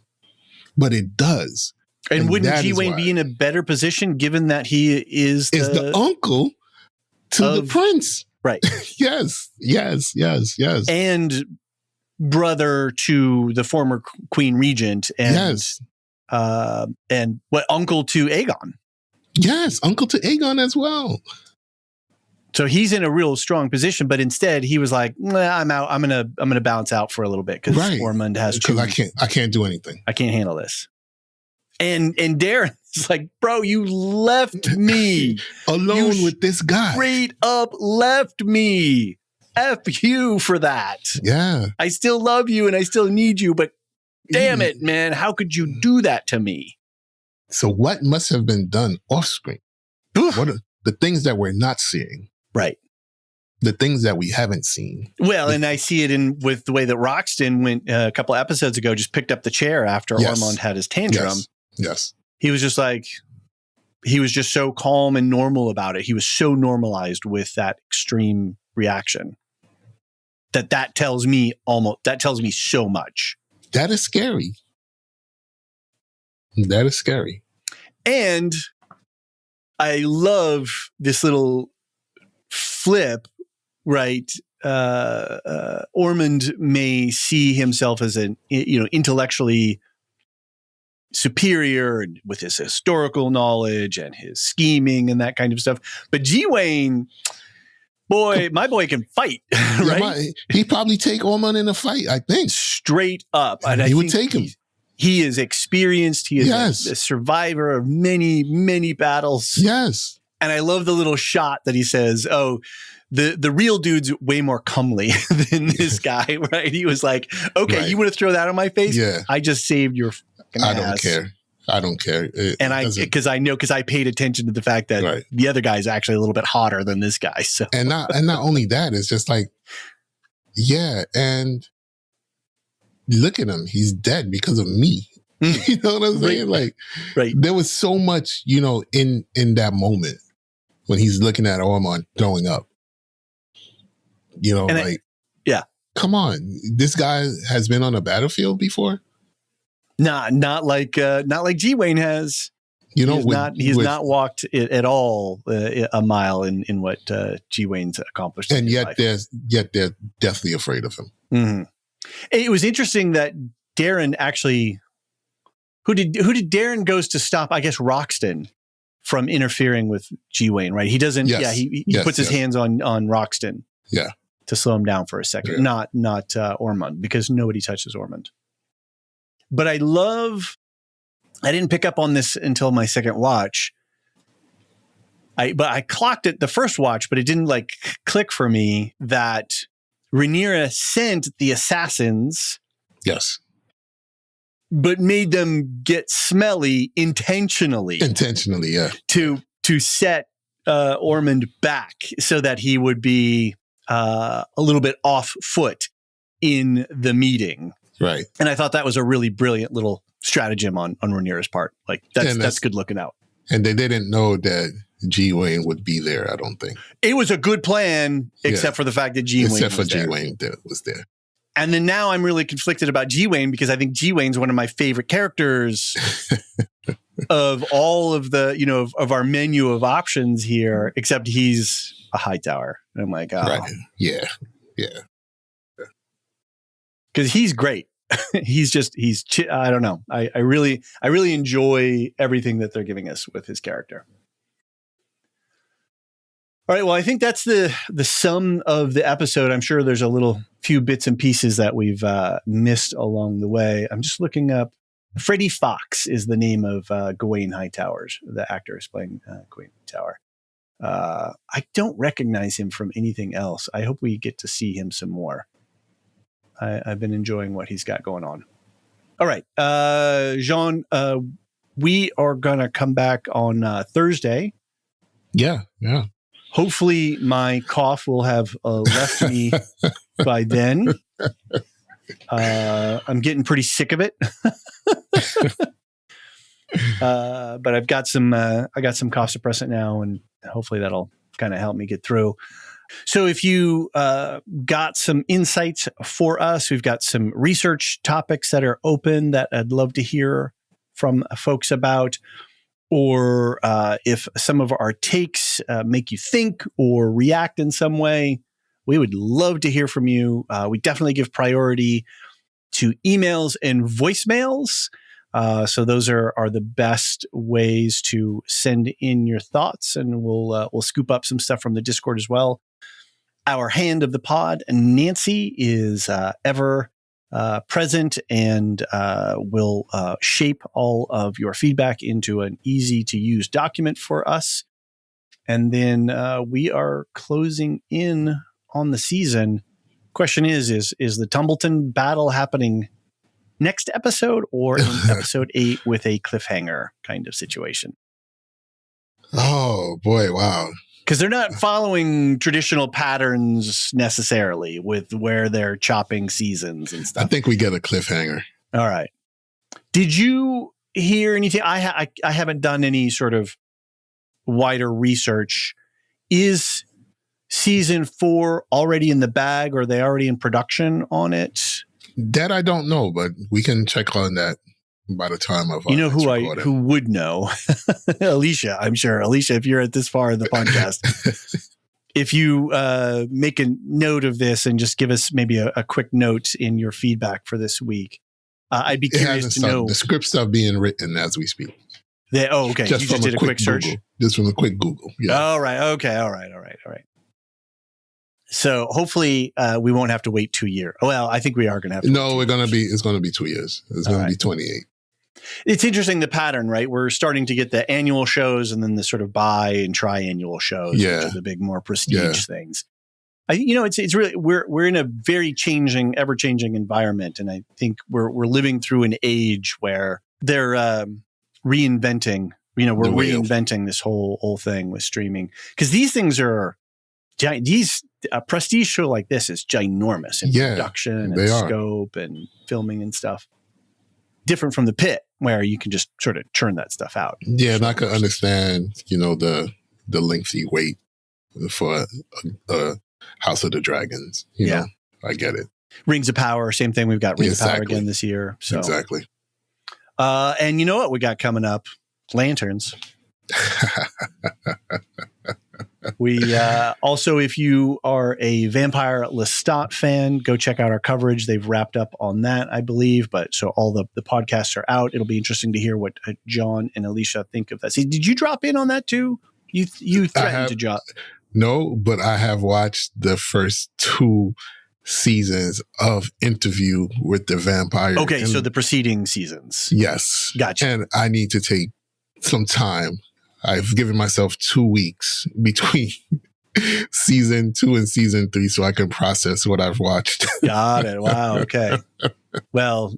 [SPEAKER 2] but it does.
[SPEAKER 1] And wouldn't Gwen be in a better position given that he is
[SPEAKER 2] the uncle to the prince?
[SPEAKER 1] Right.
[SPEAKER 2] Yes.
[SPEAKER 1] And brother to the former Queen Regent. And,
[SPEAKER 2] yes.
[SPEAKER 1] And uncle to Aegon.
[SPEAKER 2] Yes, uncle to Aegon as well.
[SPEAKER 1] So he's in a real strong position, but instead he was like, I'm out. I'm gonna bounce out for a little bit because Ormond has
[SPEAKER 2] because I can't do anything.
[SPEAKER 1] I can't handle this. And Darren is like, bro, you left me
[SPEAKER 2] alone with this guy.
[SPEAKER 1] Straight up left me. F you for that.
[SPEAKER 2] Yeah.
[SPEAKER 1] I still love you and I still need you, but damn it, man, how could you do that to me?
[SPEAKER 2] So what must have been done off screen? What are the things that we're not seeing?
[SPEAKER 1] Right.
[SPEAKER 2] The things that we haven't seen.
[SPEAKER 1] Well, and I see it with the way that Roxton went a couple episodes ago, just picked up the chair after Ormond had his tantrum.
[SPEAKER 2] Yes.
[SPEAKER 1] He was just like, he was just so calm and normal about it. He was so normalized with that extreme reaction that tells me so much.
[SPEAKER 2] That is scary. That is scary.
[SPEAKER 1] And I love this little flip, right? Ormond may see himself as an, intellectually superior and with his historical knowledge and his scheming and that kind of stuff. But Gwen, my boy can fight, right?
[SPEAKER 2] Yeah, he'd probably take Ormond in a fight, I think.
[SPEAKER 1] Straight up. And
[SPEAKER 2] he would take him.
[SPEAKER 1] He is experienced. He is a survivor of many, many battles.
[SPEAKER 2] Yes.
[SPEAKER 1] And I love the little shot that he says, oh, the real dude's way more comely than this guy, right? He was like, okay,
[SPEAKER 2] right.
[SPEAKER 1] You want to throw that on my face?
[SPEAKER 2] Yeah.
[SPEAKER 1] I just saved your fucking ass.
[SPEAKER 2] I don't care.
[SPEAKER 1] Because I paid attention to the fact that the other guy's actually a little bit hotter than this guy. So
[SPEAKER 2] and not only that, it's just like, yeah, and look at him. He's dead because of me. You know what I'm saying? Like, there was so much, in that moment when he's looking at Ormond throwing up. Come on, this guy has been on a battlefield before.
[SPEAKER 1] Not like Gwen has. He's not walked it at all a mile in what Gwen's accomplished.
[SPEAKER 2] And yet they're deathly afraid of him.
[SPEAKER 1] Mm-hmm. It was interesting that Darren actually, who did Darren goes to stop? I guess Roxton from interfering with Gwen, right? He doesn't. Yes. Yeah, he puts his hands on Roxton.
[SPEAKER 2] Yeah.
[SPEAKER 1] To slow him down for a second, not Ormond, because nobody touches Ormond. But I didn't pick up on this until my second watch. I clocked it the first watch, but it didn't click for me that Rhaenyra sent the assassins.
[SPEAKER 2] Yes.
[SPEAKER 1] But made them get smelly intentionally.
[SPEAKER 2] Intentionally, yeah.
[SPEAKER 1] To set Ormond back so that he would be a little bit off foot in the meeting.
[SPEAKER 2] Right.
[SPEAKER 1] And I thought that was a really brilliant little stratagem on Rhaenyra's part. Like that's good looking out.
[SPEAKER 2] And they didn't know that Gwen would be there, I don't think.
[SPEAKER 1] It was a good plan, except for the fact that Gwen
[SPEAKER 2] was there.
[SPEAKER 1] And then now I'm really conflicted about Gwen because I think Gwen's one of my favorite characters of all of the, of our menu of options here, except he's a Hightower. And I'm like, oh.
[SPEAKER 2] Right. Yeah.
[SPEAKER 1] Because he's great. I don't know. I really enjoy everything that they're giving us with his character. All right. Well, I think that's the sum of the episode. I'm sure there's a few bits and pieces that we've missed along the way. I'm just looking up. Freddie Fox is the name of Gawain Hightowers, the actor is playing Gawain Hightower. I don't recognize him from anything else. I hope we get to see him some more. I've been enjoying what he's got going on. All right. Jean, we are going to come back on Thursday.
[SPEAKER 2] Yeah.
[SPEAKER 1] Hopefully my cough will have left me by then. I'm getting pretty sick of it. But I've got some cough suppressant now, and hopefully that'll kind of help me get through. So if you got some insights for us, we've got some research topics that are open that I'd love to hear from folks about, or if some of our takes make you think or react in some way, we would love to hear from you. We definitely give priority to emails and voicemails. So those are the best ways to send in your thoughts, and we'll scoop up some stuff from the Discord as well. Our hand of the pod, Nancy, is ever present and will shape all of your feedback into an easy to use document for us. And then we are closing in on the season. Question is the Tumbleton battle happening next episode or in episode 8 with a cliffhanger kind of situation?
[SPEAKER 2] Oh boy. Wow.
[SPEAKER 1] Because they're not following traditional patterns necessarily with where they're chopping seasons and stuff.
[SPEAKER 2] I think we get a cliffhanger.
[SPEAKER 1] All right. Did you hear anything? I haven't done any sort of wider research. Is season 4 already in the bag, or are they already in production on it?
[SPEAKER 2] That I don't know, but we can check on that. by the time of
[SPEAKER 1] you know who would know? Alicia, I'm sure. Alicia, if you're at this far in the podcast, if you make a note of this and just give us maybe a quick note in your feedback for this week, I'd be curious to know.
[SPEAKER 2] The script stuff being written as we speak.
[SPEAKER 1] Okay. You just did a quick search?
[SPEAKER 2] Google. Just from a quick Google. Yeah.
[SPEAKER 1] All right. Okay. All right. So hopefully we won't have to wait 2 years. Well, I think we are going to have to.
[SPEAKER 2] No, it's going to be 2 years. It's going to be 28.
[SPEAKER 1] It's interesting, the pattern, right? We're starting to get the annual shows and then the sort of bi and triannual shows, which are the big, more prestige things. It's really, we're in a very changing, ever changing environment. And I think we're living through an age where they're, reinventing, we're reinventing this whole thing with streaming, because these things are a prestige show like this is ginormous in production and scope and filming and stuff. Different from The Pit, where you can just sort of churn that stuff out.
[SPEAKER 2] Yeah, and I can understand, the lengthy wait for a House of the Dragons. You know, I get it.
[SPEAKER 1] Rings of Power, same thing. We've got Rings of Power again this year. So.
[SPEAKER 2] Exactly.
[SPEAKER 1] And you know what we got coming up? Lanterns. We also, if you are a Vampire Lestat fan, go check out our coverage. They've wrapped up on that, I believe. But so all the podcasts are out. It'll be interesting to hear what John and Alicia think of that. See, did you drop in on that too? You threatened to drop.
[SPEAKER 2] No, but I have watched the first 2 seasons of Interview with the Vampire.
[SPEAKER 1] Okay, so the preceding seasons.
[SPEAKER 2] Yes.
[SPEAKER 1] Gotcha.
[SPEAKER 2] And I need to take some time. I've given myself 2 weeks between season 2 and season 3 so I can process what I've watched.
[SPEAKER 1] Got it. Wow. Okay. Well,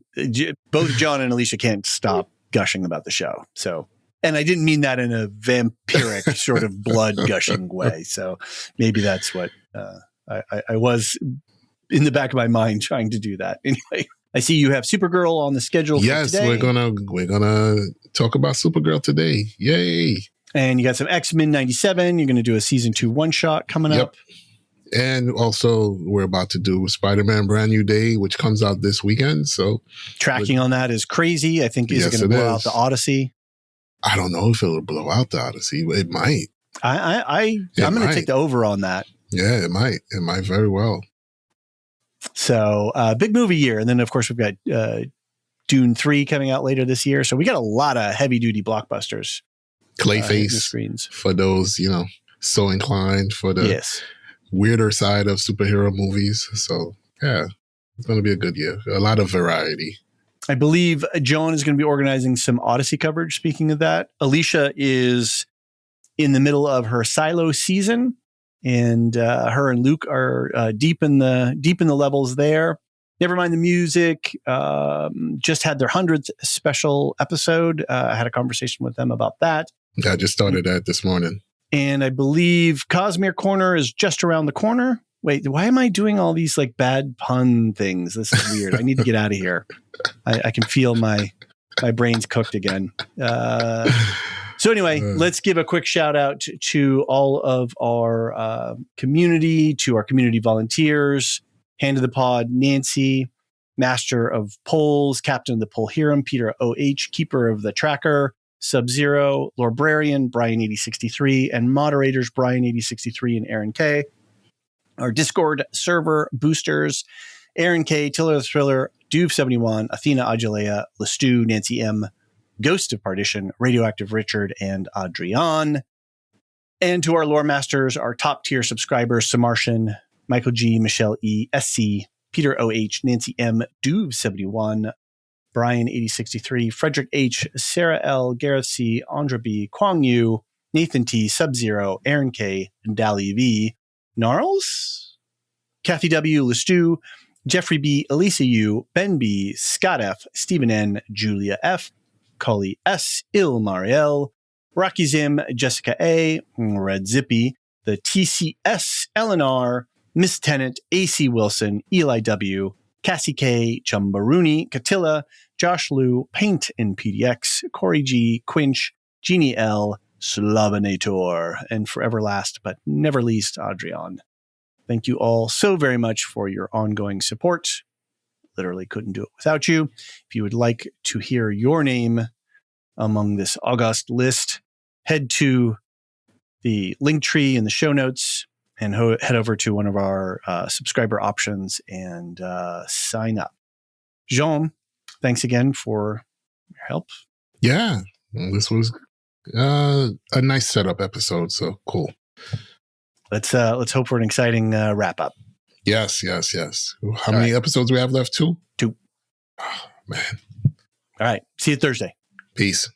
[SPEAKER 1] both John and Alicia can't stop gushing about the show. So, and I didn't mean that in a vampiric sort of blood gushing way. So maybe that's what I was in the back of my mind trying to do that. Anyway, I see you have Supergirl on the schedule for today.
[SPEAKER 2] Yes, we're gonna talk about Supergirl today. Yay.
[SPEAKER 1] And you got some X-Men 97. You're going to do a season 2 one-shot coming up.
[SPEAKER 2] And also we're about to do Spider-Man Brand New Day, which comes out this weekend. So
[SPEAKER 1] tracking on that is crazy. I think is it going to blow out the Odyssey?
[SPEAKER 2] I don't know if it'll blow out the Odyssey. It might.
[SPEAKER 1] I'm going to take the over on that.
[SPEAKER 2] Yeah, it might. It might very well.
[SPEAKER 1] So big movie year. And then, of course, we've got Dune 3 coming out later this year. So we got a lot of heavy-duty blockbusters.
[SPEAKER 2] Clayface screens for those, so inclined for the weirder side of superhero movies. So, yeah, it's going to be a good year. A lot of variety.
[SPEAKER 1] I believe John is going to be organizing some Odyssey coverage. Speaking of that, Alicia is in the middle of her Silo season, and her and Luke are deep in the levels there. Never mind the music. Just had their 100th special episode. I had a conversation with them about that.
[SPEAKER 2] I just started that this morning.
[SPEAKER 1] And I believe Cosmere Corner is just around the corner. Wait, why am I doing all these like bad pun things? This is weird. I need to get out of here. I can feel my brain's cooked again. So anyway, let's give a quick shout out to all of our community, to our community volunteers, Hand of the Pod, Nancy, Master of Polls, Captain of the Polherum, Peter O.H., Keeper of the Tracker, Sub-Zero, Librarian, Brian8063, and moderators Brian8063 and Aaron K. Our Discord server boosters, Aaron K, Tiller the Thriller, Duve71, Athena Ajalea, Lestu, Nancy M, Ghost of Partition, Radioactive Richard, and Adrian. And to our lore masters, our top tier subscribers, Samartian, Michael G, Michelle E, SC, Peter O.H, Nancy M, Duve71, Brian8063, Frederick H, Sarah L, Gareth C, Andra B, Kwang Yu, Nathan T, Sub-Zero, Aaron K, Dali V, Gnarls, Kathy W, Lestu, Jeffrey B, Elisa U, Ben B, Scott F, Stephen N, Julia F, Cully S, Il Mariel, Rocky Zim, Jessica A, Red Zippy, the TCS, LNR, Miss Tennant, AC Wilson, Eli W, Cassie K, Chumbaruni, Catilla, Josh Liu, Paint in PDX, Corey G, Quinch, Jeannie L, Slavinator, and forever last but never least, Adrian. Thank you all so very much for your ongoing support. literally couldn't do it without you. If you would like to hear your name among this august list, head to the link tree in the show notes and head over to one of our subscriber options and sign up. Jean, thanks again for your help.
[SPEAKER 2] Yeah, this was a nice setup episode, so cool.
[SPEAKER 1] Let's hope for an exciting wrap up.
[SPEAKER 2] Yes. How many episodes we have left? 2?
[SPEAKER 1] 2.
[SPEAKER 2] Oh, man.
[SPEAKER 1] All right. See you Thursday.
[SPEAKER 2] Peace.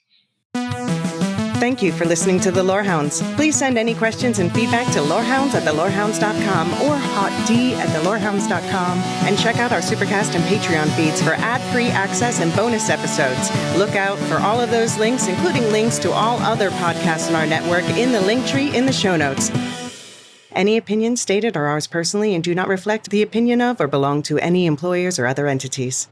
[SPEAKER 8] Thank you for listening to The Lorehounds. Please send any questions and feedback to lorehounds@thelorehounds.com or hotd@thelorehounds.com, and check out our Supercast and Patreon feeds for ad-free access and bonus episodes. Look out for all of those links, including links to all other podcasts in our network, in the link tree in the show notes. Any opinions stated are ours personally and do not reflect the opinion of or belong to any employers or other entities.